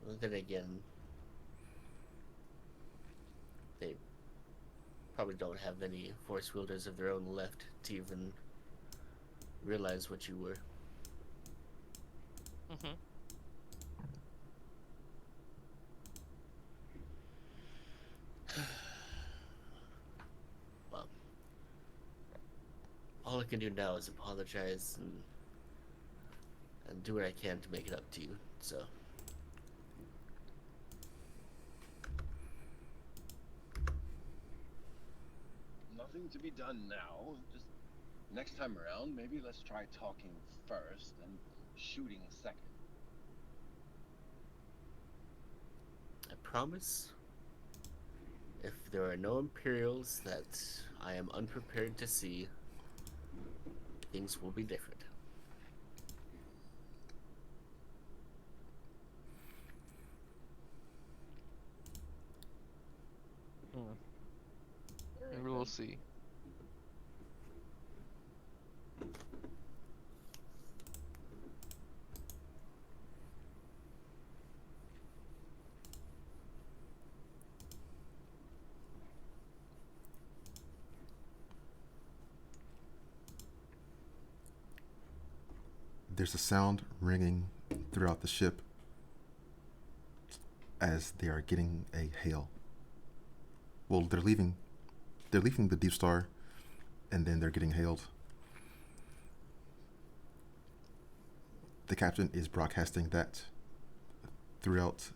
Well, then again, they probably don't have any force wielders of their own left to even realize what you were. Mm-hmm. Well, all I can do now is apologize and do what I can to make it up to you. So, Nothing to be done now. Just next time around, maybe let's try talking first and shooting second. I promise, if there are no Imperials that I am unprepared to see, things will be different. Maybe we'll see. There's a sound ringing throughout the ship as they are getting a hail. Well, they're leaving the Deepstar, and then they're getting hailed. The captain is broadcasting that throughout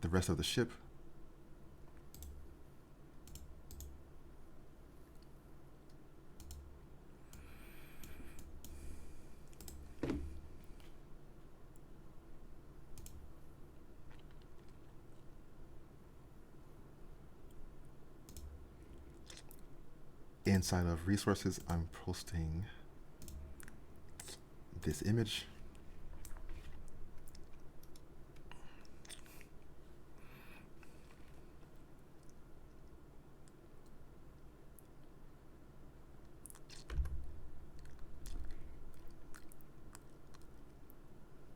the rest of the ship. Inside of resources, I'm posting this image.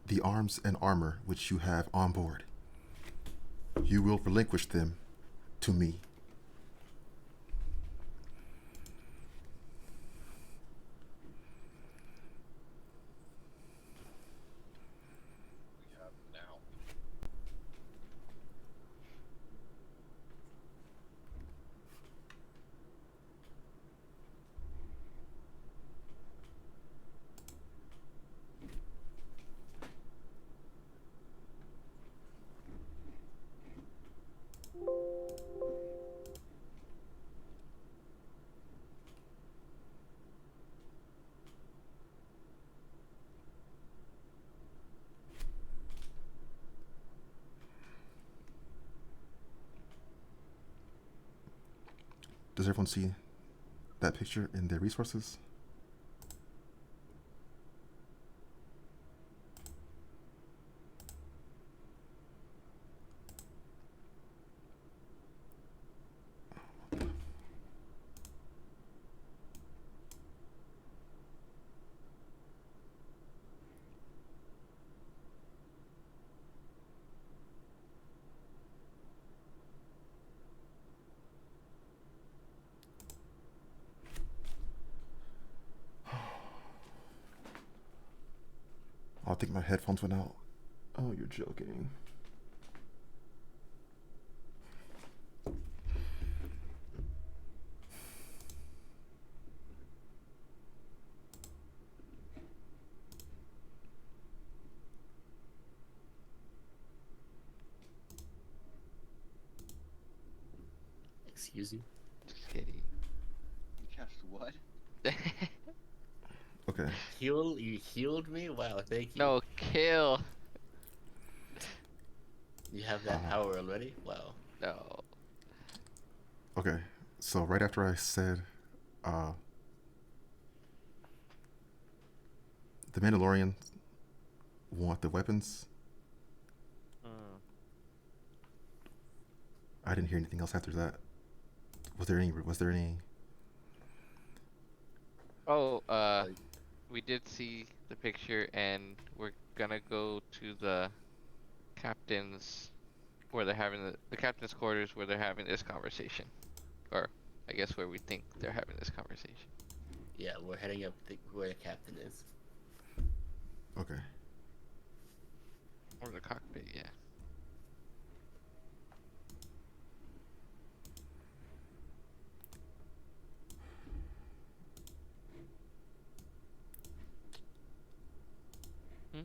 The arms and armor which you have on board, you will relinquish them to me. We have now. Does everyone see that picture in their resources? I think my headphones went out. Oh, you're joking. Excuse you? Just kidding. You cast what? Okay. You healed me? Wow, thank you. No, kill. You have that power already? Wow. No. Okay. So right after I said, the Mandalorians want the weapons, I didn't hear anything else after that. Was there any? Oh, we did see the picture, and we're gonna go to the captain's where they're having the captain's quarters where they're having this conversation, or I guess where we think they're having this conversation. Yeah, we're heading up where the captain is. Okay. Or the cockpit, yeah. Hmm?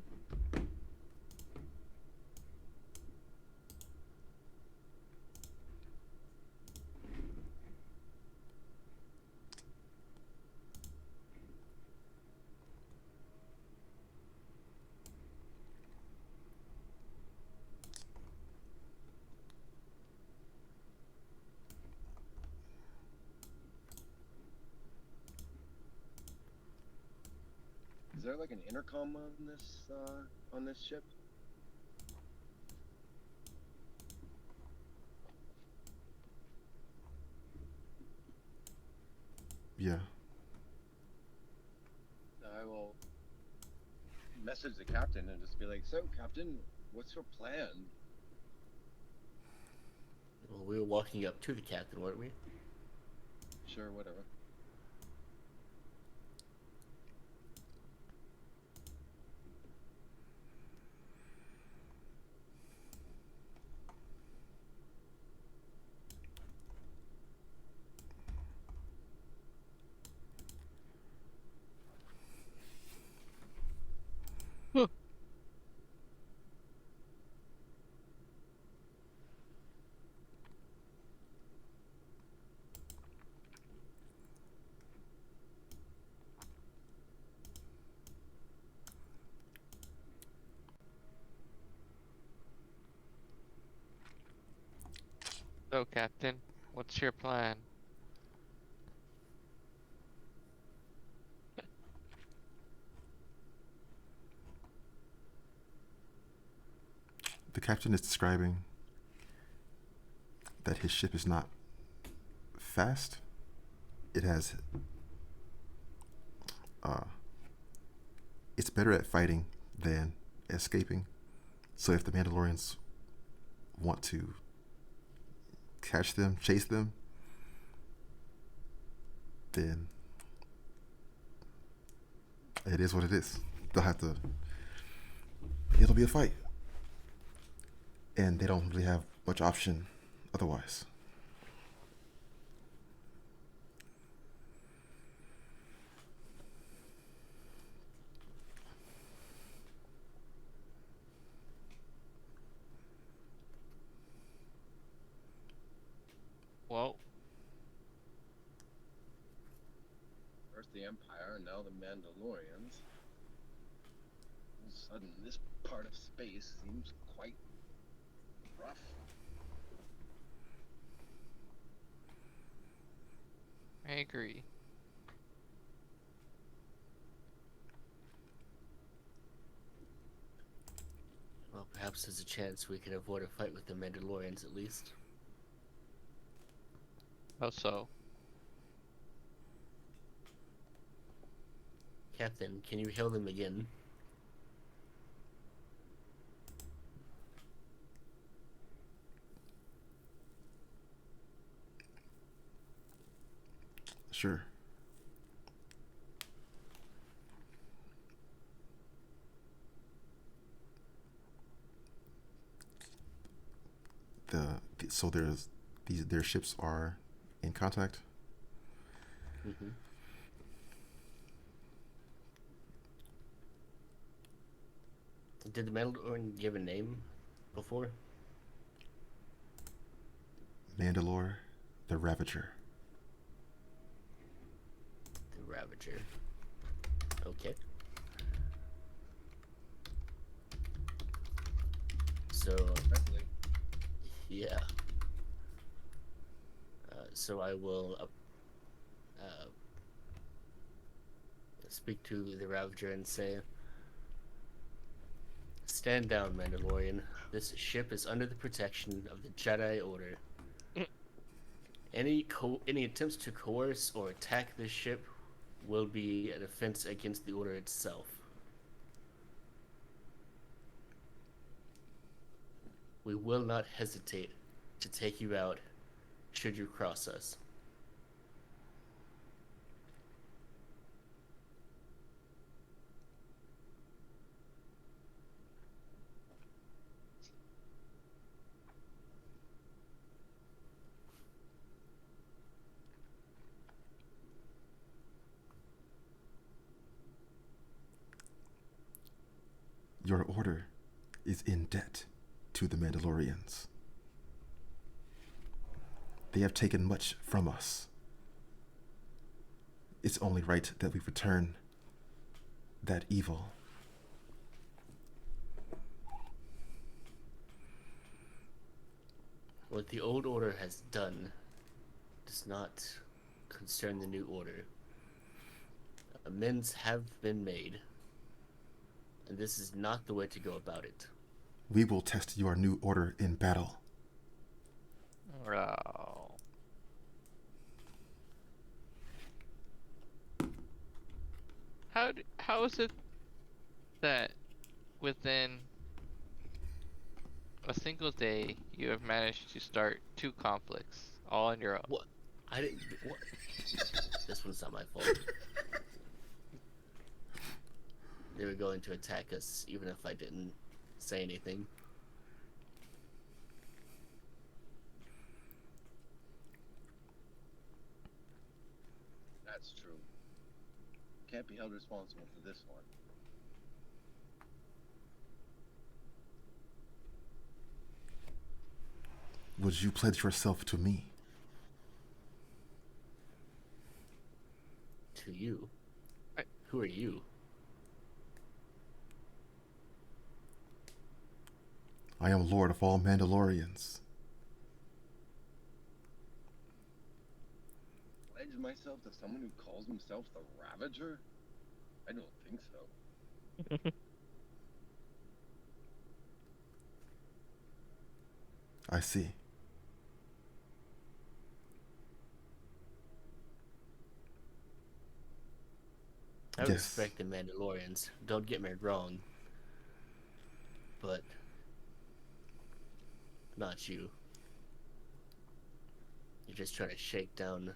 Is there like an intercom on this ship? Yeah. I will message the captain and just be like, "So, Captain, what's your plan?" Well, we were walking up to the captain, weren't we? Sure, whatever. So, Captain, what's your plan? The captain is describing that his ship is not fast. It has. It's better at fighting than escaping. So if the Mandalorians want to catch them, chase them, then it is what it is. They'll have to. It'll be a fight, and they don't really have much option otherwise. Well, First the Empire, and now the Mandalorians. All of a sudden, this part of space seems quite rough. I agree. Well, perhaps there's a chance we can avoid a fight with the Mandalorians at least. How so? Captain, can you hail them again? Sure. So their ships are in contact. Mm-hmm. Did the Mandalorian give a name before? Mandalore, the Ravager. The Ravager. Okay. So, Definitely. yeah. So I will speak to the Ravager and say, "Stand down, Mandalorian. This ship is under the protection of the Jedi Order. Any attempts to coerce or attack this ship will be an offense against the Order itself." We will not hesitate to take you out should you cross us. Your order is in debt to the Mandalorians. They have taken much from us. It's only right that we return that evil. What the old order has done does not concern the new order. Amends have been made, and this is not the way to go about it. We will test your new order in battle. Oh. How is it that within a single day you have managed to start 2 conflicts all on your own? What? I didn't. What? This one's not my fault. They were going to attack us, even if I didn't say anything. That's true. Can't be held responsible for this one. Would you pledge yourself to me? To you? I- Who are you? I am Lord of all Mandalorians. Pledge myself to someone who calls himself the Ravager? I don't think so. I see. I Yes. respect the Mandalorians. Don't get me wrong. But not you. You're just trying to shake down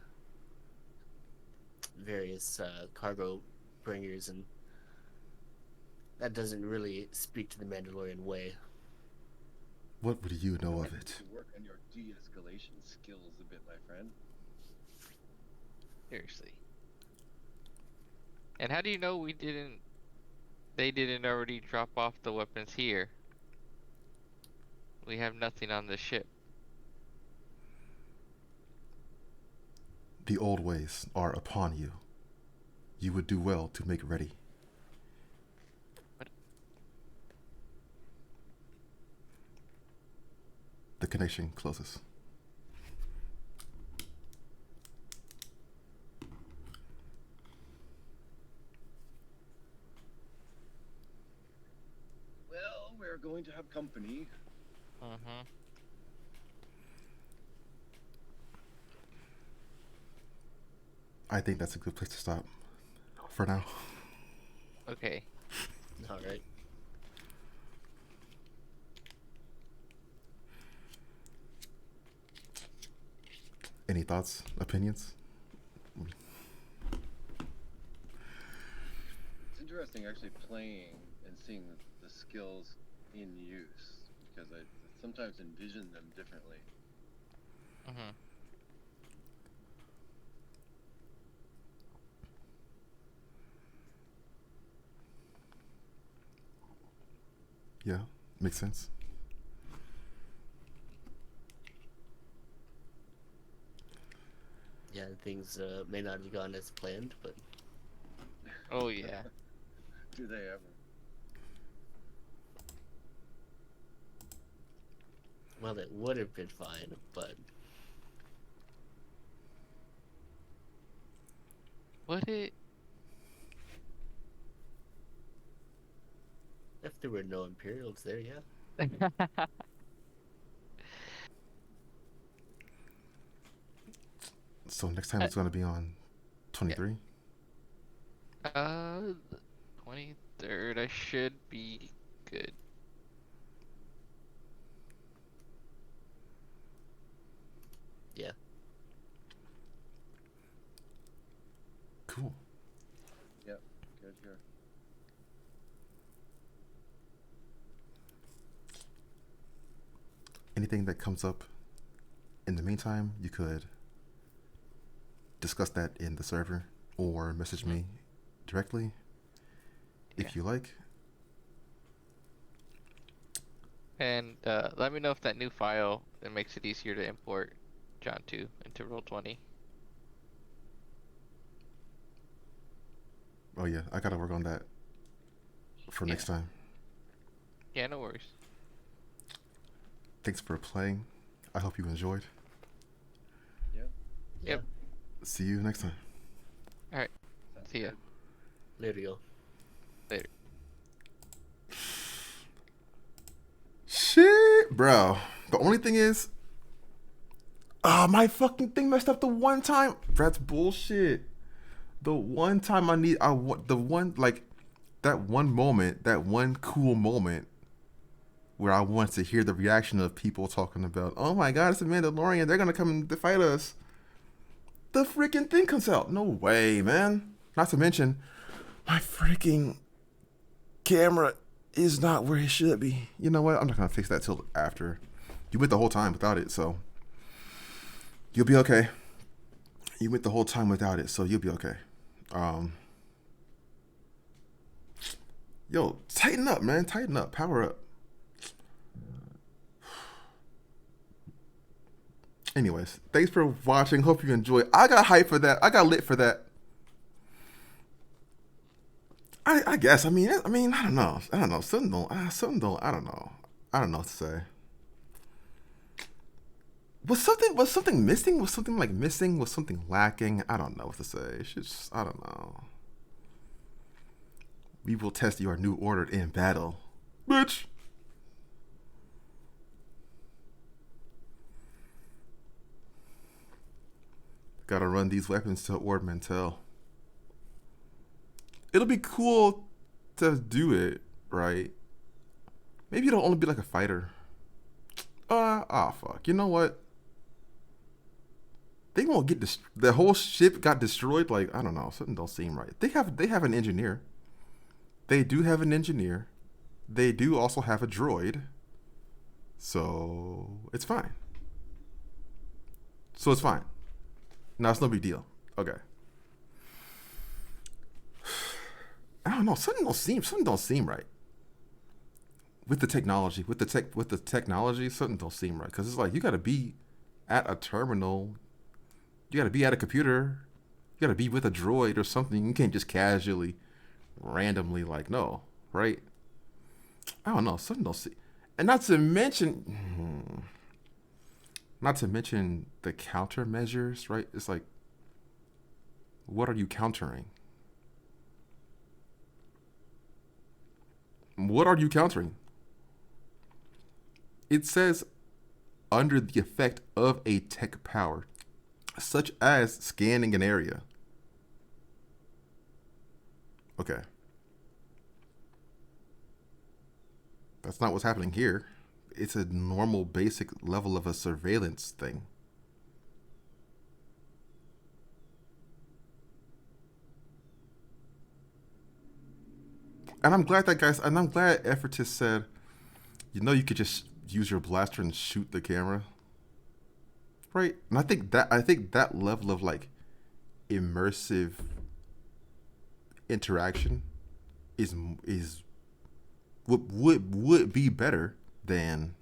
various cargo bringers, and that doesn't really speak to the Mandalorian way. What would you know of You it? need to work on your de-escalation skills a bit, my friend. Seriously. And how do you know they didn't already drop off the weapons here? We have nothing on the ship. The old ways are upon you. You would do well to make ready. What? The connection closes. Well, we're going to have company. Mm-hmm. I think that's a good place to stop for now. Okay. All right. Any thoughts, opinions? It's interesting actually playing and seeing the skills in use, because I sometimes envision them differently. Mm-hmm. Yeah, makes sense. Yeah, things may not have gone as planned, but Oh yeah. Do they ever? well, it would have been fine. But Would it? if there were no Imperials there, yeah. So next time it's going to be on 23? The 23rd. I should be good. Cool. Yep. Good here. Anything that comes up in the meantime, you could discuss that in the server or message me directly if you like. And let me know if that new file it makes it easier to import John 2 into Roll20. Oh yeah, I gotta work on that for next time. Yeah, no worries. Thanks for playing. I hope you enjoyed. Yeah. Yep. See you next time. All right. See ya. Later, yo. Later. Shit, bro. The only thing is, my fucking thing messed up the one time. That's bullshit. The one time that one moment, that one cool moment where I want to hear the reaction of people talking about, oh my god, it's a Mandalorian, they're gonna come and fight us. The freaking thing comes out. No way, man. Not to mention, my freaking camera is not where it should be. You know what? I'm not gonna fix that till after. You went the whole time without it, so you'll be okay. You went the whole time without it, so you'll be okay. Yo, tighten up, man. Tighten up. Power up. Anyways, thanks for watching. Hope you enjoyed. I got hype for that. I got lit for that. I guess. I mean, I don't know. Something don't. I don't know. I don't know what to say. Was something missing? Was something like missing? Was something lacking? I don't know what to say. It's just, I don't know. We will test your new order in battle, bitch. Gotta run these weapons to Ord Mantell. It'll be cool to do it, right? Maybe it'll only be like a fighter. Fuck. You know what? They won't get the whole ship got destroyed. Like, I don't know. Something don't seem right. They have an engineer. They do have an engineer. They do also have a droid. So it's fine. No, it's no big deal. Okay. I don't know. Something don't seem right. With the technology, something don't seem right. Because it's like you gotta be at a terminal. You gotta be at a computer. You gotta be with a droid or something. You can't just casually, randomly no, right? I don't know. Something don't see. And not to mention the countermeasures, right? It's like, what are you countering? What are you countering? It says under the effect of a tech power, such as scanning an area. Okay. That's not what's happening here. It's a normal basic level of a surveillance thing. And I'm glad Effortis said, you could just use your blaster and shoot the camera. Right? And I think that level of immersive interaction is would be better than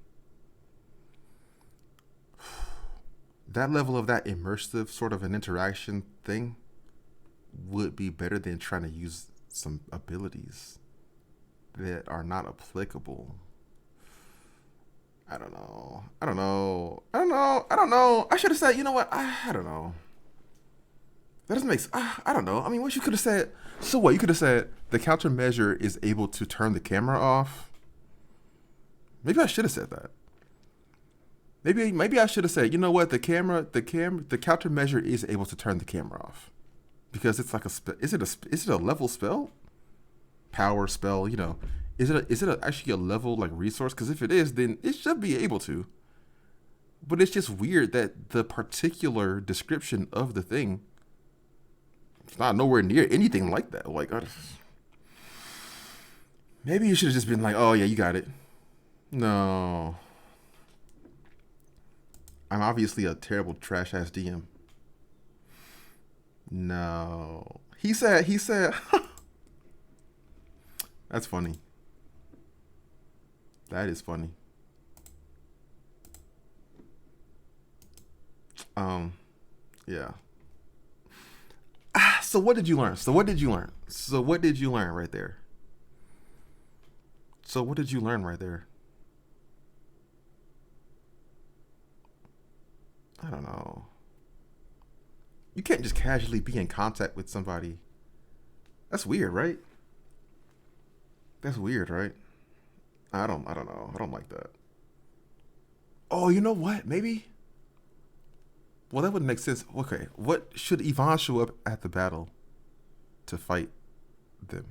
that level of that immersive sort of an interaction thing would be better than trying to use some abilities that are not applicable. I don't know. I should have said, you know what? I don't know. That doesn't make sense. I don't know. I mean, what you could have said. So what? You could have said the countermeasure is able to turn the camera off. Maybe I should have said that. Maybe I should have said, you know what? The countermeasure is able to turn the camera off because it's like is it a level spell? Power spell? Is it actually a level resource? Because if it is, then it should be able to. But it's just weird that the particular description of the thing It's not nowhere near anything like that. Like, maybe you should have just been like, oh yeah, you got it. No. I'm obviously a terrible trash ass DM. No. He said, that's funny. That is funny. Yeah. So what did you learn? So what did you learn right there? So what did you learn right there? I don't know. You can't just casually be in contact with somebody. That's weird, right? That's weird, right? I don't know. I don't like that. Oh, you know what? Maybe. Well, that would make sense. Okay, what should Yvonne show up at the battle to fight them?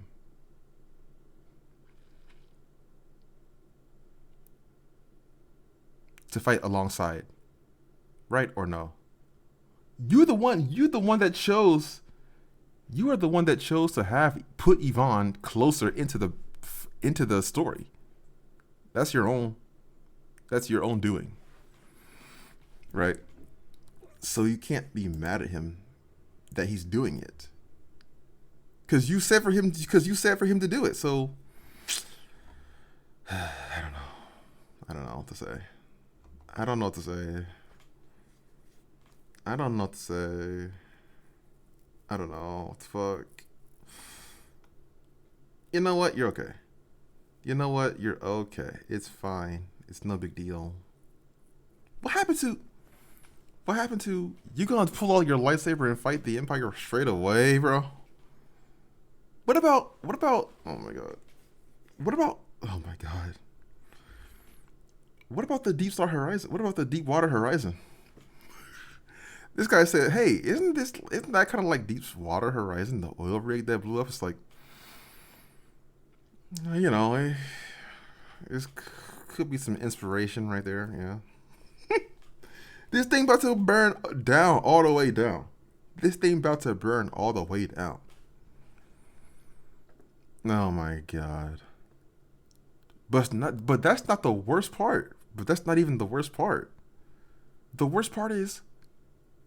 To fight alongside, right or no? You're the one that chose. You are the one that chose to have put Yvonne closer into the story. That's your own doing, right? So you can't be mad at him that he's doing it, because you said for him to do it. So I don't know what to say. I don't know what to say. I don't know what to say. I don't know what the fuck. You know what? You're okay. You know what? You're okay. It's fine. It's no big deal. What happened to you gonna pull out your lightsaber and fight the Empire straight away, bro? What about oh my god. What about the Deepstar Horizon? What about the Deepwater Horizon? This guy said, hey, isn't that kind of like Deepwater Horizon, the oil rig that blew up? It's like, you know, it could be some inspiration right there, yeah. This thing about to burn down, all the way down. This thing about to burn all the way down. Oh my god. But that's not the worst part. But that's not even the worst part. The worst part is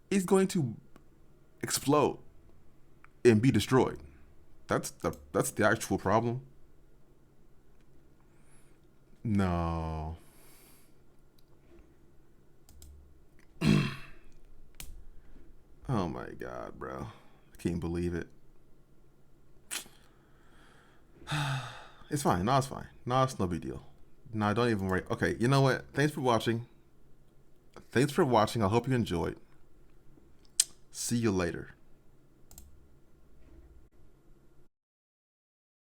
it's going to explode and be destroyed. That's the actual problem. No. Oh my god, bro. I can't believe it. It's fine. No, it's fine. No, it's no big deal. No, don't even worry. Okay, you know what? Thanks for watching. I hope you enjoyed. See you later.